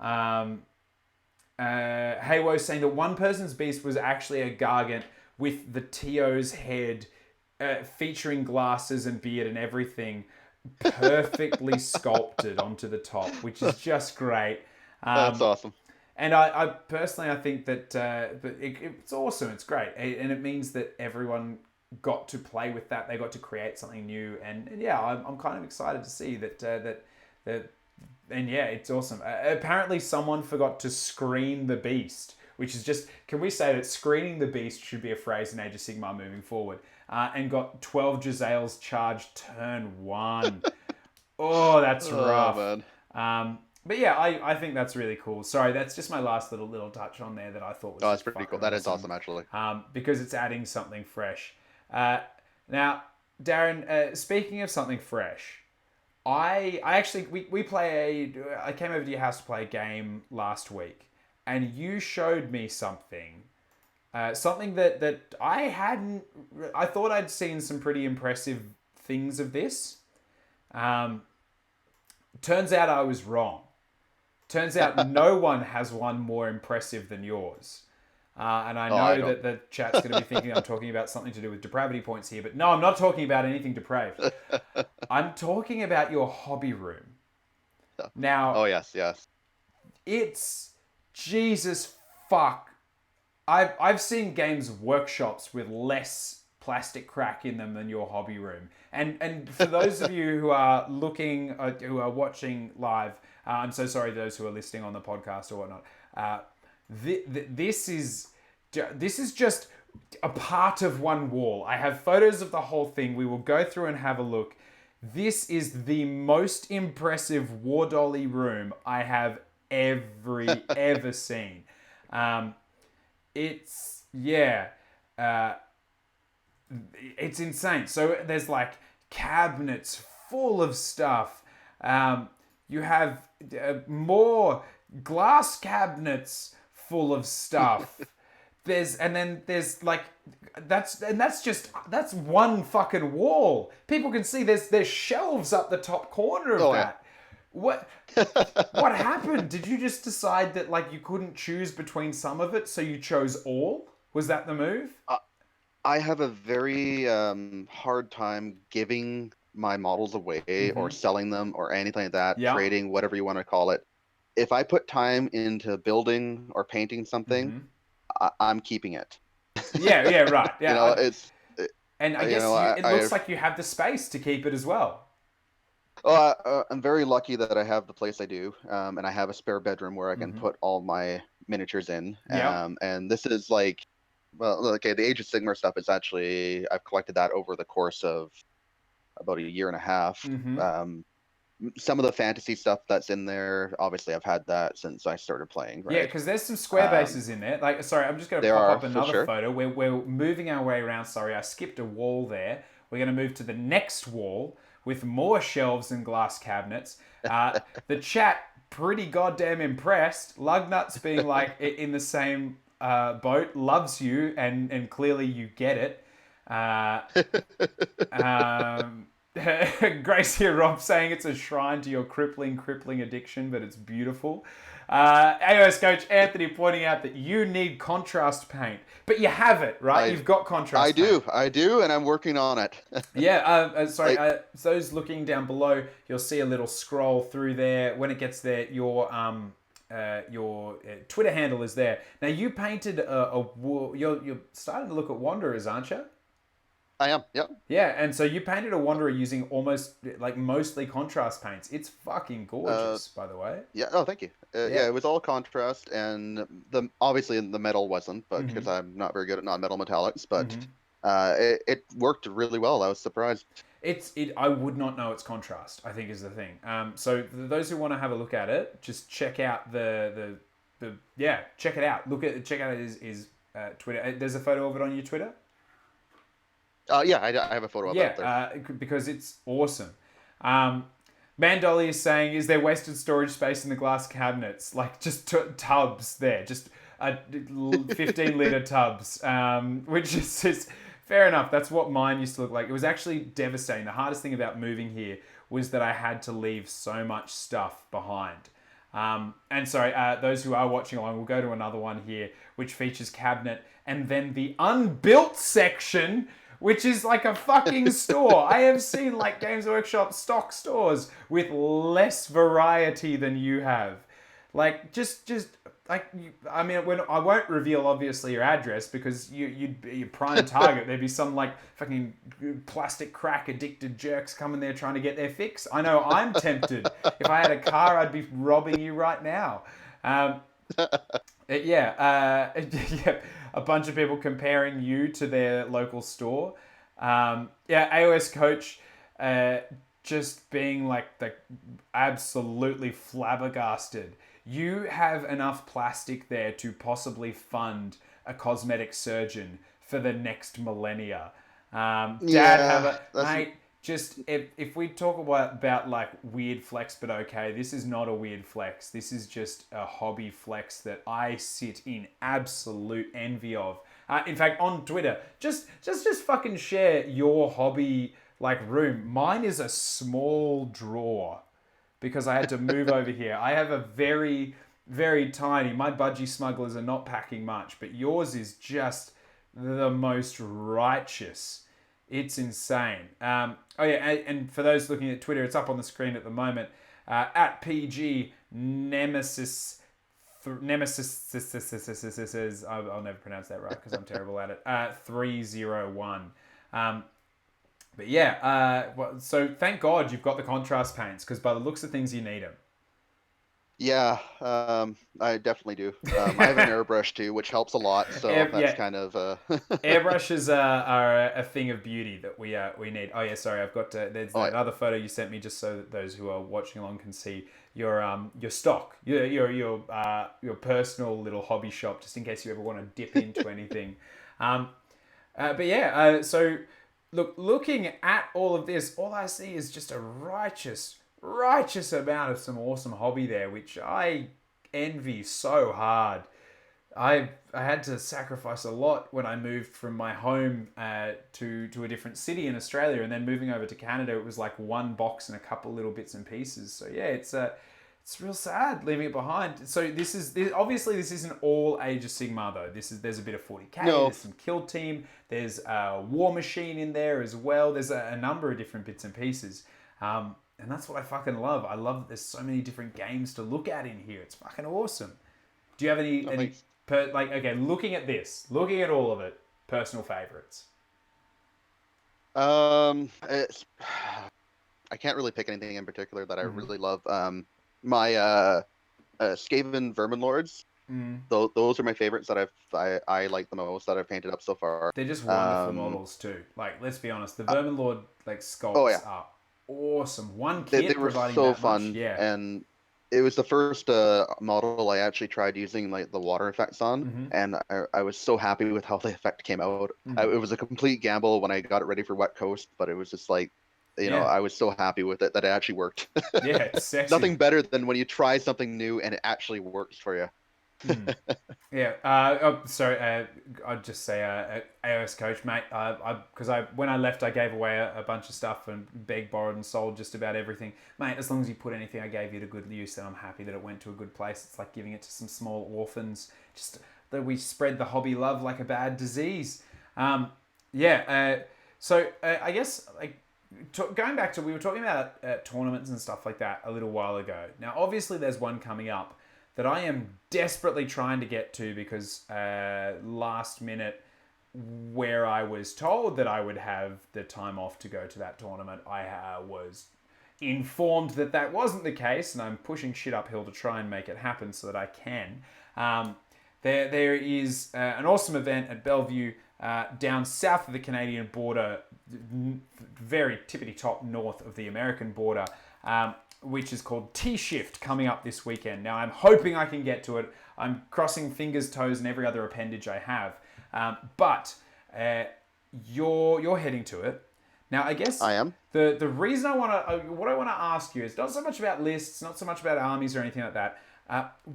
Haywo saying that one person's beast was actually a gargant with the TO's head, featuring glasses and beard and everything, perfectly sculpted onto the top, which is just great. That's awesome. And I personally, I think that it's awesome. It's great. And it means that everyone got to play with that. They got to create something new. And yeah, I'm kind of excited to see that. And yeah, it's awesome. Apparently someone forgot to screen the beast, which is just, can we say that screening the beast should be a phrase in Age of Sigmar moving forward? And got 12 Giselles charged turn 1. Oh, that's rough. Man. But yeah, I think that's really cool. Sorry, that's just my last little touch on there that I thought was that's pretty cool. That is awesome, actually. Because it's adding something fresh. Now, Darren, speaking of something fresh, I actually, I came over to your house to play a game last week, and you showed me something. Something that I thought I'd seen some pretty impressive things of this. Turns out I was wrong. Turns out no one has one more impressive than yours. And I know that the chat's going to be thinking I'm talking about something to do with depravity points here, but no, I'm not talking about anything depraved. I'm talking about your hobby room. Now, oh yes, it's Jesus fuck. I've seen games workshops with less plastic crack in them than your hobby room. And for those of you who are who are watching live, I'm so sorry to those who are listening on the podcast or whatnot. This is just a part of one wall. I have photos of the whole thing. We will go through and have a look. This is the most impressive War Dolly room I have ever seen. It's insane. So there's like cabinets full of stuff. You have more glass cabinets full of stuff. That's one fucking wall. People can see there's shelves up the top corner of that. Yeah. What happened? Did you just decide that like you couldn't choose between some of it, so you chose all? Was that the move? I have a very hard time giving my models away or selling them or anything like that, trading, whatever you want to call it. If I put time into building or painting something, I'm keeping it. Yeah, right. Yeah, I guess it looks like you have the space to keep it as well. I'm very lucky that I have the place I do, and I have a spare bedroom where I can put all my miniatures in. And this is like well, okay, the Age of Sigmar stuff is actually I've collected that over the course of about a year and a half. Mm-hmm. Some of the fantasy stuff that's in there, obviously, I've had that since I started playing, Yeah, right? because there's some square bases in there. Like, sorry, I'm just going to There pop are up for another sure. photo. We're moving our way around. Sorry, I skipped a wall there. We're going to move to the next wall with more shelves and glass cabinets. The chat, pretty goddamn impressed. Lugnuts being like in the same boat, loves you, and clearly you get it. Uh, um, Gracie Rob saying it's a shrine to your crippling addiction, but it's beautiful. AOS coach Anthony pointing out that you need contrast paint, but you have it, right? I You've got contrast paint. I do, and I'm working on it. Yeah, sorry, Like, those looking down below, you'll see a little scroll through there. When it gets there, your Twitter handle is there. Now, you painted you're starting to look at Wanderers, aren't you? I am, yep. Yeah, and so you painted a Wanderer using almost like mostly contrast paints. It's fucking Uh, gorgeous, by the way. yeah. Oh, thank you. Yeah. Yeah, it was all contrast, and the obviously the metal wasn't, but Mm-hmm. because I'm not very good at non-metal metallics, but Mm-hmm. it worked really well. I was surprised. I would not know it's contrast, I think is the thing. So for those who want to have a look at it, just check out the yeah, check it out. Check out his Twitter. There's a photo of it on your Twitter. Yeah, I have a photo of it up there. Yeah, because it's awesome. Mandoli is saying, is there wasted storage space in the glass cabinets? Like just tubs there, just 15-liter tubs, which is just fair enough. That's what mine used to look like. It was actually devastating. The hardest thing about moving here was that I had to leave so much stuff behind. And sorry, those who are watching along, we'll go to another one here, which features cabinet and then the unbuilt section, which is like a fucking store. I have seen like Games Workshop stock stores with less variety than you have. Like just like I mean, when I won't reveal obviously your address because you'd be your prime target. There'd be some like fucking plastic crack addicted jerks coming there trying to get their fix. I know I'm tempted. If I had a car, I'd be robbing you right now. Yeah, yeah, a bunch of people comparing you to their local store. Yeah, AOS coach just being like the absolutely flabbergasted. You have enough plastic there to possibly fund a cosmetic surgeon for the next millennia. Dad, have Yeah, a that's mate. Just if we talk about like weird flex, but okay, this is not a weird flex. This is just a hobby flex that I sit in absolute envy of. In fact, on Twitter, just fucking share your hobby like room. Mine is a small drawer because I had to move over here. I have a very, very tiny. My budgie smugglers are not packing much, but yours is just the most righteous. It's insane. Oh yeah, and for those looking at Twitter, it's up on the screen at the moment. At PG Nemesis. Nemesis. I'll never pronounce that right because I'm terrible at it. 301. But yeah, so thank God you've got the contrast paints because by the looks of things, you need them. yeah. I definitely do. I have an airbrush too, which helps a lot. So that's Yeah, kind of airbrushes are a thing of beauty that we need. Oh yeah, sorry, I've got there's Oh, that other photo you sent me just so that those who are watching along can see your stock, your personal little hobby shop, just in case you ever want to dip into anything. But yeah, so looking at all of this, all I see is just a righteous amount of some awesome hobby there, which I envy so hard. I had to sacrifice a lot when I moved from my home to a different city in Australia, and then moving over to Canada. It was like one box and a couple little bits and pieces. So yeah, it's real sad leaving it behind. So obviously this isn't all Age of Sigmar though. There's a bit of 40k. no. There's some Kill Team. There's a War Machine in there as well. There's a number of different bits and pieces. And that's what I fucking love. I love that there's so many different games to look at in here. It's fucking awesome. Do you have any okay, looking at all of it, personal favorites? It's, I can't really pick anything in particular that I Mm-hmm. really love. My Skaven Vermin Lords Those are my favorites that I like the most that I've painted up so far. They're just wonderful models too. Like, let's be honest, the Uh, Vermin Lord like oh yeah, sculpts are awesome. One they kit were providing so that much, fun, yeah. and it was the first model I actually tried using like the water effects on, Mm-hmm. and I was so happy with how the effect came out. Mm. It was a complete gamble when I got it ready for Wet Coast, but it was just like, Yeah, I was so happy with it that it actually worked. yeah, it's sexy. Nothing better than when you try something new and it actually works for you. Mm. Yeah. Sorry. I'd just say, AOS coach, mate. Because when I left, I gave away a bunch of stuff and begged, borrowed, and sold just about everything, mate. As long as you put anything I gave you to good use, then I'm happy that it went to a good place. It's like giving it to some small orphans. Just that we spread the hobby love like a bad disease. Yeah. I guess like. Going back to, we were talking about tournaments and stuff like that a little while ago. Now, obviously, there's one coming up that I am desperately trying to get to because last minute, where I was told that I would have the time off to go to that tournament, I was informed that that wasn't the case, and I'm pushing shit uphill to try and make it happen so that I can. There is an awesome event at Bellevue down south of the Canadian border, very tippity top north of the American border, which is called T-Shift, coming up this weekend. Now, I'm hoping I can get to it. I'm crossing fingers, toes, and every other appendage I have. But you're heading to it. Now, I guess I am. the reason what I want to ask you is not so much about lists, not so much about armies or anything like that.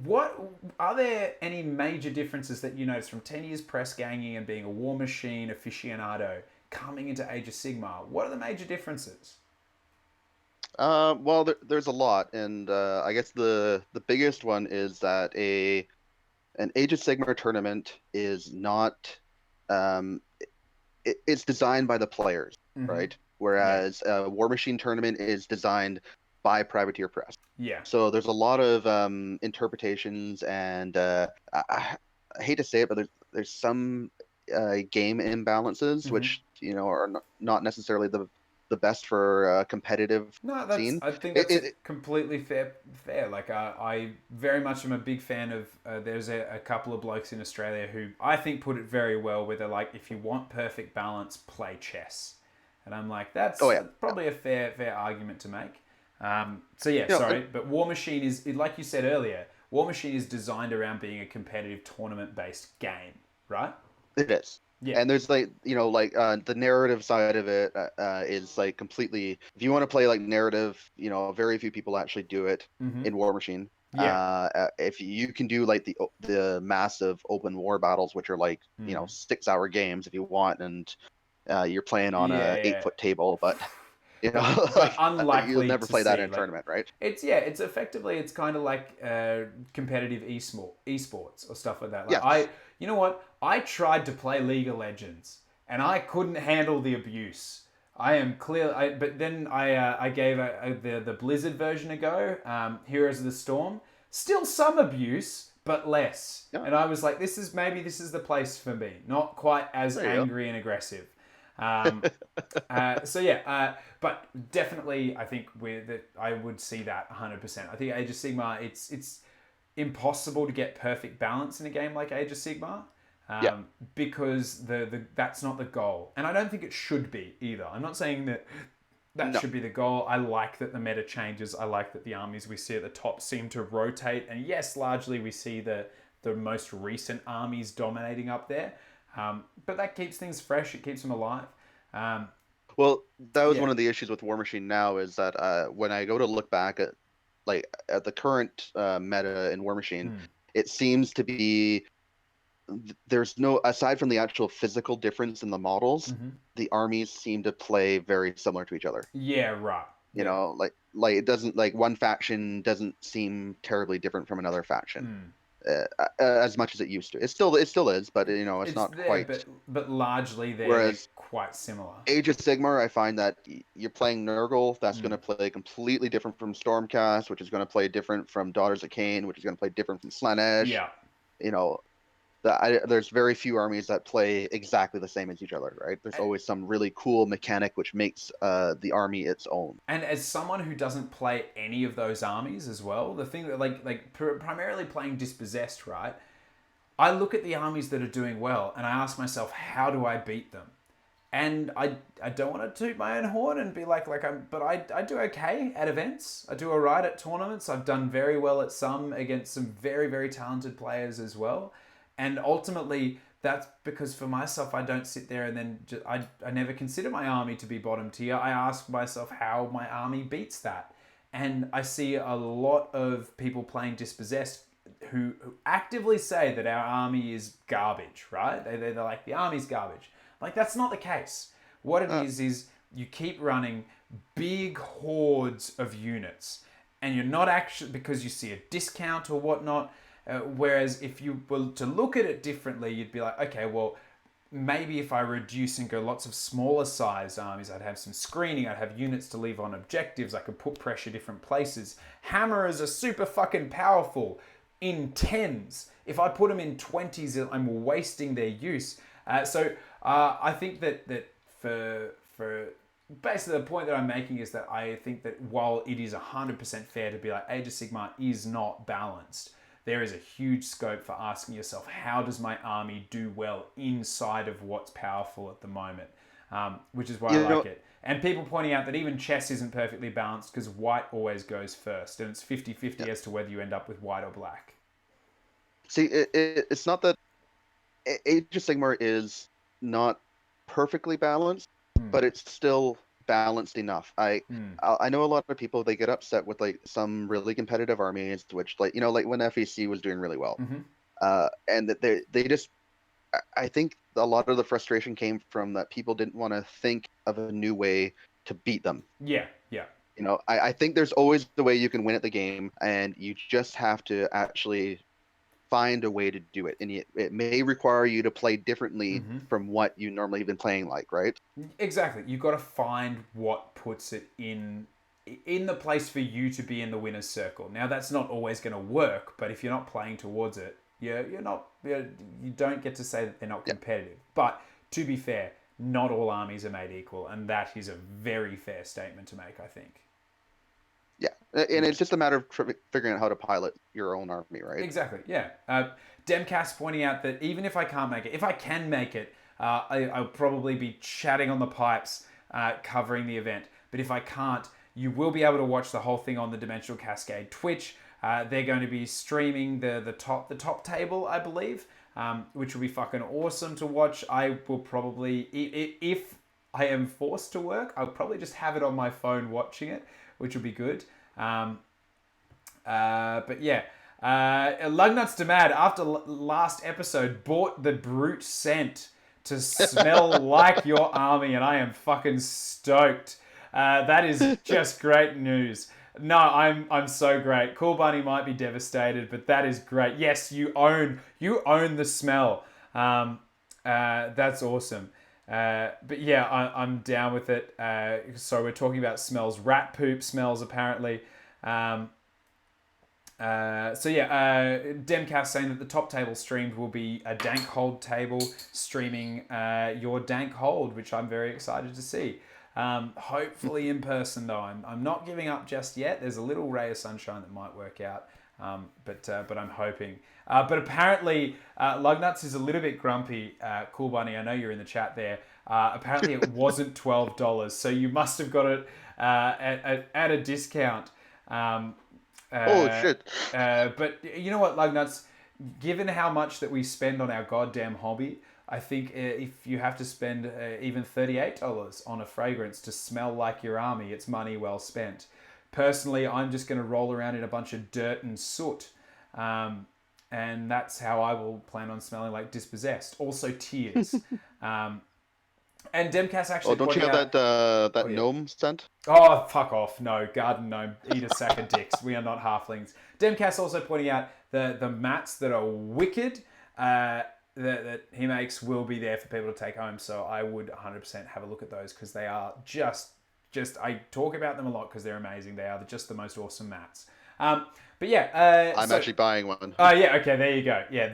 What are there any major differences that you notice from 10 years press ganging and being a War Machine aficionado coming into Age of Sigmar? What are the major differences? Well, there's a lot, and I guess the biggest one is that an Age of Sigmar tournament is not it's designed by the players, Mm-hmm. right? Yeah. Whereas a War Machine tournament is designed by Privateer Press. Yeah. So there's a lot of interpretations, and I hate to say it, but there's some game imbalances Mm-hmm. which are not necessarily the best for a competitive No, scene. I think It, that's a it, completely fair. Like, I very much am a big fan of. There's a couple of blokes in Australia who I think put it very well, where they're like, if you want perfect balance, play chess, and I'm like, oh that's yeah, probably a fair argument to make. So yeah, you know, sorry, but War Machine is, like you said earlier, War Machine is designed around being a competitive tournament based game, right? it is. Yeah. And there's like, the narrative side of it is like completely, if you want to play like narrative, very few people actually do it Mm-hmm. in War Machine. Yeah. If you can do like the massive open war battles, which are like, Mm. 6-hour games if you want, and you're playing on Yeah. a Yeah. 8-foot table, but But like you'll unlikely never to play that see. in a Like, tournament, right? it's effectively, it's kind of like competitive esports or stuff like that. Like, Yes. you know what? I tried to play League of Legends and I couldn't handle the abuse. I am clear, but then I gave the Blizzard version a go. Heroes of the Storm, still some abuse, but less. Yeah. And I was like, this is the place for me. Not quite as There you angry and aggressive. go. So yeah, but definitely, I think I would see that 100%. I think Age of Sigmar, it's impossible to get perfect balance in a game like Age of Sigmar, Yeah. because that's not the goal, and I don't think it should be either. I'm not saying that No. should be the goal. I like that the meta changes. I like that the armies we see at the top seem to rotate, and yes, largely we see the most recent armies dominating up there. But that keeps things fresh. It keeps them alive. Well, that was Yeah. one of the issues with War Machine now is that when I go to look back at the current meta in War Machine, Hmm. it seems to be there's no, aside from the actual physical difference in the models, Mm-hmm. the armies seem to play very similar to each other. Yeah. Right. Yeah. Like it doesn't, like one faction doesn't seem terribly different from another faction. Hmm. As much as it used to. It still is, but it's It's not there, quite. but largely they're Whereas quite similar. Age of Sigmar, I find that you're playing Nurgle, that's going Hmm. to play completely different from Stormcast, which is going to play different from Daughters of Cain, which is going to play different from Slanesh. Yeah. You know, there's very few armies that play exactly the same as each other, right? There's always some really cool mechanic which makes the army its own. And as someone who doesn't play any of those armies as well, the thing that primarily playing Dispossessed, right? I look at the armies that are doing well and I ask myself, how do I beat them? And I don't want to toot my own horn and be but I do okay at events. I do all right at tournaments. I've done very well at some against some very, very talented players as well. And ultimately, that's because for myself, I don't sit there and then I never consider my army to be bottom tier. I ask myself how my army beats that. And I see a lot of people playing Dispossessed who actively say that our army is garbage, right? They're like, the army's garbage. Like, that's not the case. What it is you keep running big hordes of units and you're not actually, because you see a discount or whatnot, whereas if you were to look at it differently, you'd be like, okay, well, maybe if I reduce and go lots of smaller size armies, I'd have some screening, I'd have units to leave on objectives, I could put pressure different places. Hammerers are super fucking powerful in 10s. If I put them in 20s, I'm wasting their use. I think that for basically the point that I'm making is that I think that while it is 100% fair to be like Age of Sigmar is not balanced, there is a huge scope for asking yourself, how does my army do well inside of what's powerful at the moment? Which is why I like it. And people pointing out that even chess isn't perfectly balanced because white always goes first. And it's 50-50 as to whether you end up with white or black. See, it's not that Age of Sigmar is not perfectly balanced, but it's still balanced enough. I know a lot of people, they get upset with like some really competitive armies, which like when FEC was doing really well, and that they just, I think a lot of the frustration came from that people didn't want to think of a new way to beat them. Yeah. I think there's always the way you can win at the game, and you just have to actually find a way to do it, and it may require you to play differently from what you normally have been playing like, right? Exactly. You've got to find what puts it in the place for you to be in the winner's circle. Now, that's not always going to work, but if you're not playing towards it, you don't get to say that they're not competitive. But to be fair, not all armies are made equal, and that is a very fair statement to make, I think. Yeah, and it's just a matter of figuring out how to pilot your own army, right? Exactly, yeah. Demcast pointing out that even if I can't make it, if I can make it, I'll probably be chatting on the pipes covering the event. But if I can't, you will be able to watch the whole thing on the Dimensional Cascade Twitch. They're going to be streaming the top table, I believe, which will be fucking awesome to watch. I will probably, if I am forced to work, I'll probably just have it on my phone watching it, which will be good. But yeah, Lugnuts to Mad, after last episode, bought the brute scent to smell like your army, and I am fucking stoked. That is just great news. No, I'm so great. Cool Bunny might be devastated, but that is great. Yes, you own the smell. That's awesome. But yeah, I'm down with it. So we're talking about smells. Rat poop smells, apparently. So yeah, Demcast saying that the top table streamed will be a dank hold table streaming your dank hold, which I'm very excited to see. Hopefully in person though. I'm not giving up just yet. There's a little ray of sunshine that might work out. But I'm hoping. But apparently, Lugnuts is a little bit grumpy. Cool Bunny, I know you're in the chat there. Apparently, it wasn't $12, so you must have got it at a discount. Oh shit! But you know what, Lugnuts? Given how much that we spend on our goddamn hobby, I think if you have to spend even $38 on a fragrance to smell like your army, it's money well spent. Personally, I'm just going to roll around in a bunch of dirt and soot. And that's how I will plan on smelling like Dispossessed. Also, tears. And Demcast actually. Oh, don't you have that gnome scent? Oh, fuck off. No, garden gnome. Eat a sack of dicks. We are not halflings. Demcast also pointing out the mats that are wicked that he makes will be there for people to take home. So I would 100% have a look at those because they are just I talk about them a lot because they're amazing. They are just the most awesome mats. But yeah, I'm actually buying one. oh yeah, okay, there you go. Yeah,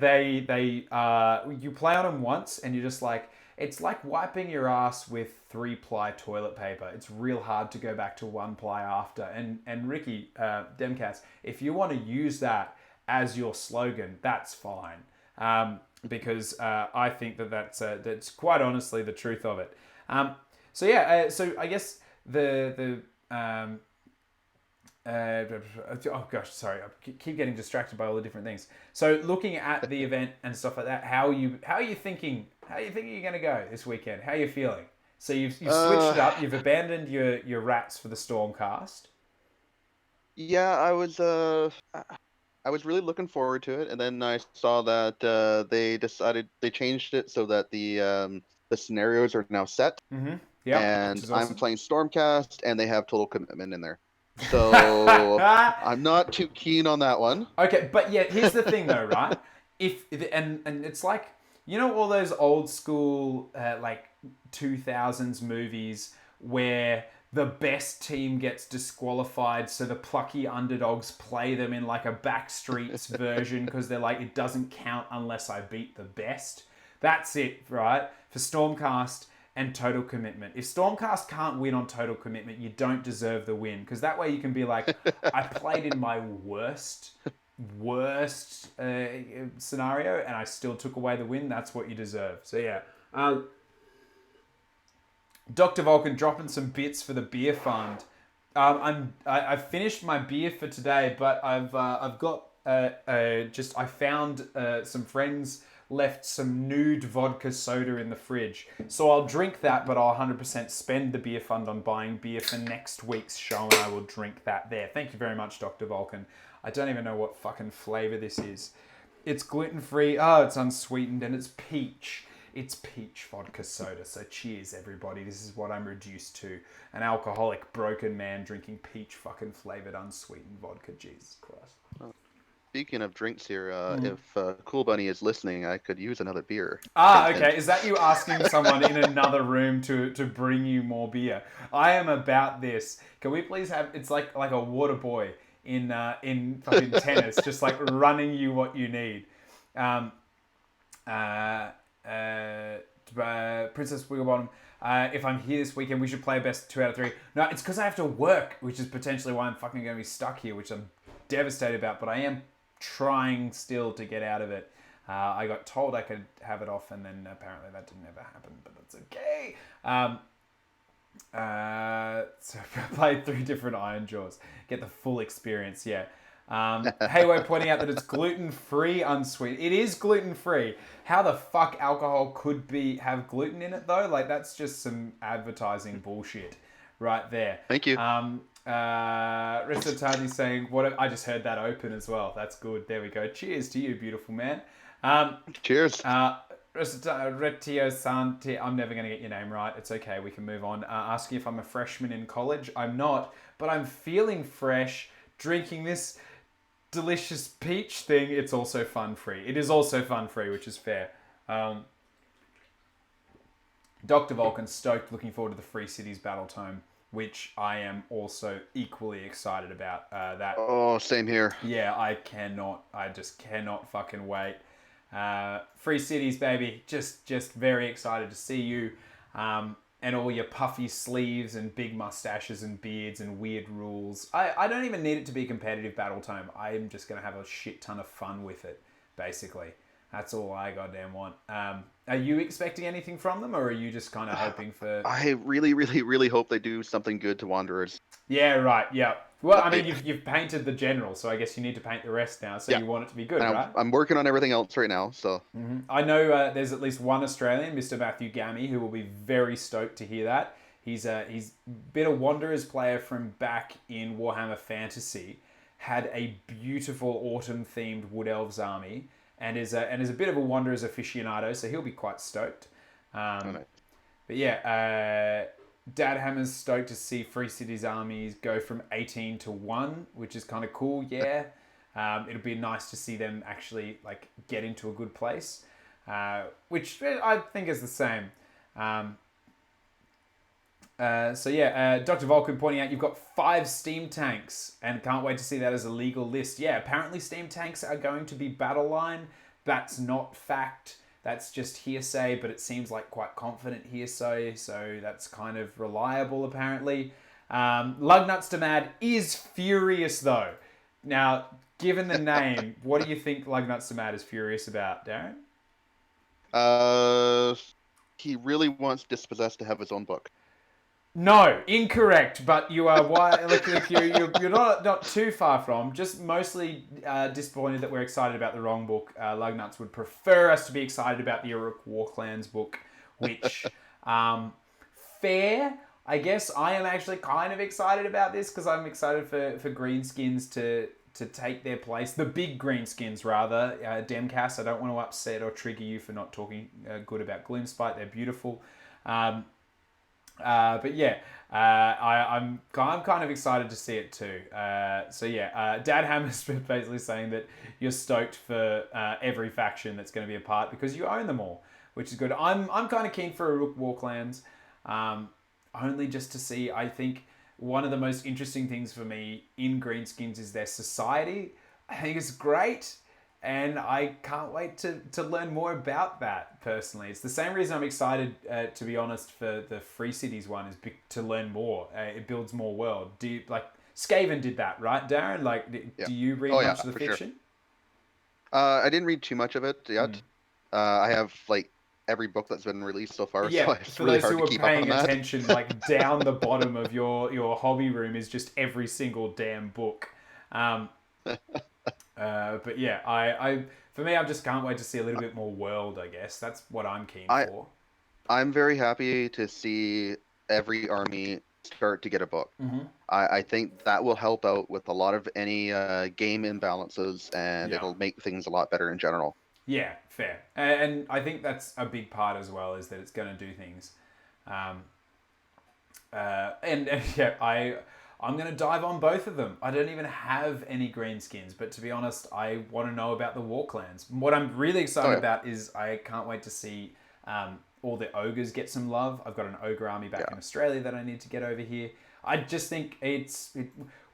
you play on them once, and you're just like, it's like wiping your ass with 3-ply toilet paper. It's real hard to go back to 1-ply after. And Ricky, Demcast, if you want to use that as your slogan, that's fine. Because I think that's quite honestly the truth of it. So yeah, so I guess the oh gosh, sorry, I keep getting distracted by all the different things. So looking at the event and stuff like that, how are you thinking? How are you thinking you're going to go this weekend? How are you feeling? So you've switched it up. You've abandoned your rats for the Stormcast. Yeah, I was really looking forward to it, and then I saw that they changed it so that the scenarios are now set, Mm-hmm. Yep, which and is I'm awesome. playing Stormcast, and they have total commitment in there. So I'm not too keen on that one. Okay, but yeah, here's the thing though, right? If and it's like, you know, all those old school like 2000s movies where the best team gets disqualified, so the plucky underdogs play them in like a backstreets version because they're like, it doesn't count unless I beat the best. That's it, right? For Stormcast and total commitment. If Stormcast can't win on total commitment, you don't deserve the win, because that way you can be like, I played in my worst scenario and I still took away the win. That's what you deserve. So yeah. Dr. Vulcan dropping some bits for the beer fund. I finished my beer for today, but I've got I found some friends left some nude vodka soda in the fridge, so I'll drink that, but I'll 100% spend the beer fund on buying beer for next week's show, and I will drink that there. Thank you very much, Dr. Vulcan. I don't even know what fucking flavor this is. It's gluten-free. Oh, it's unsweetened, and it's peach. It's peach vodka soda. So cheers, everybody. This is what I'm reduced to. An alcoholic, broken man drinking peach fucking flavored, unsweetened vodka. Jesus Christ. Speaking of drinks here, if Cool Bunny is listening, I could use another beer. Ah, Hint, hint. okay. Is that you asking someone in another room to bring you more beer? I am about this. Can we please have? It's like a water boy in fucking tennis, just like running you what you need. Princess Wigglebottom. If I'm here this weekend, we should play best 2 out of 3. No, it's because I have to work, which is potentially why I'm fucking going to be stuck here, which I'm devastated about. But I am trying still to get out of it. I got told I could have it off, and then apparently that didn't ever happen. But that's okay. So I played 3 different Iron Jaws. Get the full experience. Yeah. Haywo pointing out that it's gluten-free unsweet. It is gluten-free. How the fuck alcohol could have gluten in it though? Like, that's just some advertising bullshit right there. Thank you. Resta Tardy's saying, I just heard that open as well. That's good. There we go. Cheers to you, beautiful man. Cheers. Retio Santi, I'm never going to get your name right. It's okay. We can move on. Asking if I'm a freshman in college. I'm not, but I'm feeling fresh, drinking this delicious peach thing. It's also fun free. It is also fun free, which is fair. Dr. Vulcan stoked, looking forward to the Free Cities Battle Tome, which I am also equally excited about. That. Oh, same here. Yeah, I just cannot fucking wait. Free Cities, baby. Just very excited to see you. And all your puffy sleeves and big mustaches and beards and weird rules. I don't even need it to be competitive battle tome. I am just going to have a shit ton of fun with it, basically. That's all I goddamn want. Are you expecting anything from them, or are you just kind of hoping for... I really, really, really hope they do something good to Wanderers. Yeah, right, yeah. Well, I mean, you've painted the general, so I guess you need to paint the rest now, so you want it to be good, and right? I'm working on everything else right now, so... Mm-hmm. I know there's at least one Australian, Mr. Matthew Gammy, who will be very stoked to hear that. He's been a Wanderers player from back in Warhammer Fantasy, had a beautiful autumn-themed Wood Elves army, and is a bit of a Wanderers aficionado, so he'll be quite stoked. But yeah, Dad Hammer's stoked to see Free Cities armies go from 18 to 1, which is kind of cool, yeah. It'll be nice to see them actually like get into a good place, which I think is the same. Dr. Vulcan pointing out you've got 5 steam tanks and can't wait to see that as a legal list. Yeah, apparently steam tanks are going to be battle line. That's not fact. That's just hearsay, but it seems like quite confident hearsay, so that's kind of reliable apparently. Lugnuts to Mad is furious though. Now, given the name, what do you think Lugnuts to Mad is furious about, Darren? He really wants Dispossessed to have his own book. No, incorrect. But you are you're not too far from. Just mostly disappointed that we're excited about the wrong book. Lugnuts would prefer us to be excited about the Uruk Warclans book, which fair. I guess I am actually kind of excited about this because I'm excited for Greenskins to take their place. The big Greenskins, rather. Demcast, I don't want to upset or trigger you for not talking good about Gloomspite. They're beautiful. I'm kind of excited to see it too. Dad Hammer's basically saying that you're stoked for every faction that's going to be a part because you own them all, which is good. I'm kind of keen for Uruk Warclans, only just to see. I think one of the most interesting things for me in Greenskins is their society. I think it's great. And I can't wait to learn more about that personally. It's the same reason I'm excited, to be honest, for the Free Cities one is to learn more. It builds more world. Do you, like Skaven did that, right, Darren? Like, do you read much of the fiction? Sure. I didn't read too much of it yet. I have like every book that's been released so far. Yeah, so it's for really those hard who to are keep up on paying that. attention, like down the bottom of your hobby room is just every single damn book. But yeah, I for me, I just can't wait to see a little bit more world, I guess. That's what I'm keen for. I'm very happy to see every army start to get a book. Mm-hmm. I think that will help out with a lot of any game imbalances, and it'll make things a lot better in general. Yeah, fair. And I think that's a big part as well, is that it's going to do things. I'm going to dive on both of them. I don't even have any Greenskins, but to be honest, I want to know about the Warclans. What I'm really excited about is I can't wait to see all the ogres get some love. I've got an ogre army back in Australia that I need to get over here. I just think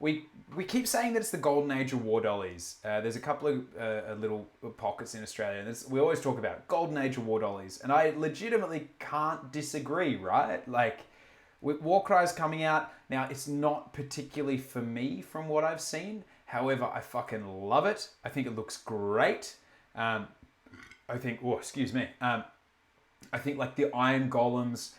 we keep saying that it's the golden age of war dollies. There's a couple of little pockets in Australia, and we always talk about golden age of war dollies, and I legitimately can't disagree, right? Like, with Warcry's coming out, now it's not particularly for me from what I've seen. However, I fucking love it. I think it looks great. I think like the Iron Golems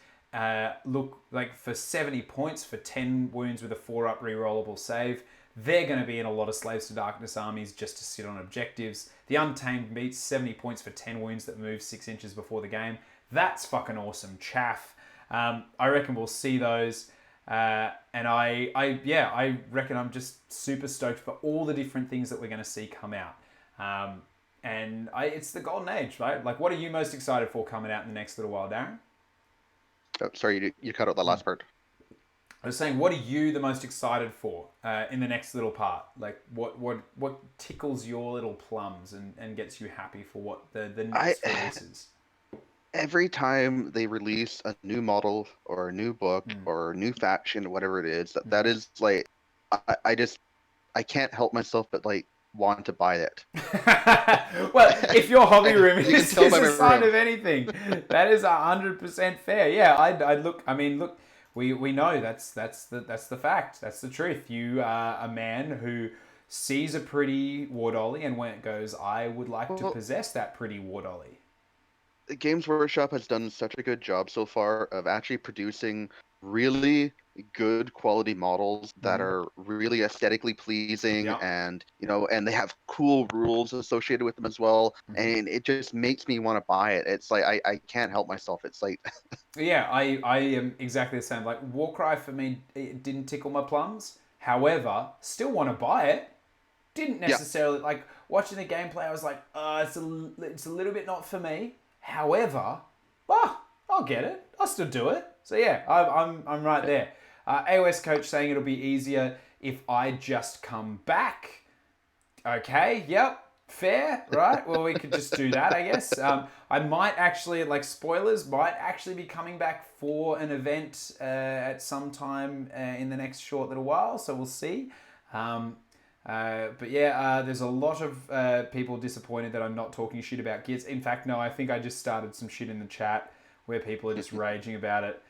look like for 70 points for 10 wounds with a 4-up rerollable save. They're going to be in a lot of Slaves to Darkness armies just to sit on objectives. The Untamed Beats, 70 points for 10 wounds that move 6 inches before the game. That's fucking awesome chaff. I reckon we'll see those. And I reckon I'm just super stoked for all the different things that we're going to see come out. It's the golden age, right? Like, what are you most excited for coming out in the next little while, Darren? Oh, sorry, you cut out the last part. I was saying, what are you the most excited for in the next little part? Like, what tickles your little plums and gets you happy for what the next release is? Every time they release a new model or a new book or a new faction, whatever it is, that is like, I can't help myself but like want to buy it. Well, if your hobby room is a sign of anything, that is 100% fair. Yeah, I look. We know that's the fact. That's the truth. You are a man who sees a pretty war dolly and when it goes, I would like to possess that pretty war dolly. Games Workshop has done such a good job so far of actually producing really good quality models that are really aesthetically pleasing and they have cool rules associated with them as well, and it just makes me want to buy it. It's like I can't help myself. It's like I am exactly the same. Like, Warcry for me, it didn't tickle my plums. However, still want to buy it. Didn't necessarily like watching the gameplay. I was like, it's a little bit not for me. However, I'll get it. I'll still do it. So yeah, I'm right there. AoS coach saying it'll be easier if I just come back. Okay, yep. Fair, right? Well, we could just do that, I guess. I might actually, like, spoilers, might actually be coming back for an event at some time in the next short little while, so we'll see. But yeah, there's a lot of people disappointed that I'm not talking shit about Gears. In fact, no, I think I just started some shit in the chat where people are just raging about it.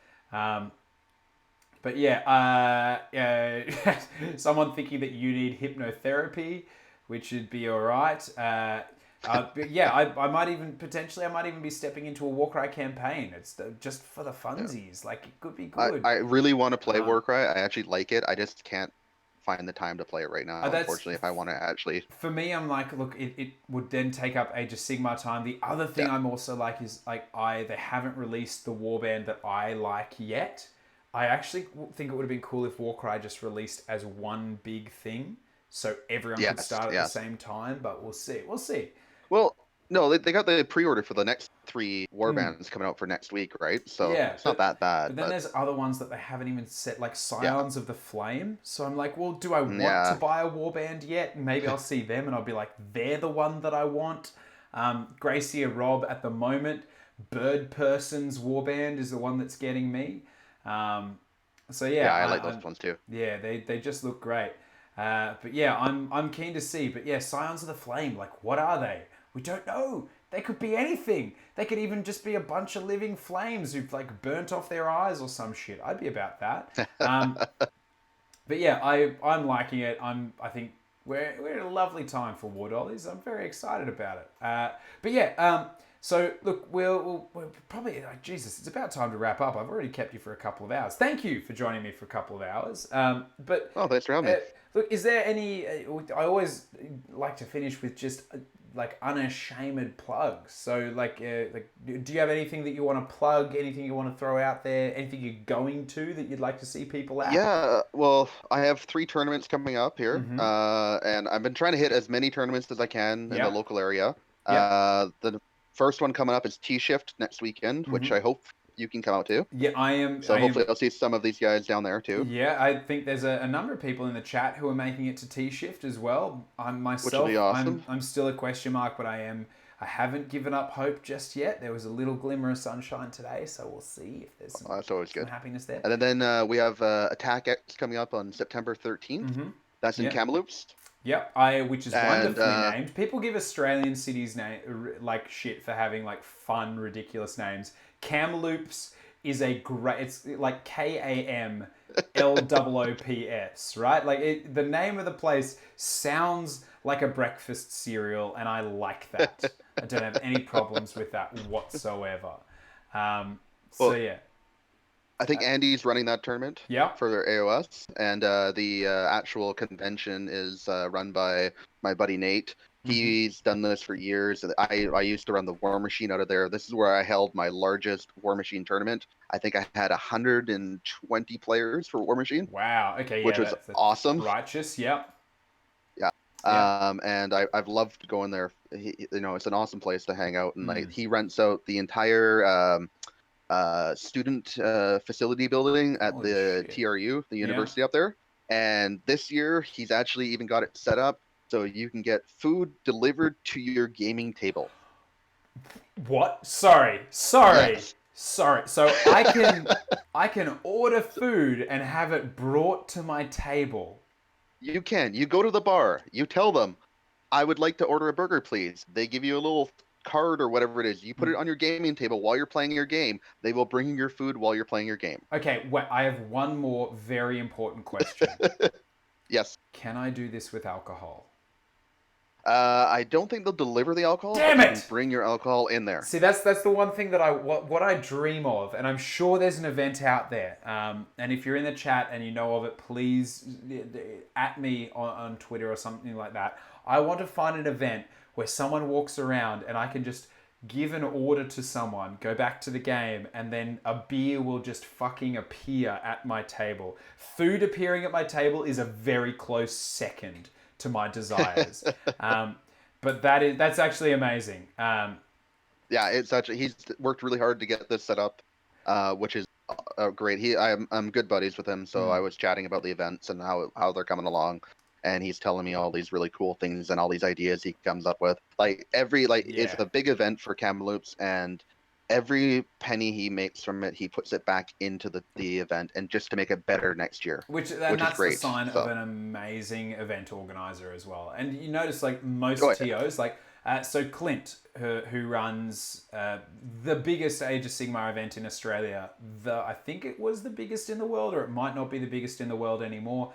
But yeah, someone thinking that you need hypnotherapy, which would be all right. But yeah, I might even be stepping into a Warcry campaign. It's just for the Yeah. funsies. Like, it could be good. I really want to play Warcry. I actually like it. I just can't find the time to play it right now, That's unfortunately, if I want to actually. for me. I'm like, look, it would then take up Age of Sigmar time. The other thing Yeah. I'm also like is like they haven't released the warband that I like yet. I actually think it would have been cool if Warcry just released as one big thing, so everyone could Yes, start at the yes. same time. But we'll see. We'll see. Well, no, they got the pre-order for the next 3 warbands coming out for next week, right? So Yeah, it's not that but bad, then but there's other ones that they haven't even set, like yeah, Scions of the Flame. So I'm like, well, do I want to yeah, buy a warband yet? Maybe I'll see them and I'll be like, they're the one that I want. Gracia Rob at the moment, Bird Person's warband is the one that's getting me. So yeah, yeah. I like those ones too. yeah, they just look great. But yeah, I'm keen to see. But yeah, Scions of the Flame, like, what are they? We don't know. They could be anything. They could even just be a bunch of living flames who've like burnt off their eyes or some shit. I'd be about that. But yeah, I'm liking it. I think we're in a lovely time for War Dollies. I'm very excited about it. But yeah, so look, we'll probably Jesus. It's about time to wrap up. I've already kept you for a couple of hours. Thank you for joining me for a couple of hours. But Oh, thanks for having me. look, is there any? I always like to finish with just like unashamed plugs. So like, do you have anything that you want to plug? Anything you want to throw out there? Anything you're going to that you'd like to see people at? Yeah, well, I have 3 tournaments coming up here, and I've been trying to hit as many tournaments as I can in the Yep. local area. Yep. The first one coming up is T-Shift next weekend, which I hope you can come out to. Yeah, I am. So hopefully I'll see some of these guys down there too, Yeah, I think there's a number of people in the chat who are making it to T Shift as well. I'm which will myself. be awesome. I'm still a question mark, but I am. I haven't given up hope just yet. There was a little glimmer of sunshine today, so we'll see if there's That's always some good. happiness there. And then we have Attack X coming up on September 13th. That's in Yeah. Kamloops. Yep, which is And wonderfully named. People give Australian cities like shit for having like fun, ridiculous names. Kamloops is a great. It's like KAMLOOPS, right? Like the name of the place sounds like a breakfast cereal, and I like that. I don't have any problems with that whatsoever. So Well, yeah. I think Andy's running that tournament Yeah. for their AoS, and the actual convention is run by my buddy Nate. He's done this for years. I used to run the War Machine out of there. This is where I held my largest War Machine tournament. I think I had 120 players for War Machine, Wow. Okay. Yeah. which was That's awesome. righteous. Yep. Yeah. Yeah. And I've loved going there. It's an awesome place to hang out, and like he rents out the entire student facility building at Holy the shit. TRU, the university up there. And this year, he's actually even got it set up so you can get food delivered to your gaming table. What? Sorry. Yes. So I can order food and have it brought to my table. You can. You go to the bar. You tell them, I would like to order a burger, please. They give you a little card or whatever it is. You put it on your gaming table while you're playing your game. They will bring you your food while you're playing your game. Okay, wait, I have one more very important question. Yes. Can I do this with alcohol? I don't think they'll deliver the alcohol. Damn but it! You can bring your alcohol in there. See, that's the one thing that what I dream of, and I'm sure there's an event out there. And if you're in the chat and you know of it, please at me on Twitter or something like that. I want to find an event where someone walks around and I can just give an order to someone, go back to the game, and then a beer will just fucking appear at my table. Food appearing at my table is a very close second to my desires. But that's actually amazing. Yeah, it's actually he's worked really hard to get this set up, which is great. I'm good buddies with him, so I was chatting about the events and how they're coming along. and he's telling me all these really cool things and all these ideas he comes up with. Like it's Yeah. a big event for Kamloops, and every penny he makes from it, he puts it back into the event, and just to make it better next year, And which is that's the great. sign of So, an amazing event organizer as well. And you notice like oh most yeah, TOs, like so Clint, who runs the biggest Age of Sigmar event in Australia. I think it was the biggest in the world, or it might not be the biggest in the world anymore.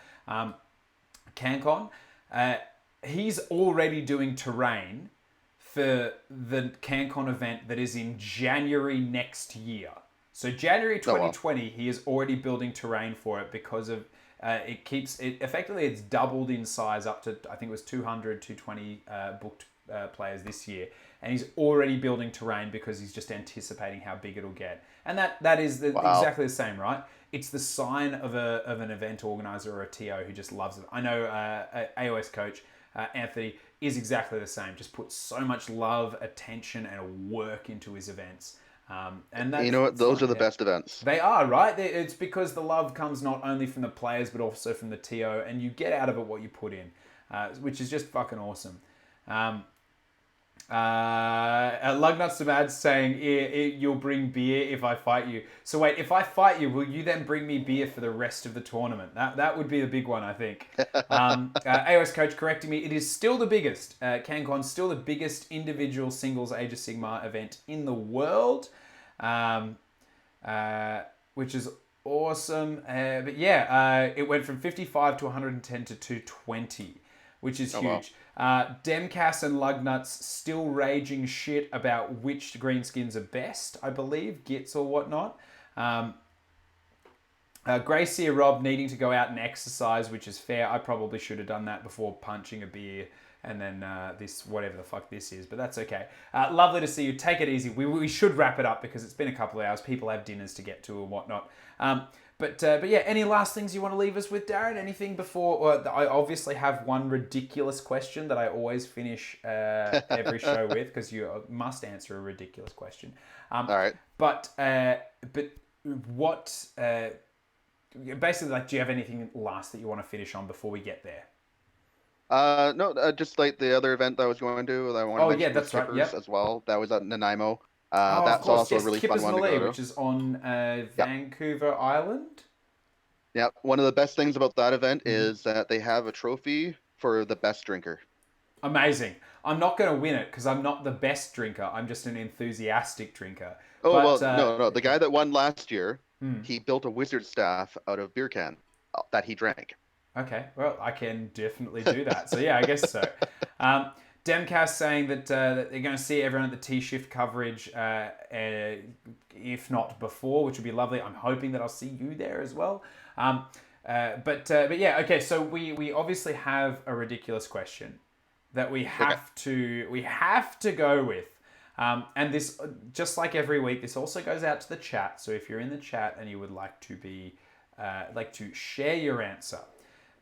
CanCon. Uh, he's already doing terrain for the CanCon event that is in January next year. So January oh well, 2020, he is already building terrain for it because of effectively it's doubled in size up to I think it was 200, 220 booked players this year, and he's already building terrain because he's just anticipating how big it'll get. And that is wow. exactly the same, right? It's the sign of an event organizer or a TO who just loves it. I know AoS coach Anthony is exactly the same. Just puts so much love, attention, and work into his events. And You that's know what? Those fun. are the Yeah. best events. They are, right? It's because the love comes not only from the players, but also from the TO, and you get out of it what you put in, which is just fucking awesome. Lugnut's to Mad saying, you'll bring beer if I fight you. So wait, if I fight you, will you then bring me beer for the rest of the tournament? That would be the big one, I think. AOS coach correcting me, it is still the biggest. CanCon's still the biggest individual singles Age of Sigmar event in the world. Which is awesome. But yeah, it went from 55 to 110 to 220, which is Oh well. huge. Demcast and Lugnuts still raging shit about which greenskins are best, I believe, Gits or whatnot. Gracie Rob needing to go out and exercise, which is fair. I probably should have done that before punching a beer and then this, whatever the fuck this is, but that's okay. Lovely to see you. Take it easy. We should wrap it up because it's been a couple of hours. People have dinners to get to and whatnot. But yeah, any last things you want to leave us with, Darren? Anything before? Well, I obviously have one ridiculous question that I always finish every show with because you must answer a ridiculous question. All right. But what? Basically, like, do you have anything last that you want to finish on before we get there? No, just like the other event that I was going to, that I want to Oh yeah, mention was that's right. Kippers Yep. as well. That was at Nanaimo. Oh, of That's course. also a Yes, really fun Kippers one to go Malay, to. which is on Yep. Vancouver Island. Yeah, one of the best things about that event Mm-hmm. is that they have a trophy for the best drinker. Amazing. I'm not going to win it because I'm not the best drinker. I'm just an enthusiastic drinker. Oh, But well, no. The guy that won last year, hmm. he built a wizard staff out of beer can that he drank. Okay, well, I can definitely do that. So yeah, I guess so. Demcast saying that that they're going to see everyone at the T-shift coverage, if not before, which would be lovely. I'm hoping that I'll see you there as well. But yeah, okay. So we obviously have a ridiculous question that we Okay. have to go with. And this, just like every week, this also goes out to the chat. So if you're in the chat and you would like to be, like to share your answer.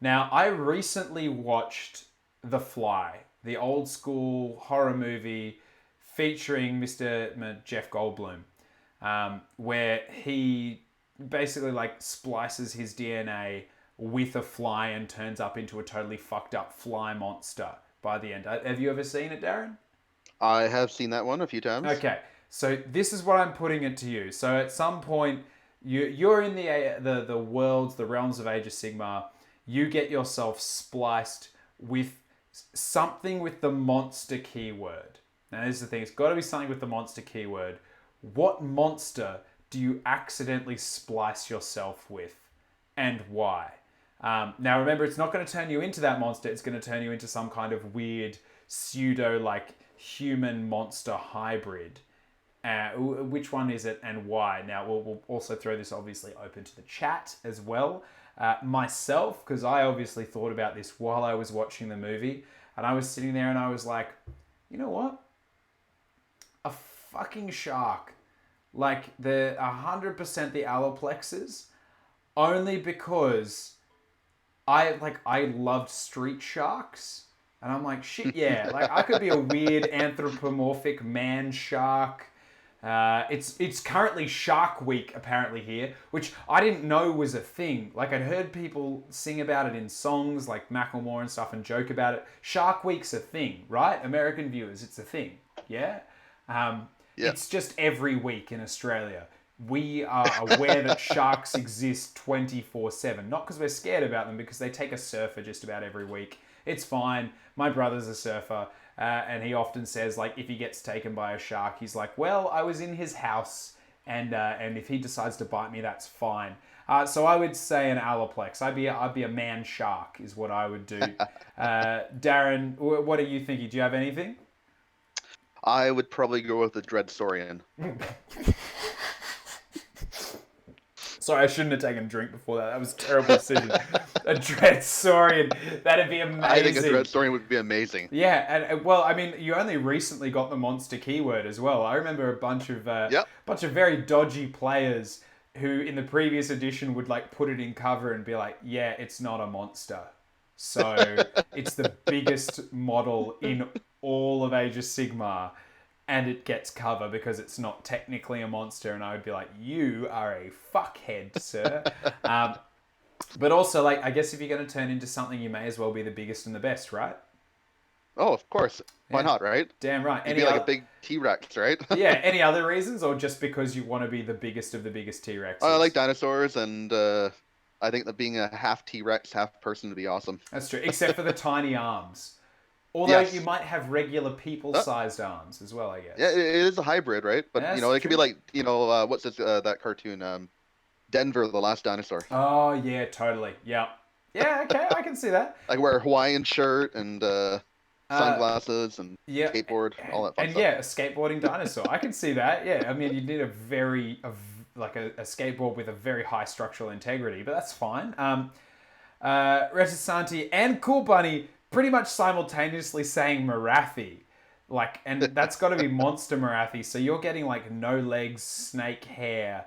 Now, I recently watched The Fly, the old school horror movie featuring Mr. Jeff Goldblum, where he basically like splices his DNA with a fly and turns up into a totally fucked up fly monster by the end. Have you ever seen it, Darren? I have seen that one a few times. Okay, so this is what I'm putting it to you. So at some point, you're in the worlds, the realms of Age of Sigmar. You get yourself spliced with something with the monster keyword. Now, this is the thing. It's got to be something with the monster keyword. What monster do you accidentally splice yourself with, and why? Now, remember, it's not going to turn you into that monster. It's going to turn you into some kind of weird pseudo like human monster hybrid. Which one is it and why? Now, we'll also throw this obviously open to the chat as well. Myself, because I obviously thought about this while I was watching the movie, and I was sitting there and I was like, you know what? A fucking shark. Like, the 100% the Alloplexes, only because I loved street sharks. And I'm like, shit, yeah. Like, I could be a weird anthropomorphic man shark It's currently Shark Week apparently here, which I didn't know was a thing. Like I'd heard people sing about it in songs like Macklemore and stuff and joke about it. Shark Week's a thing, right? American viewers, it's a thing. Yeah. Yeah. It's just every week in Australia. We are aware that sharks exist 24/7. Not because we're scared about them, because they take a surfer just about every week. It's fine. My brother's a surfer, and he often says, like, if he gets taken by a shark, he's like, well, I was in his house, and if he decides to bite me, that's fine. So I would say an Alaplex. I'd be a man shark, is what I would do. Darren, what are you thinking? Do you have anything? I would probably go with the Dreadsorian. Sorry, I shouldn't have taken a drink before that. That was a terrible decision. A Dreadsaurian. That'd be amazing. I think a Dreadsaurian would be amazing. Yeah, and well, I mean, you only recently got the monster keyword as well. I remember a bunch of very dodgy players who, in the previous edition, would like put it in cover and be like, "Yeah, it's not a monster." So it's the biggest model in all of Age of Sigmar, and it gets cover because it's not technically a monster. And I would be like, "You are a fuckhead, sir." But also, like, I guess if you're going to turn into something, you may as well be the biggest and the best, right? Oh, of course. Why not, right? Damn right. You'd be like a big T-Rex, right? Yeah. Any other reasons, or just because you want to be the biggest of the biggest T-Rexes? I like dinosaurs, and I think that being a half T-Rex, half person would be awesome. That's true, except for the tiny arms. Although you might have regular people-sized arms as well, I guess. Yeah, it is a hybrid, right? But That's it could be true. like, what's this that cartoon? Denver, the Last Dinosaur. Oh yeah, totally. Yeah. Yeah. Okay, I can see that. Like wear a Hawaiian shirt and sunglasses and skateboard, all that fun stuff. Yeah, a skateboarding dinosaur. I can see that. Yeah, I mean, you need a skateboard with a very high structural integrity, but that's fine. Retisanti and Cool Bunny pretty much simultaneously saying Marathi. Like, and that's got to be Monster Marathi. So you're getting like no legs, snake hair.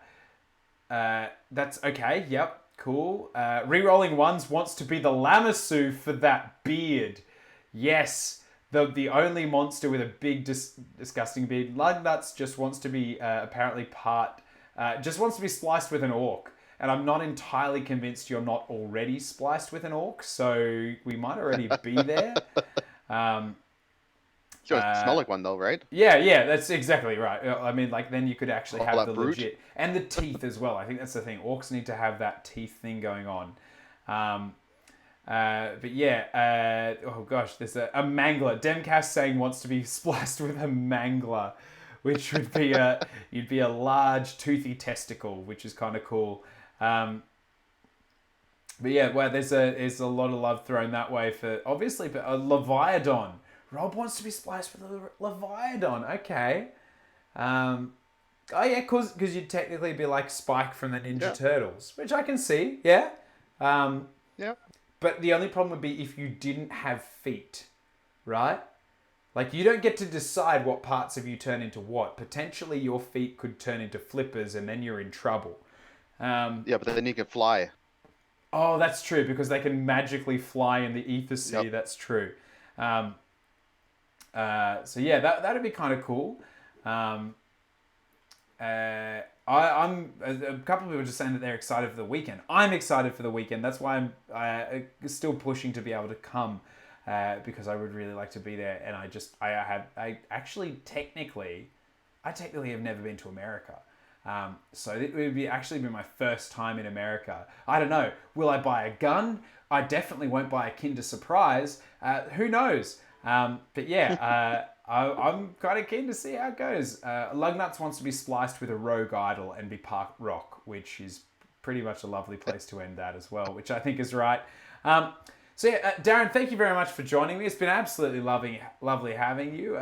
That's okay. Yep. Cool. Rerolling Ones wants to be the Lamassu for that beard. Yes. The only monster with a big, disgusting beard. Lugnuts just wants to be apparently just wants to be spliced with an orc. And I'm not entirely convinced you're not already spliced with an orc, so we might already be there. You don't smell like one though, right? Yeah, that's exactly right. I mean, like, then you could actually have the brute. legit... And the teeth as well. I think that's the thing. Orcs need to have that teeth thing going on. But yeah, oh gosh, there's a mangler. Demcast saying wants to be spliced with a mangler, which would be you'd be a large toothy testicle, which is kind of cool. But yeah, well, there's a lot of love thrown that way for, obviously, but a Leviathan. Rob wants to be spliced with a Leviathan. Okay. Oh yeah, because you'd technically be like Spike from the Ninja Turtles, which I can see. Yeah. Yeah. But the only problem would be if you didn't have feet, right? Like, you don't get to decide what parts of you turn into what. Potentially your feet could turn into flippers and then you're in trouble. Yeah, but then you can fly. Oh, that's true, because they can magically fly in the ether sea. Yep. That's true. So yeah, that'd be kind of cool. I'm a couple of people just saying that they're excited for the weekend. I'm excited for the weekend. That's why I'm still pushing to be able to come, because I would really like to be there. And I technically have never been to America. So it would actually be my first time in America. I don't know. Will I buy a gun? I definitely won't buy a Kinder Surprise. Who knows? But yeah, I'm kind of keen to see how it goes. Lugnuts wants to be spliced with a rogue idol and be Park Rock, which is pretty much a lovely place to end that as well, which I think is right. So yeah, Darren, thank you very much for joining me. It's been absolutely lovely having you.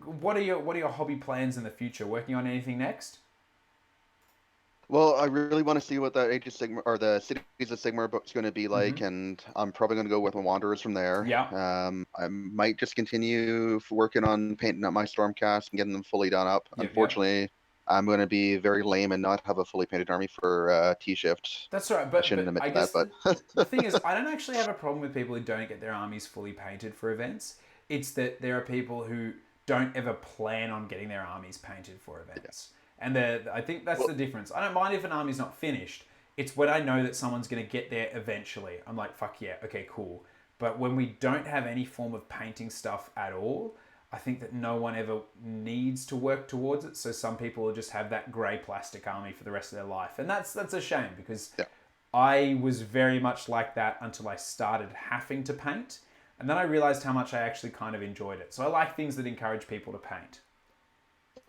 What are your hobby plans in the future? Working on anything next? Well, I really want to see what that Age of Sigmar or the Cities of Sigmar book's going to be like, and I'm probably going to go with my Wanderers from there. Yeah. I might just continue working on painting up my Stormcast and getting them fully done up. Yep, Unfortunately, I'm going to be very lame and not have a fully painted army for T-Shift. That's right, but I guess but the thing is, I don't actually have a problem with people who don't get their armies fully painted for events. It's that there are people who don't ever plan on getting their armies painted for events. And I think that's the difference. I don't mind if an army's not finished. It's when I know that someone's going to get there eventually. I'm like, fuck yeah, okay, cool. But when we don't have any form of painting stuff at all, I think that no one ever needs to work towards it. So some people will just have that grey plastic army for the rest of their life. And that's a shame, because I was very much like that until I started having to paint. And then I realized how much I actually kind of enjoyed it. So I like things that encourage people to paint.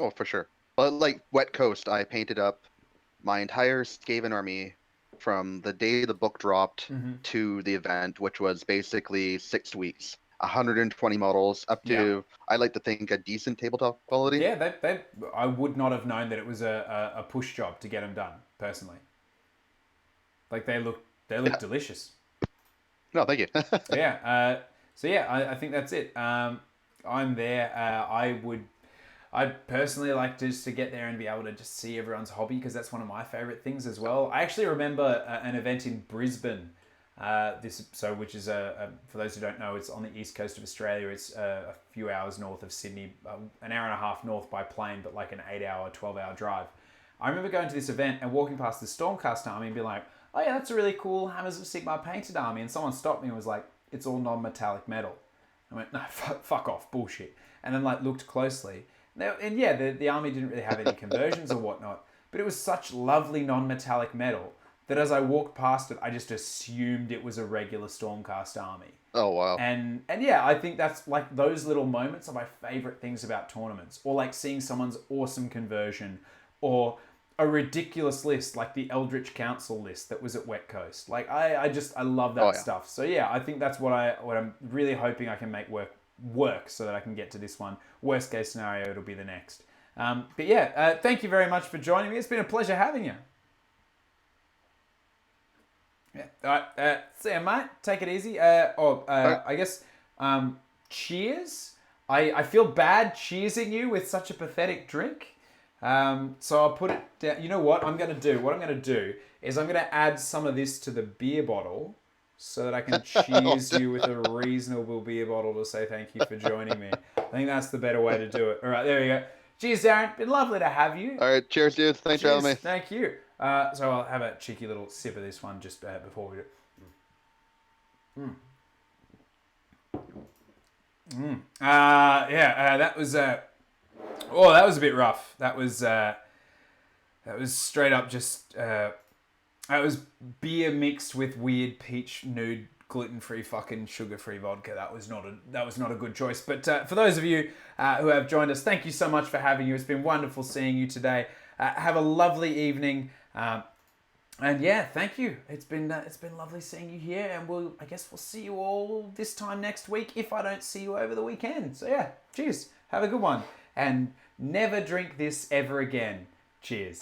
Oh, for sure. Well, like Wet Coast, I painted up my entire Skaven army from the day the book dropped to the event, which was basically 6 weeks. 120 models, up to, I like to think, a decent tabletop quality. Yeah, I would not have known that it was a push job to get them done, personally. Like, they look delicious. No, thank you. I think that's it. I'm there. I'd personally like just to get there and be able to just see everyone's hobby, because that's one of my favorite things as well. I actually remember an event in Brisbane. Which is for those who don't know, it's on the east coast of Australia. It's a few hours north of Sydney, an hour and a half north by plane, but like an 8-hour, 12-hour drive. I remember going to this event and walking past the Stormcast army and being like, oh yeah, that's a really cool Hammers of Sigmar painted army. And someone stopped me and was like, it's all non-metallic metal. I went, no, fuck off, bullshit. And then like looked closely. The army didn't really have any conversions or whatnot, but it was such lovely non-metallic metal that as I walked past it, I just assumed it was a regular Stormcast army. Oh, wow. And yeah, I think that's like, those little moments are my favorite things about tournaments, or like seeing someone's awesome conversion, or a ridiculous list like the Eldritch Council list that was at Wet Coast. Like I love that stuff. So yeah, I think that's what I'm really hoping I can make work so that I can get to this one. Worst case scenario, it'll be the next. Thank you very much for joining me. It's been a pleasure having you. Yeah. All right. See you, mate. Take it easy. I guess, cheers. I feel bad cheersing you with such a pathetic drink. So I'll put it down. You know what I'm going to do? What I'm going to do is I'm going to add some of this to the beer bottle so that I can cheers you with a reasonable beer bottle to say thank you for joining me. I think that's the better way to do it. All right, there we go. Cheers, Darren. Been lovely to have you. All right, cheers, dude. Thanks for having me. Thank you. So I'll have a cheeky little sip of this one just before we do it. That was that was a bit rough. That was straight up just that was beer mixed with weird peach nude gluten-free fucking sugar-free vodka. That was not a good choice. But for those of you who have joined us, thank you so much for having you. It's been wonderful seeing you today. Have a lovely evening. And yeah, thank you. It's been lovely seeing you here, and I guess we'll see you all this time next week if I don't see you over the weekend. So yeah, cheers. Have a good one, and never drink this ever again. Cheers.